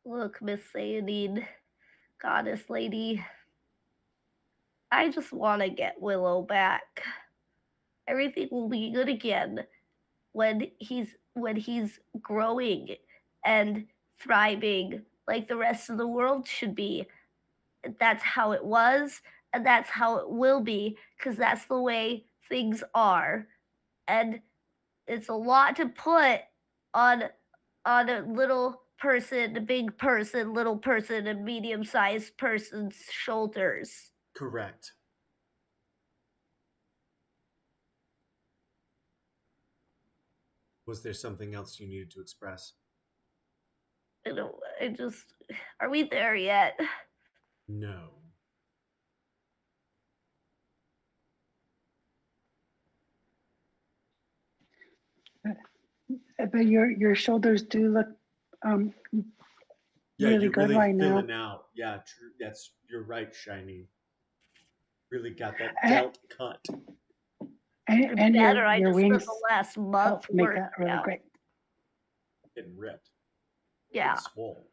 Look, Miss Sayonine, goddess lady. I just want to get Willow back. Everything will be good again when he's growing and thriving like the rest of the world should be. That's how it was, and that's how it will be, because that's the way things are. And it's a lot to put on a little person, a big person, little person, and medium-sized person's shoulders. Correct. Was there something else you needed to express? Are we there yet? No. But your shoulders do look Yeah, really you're good really right now. filling out. Yeah, true. You're right, Shiny. Really got that And, delt cut. and Better. I your just spent wings the last help month make that really out. great. Getting ripped. Yeah. Getting swole.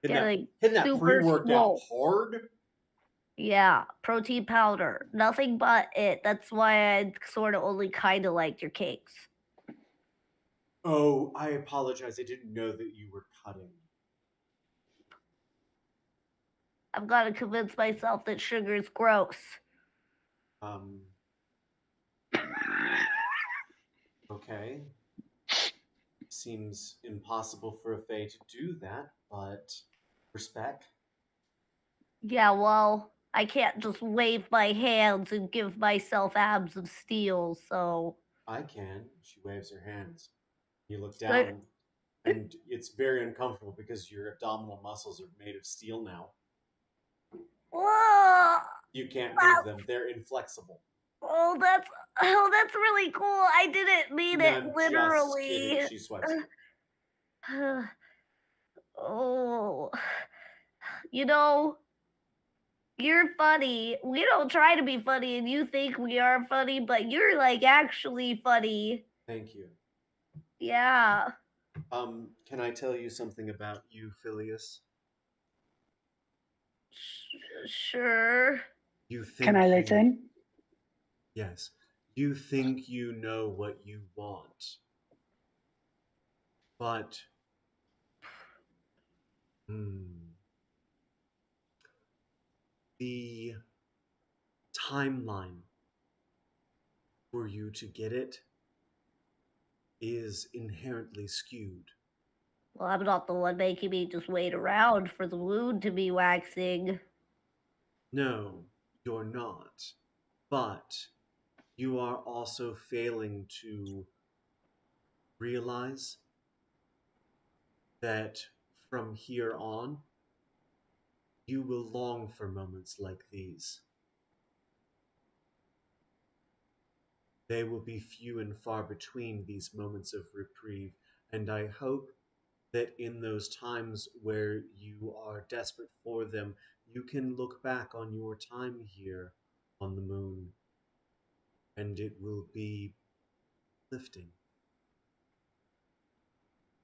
Hitting Getting that super pre-workout swole. hard. Yeah, protein powder. Nothing but it. That's why I sort of only kind of liked your cakes. Oh, I apologize. I didn't know that you were cutting. I've got to convince myself that sugar is gross. Okay. Seems impossible for a Fae to do that, but respect. Yeah, well, I can't just wave my hands and give myself abs of steel, so. I can. She waves her hands. You look down, and it's very uncomfortable because your abdominal muscles are made of steel now. Whoa! You can't move them. They're inflexible. Oh, that's really cool. I didn't mean it literally. Just kidding. She swipes it. Oh, you know, you're funny. We don't try to be funny, and you think we are funny, but you're like actually funny. Thank you. Yeah. Can I tell you something about you, Phileas? Sure. You think Can I listen? Yes. You think you know what you want. But the timeline for you to get it is inherently skewed. Well, I'm not the one making me just wait around for the wound to be waxing. No, you're not. But you are also failing to realize that from here on, you will long for moments like these. They will be few and far between, these moments of reprieve, and I hope that in those times where you are desperate for them, you can look back on your time here on the moon, and it will be lifting.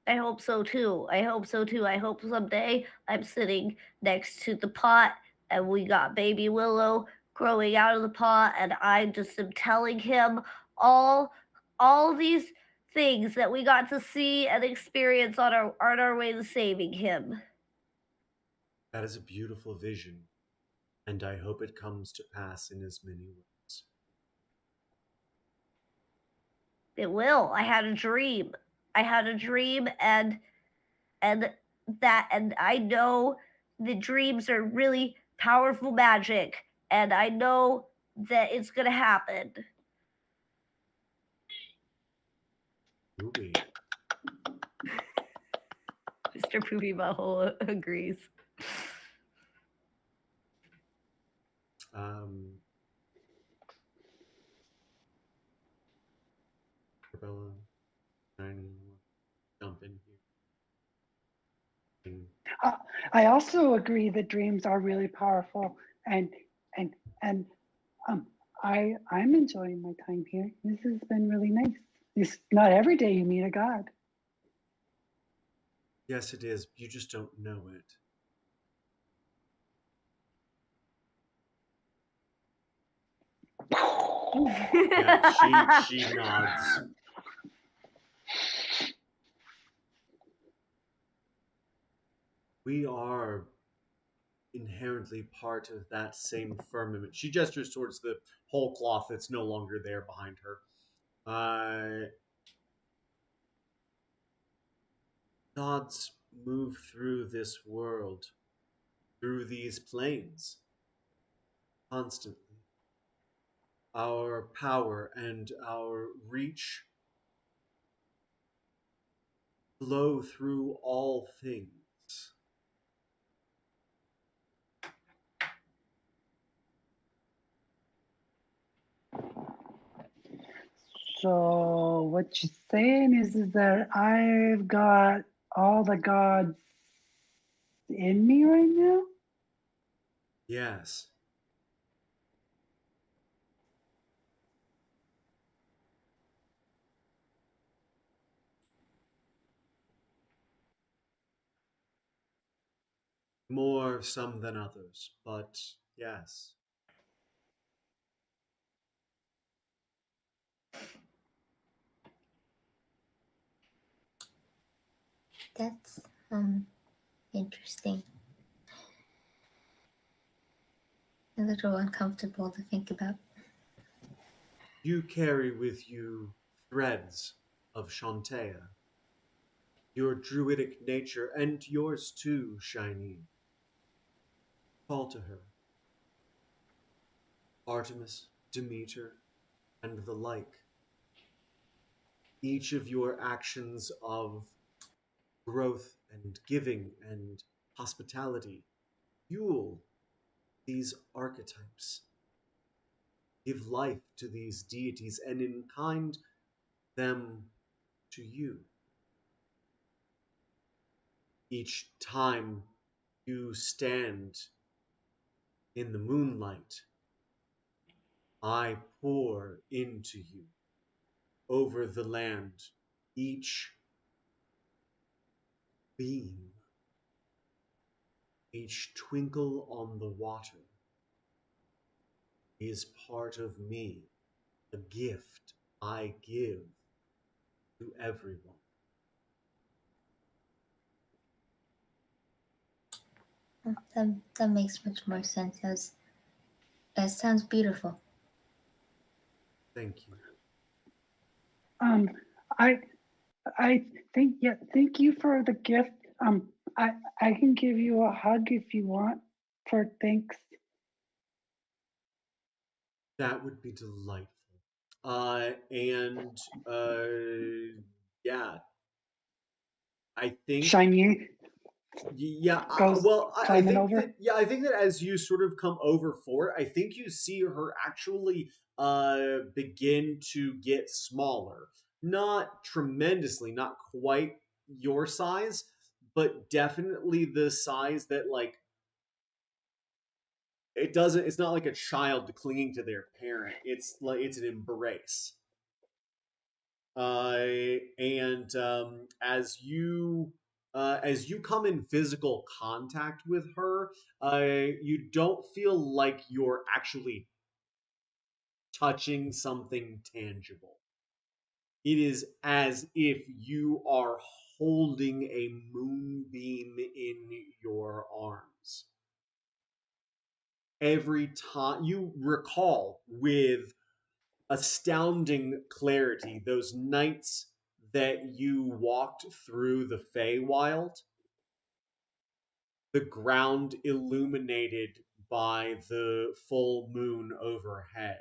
I hope so too. I hope so too. I hope someday I'm sitting next to the pot and we got baby Willow growing out of the pot and I just am telling him all these things that we got to see and experience on our way to saving him. That is a beautiful vision, and I hope it comes to pass in as many ways. It will. I had a dream. I had a dream and I know the dreams are really powerful magic and I know that it's gonna happen. Ruby. Mr. Poopy Butthole agrees. Bella, Shiny, jump in here. I also agree that dreams are really powerful, and and and I'm enjoying my time here. This has been really nice. It's not every day you meet a god. Yes, it is. You just don't know it. Yeah, she nods. We are inherently part of that same firmament. She gestures towards the whole cloth that's no longer there behind her. Gods move through this world, through these planes, constantly. Our power and our reach flow through all things. So what you're saying is that I've got all the gods in me right now? Yes. More some than others, but yes. That's interesting. A little uncomfortable to think about. You carry with you threads of Shantea, your druidic nature, and yours too, Shiny. Call to her. Artemis, Demeter, and the like. Each of your actions of growth and giving and hospitality fuel these archetypes, give life to these deities, and in kind them to you. Each time you stand in the moonlight, I pour into you over the land each beam, each twinkle on the water is part of me, a gift I give to everyone. That makes much more sense. That sounds beautiful. Thank you. I think, yeah, thank you for the gift. I can give you a hug if you want for thanks. That would be delightful. And yeah, I think Shiny yeah. goes Well, I climbing think over. that as you sort of come over for it, I think you see her actually begin to get smaller. Not tremendously, not quite your size, but definitely the size that like it's not like a child clinging to their parent. It's like it's an embrace. And as you come in physical contact with her, you don't feel like you're actually touching something tangible. It is as if you are holding a moonbeam in your arms. Every time you recall with astounding clarity those nights that you walked through the Feywild, the ground illuminated by the full moon overhead.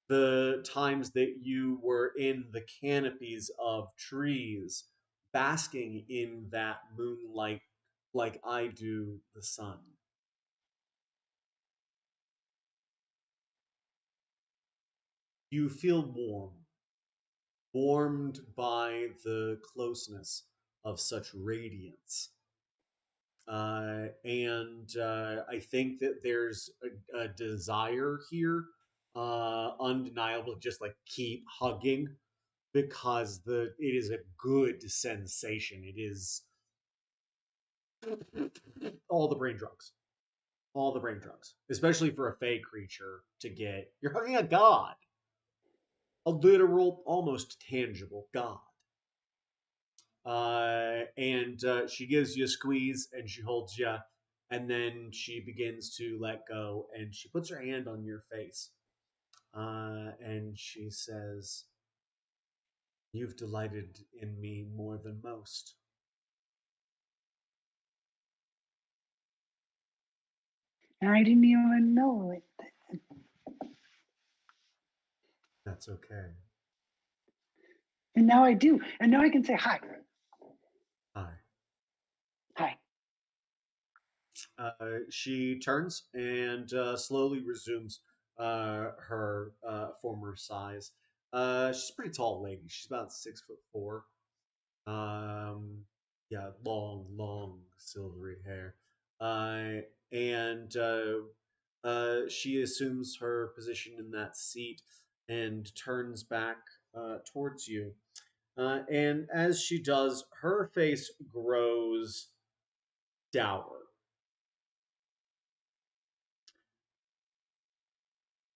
The times that you were in the canopies of trees, basking in that moonlight like I do the sun. You feel warmed by the closeness of such radiance. And I think that there's a desire here, undeniable, to just like keep hugging because it is a good sensation. It is all the brain drugs, all the brain drugs, especially for a fey creature to get. You're hugging a god, a literal, almost tangible god. And she gives you a squeeze and she holds you, and then she begins to let go and she puts her hand on your face, and she says, "You've delighted in me more than most." And I didn't even know it. That's okay. And now I do. And now I can say hi. Hi. Hi. She turns and slowly resumes her former size. She's a pretty tall lady. She's about 6'4". Yeah, long, silvery hair. And she assumes her position in that seat and turns back towards you. And as she does, her face grows dour.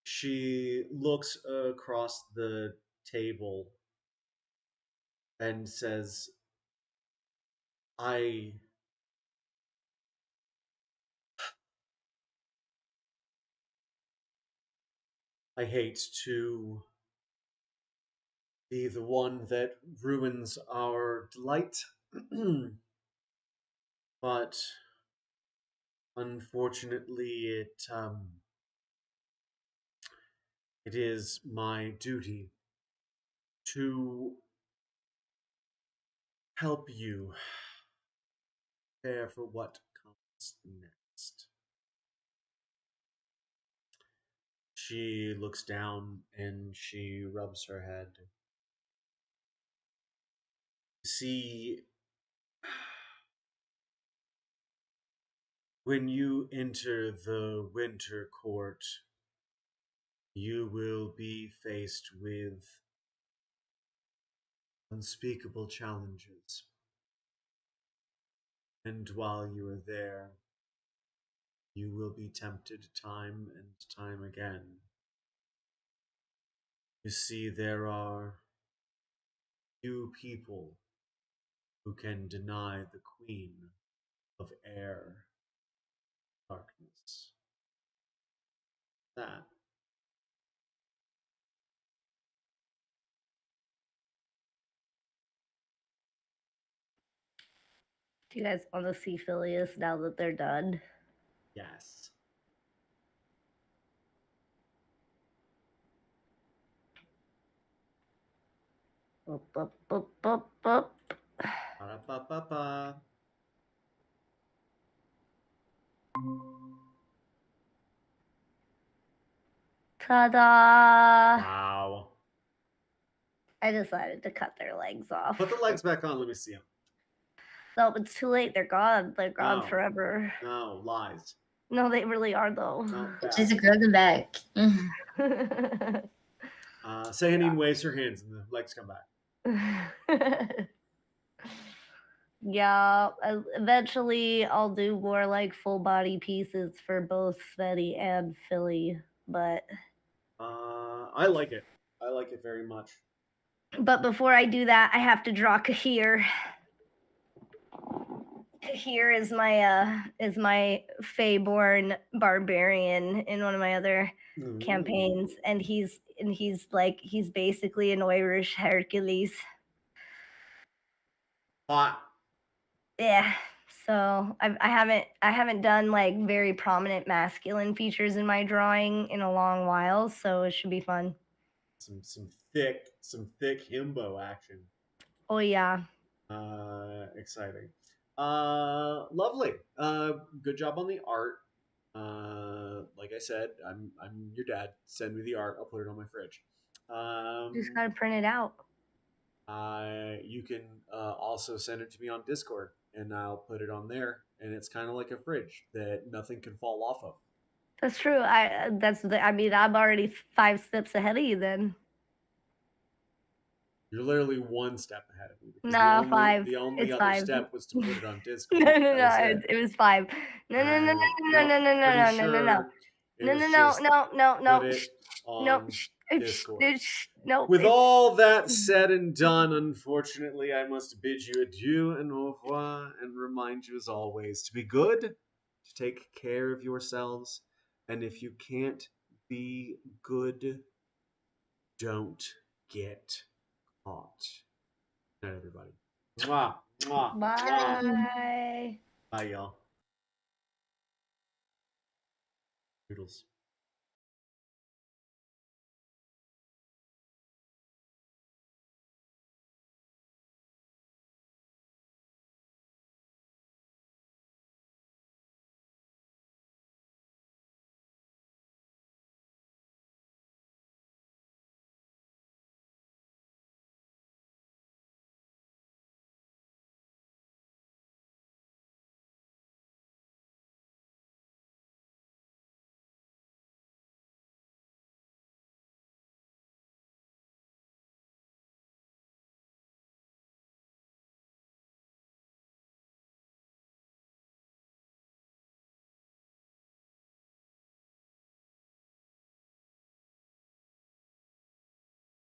She looks across the table and says, I I hate to be the one that ruins our delight, but unfortunately it is my duty to help you prepare for what comes next. She looks down and she rubs her head. See, when you enter the Winter Court, you will be faced with unspeakable challenges. And while you are there, you will be tempted time and time again. You see, there are few people who can deny the Queen of Air, Darkness. That Do you guys want to see Phileas now that they're done? yes. Boop, boop, boop, boop, boop. Ba-da-ba-ba-ba. Ta-da! Wow. I decided to cut their legs off. Put the legs back on. Let me see them. No, it's too late. They're gone. They're gone No. forever. No, lies. No, they really are though. No, She's a grow them back. Sehanine waves her hands and the legs come back. Yeah, eventually I'll do more like full body pieces for both Sveti and Philly, but I like it. I like it very much. But before I do that, I have to draw Kahir. Kahir is my Fey-born barbarian in one of my other campaigns, and he's basically an Irish Hercules. Hot. Yeah. So I haven't done like very prominent masculine features in my drawing in a long while, so it should be fun. Some thick himbo action. Oh yeah. Exciting. Lovely. Good job on the art. Like I said, I'm your dad. Send me the art. I'll put it on my fridge. Just gotta print it out. You can also send it to me on Discord, and I'll put it on there. And it's kind of like a fridge that nothing can fall off of. That's true. I'm already 5 steps ahead of you then. You're literally 1 step ahead of me. No, 5. The only other 5. step was to put it on Discord. No, it was 5. No. No. With all that said and done, unfortunately, I must bid you adieu and au revoir, and remind you as always to be good, to take care of yourselves, and if you can't be good, don't get caught. Good night, everybody. Mwah, mwah, Bye. mwah. Bye, y'all. Noodles.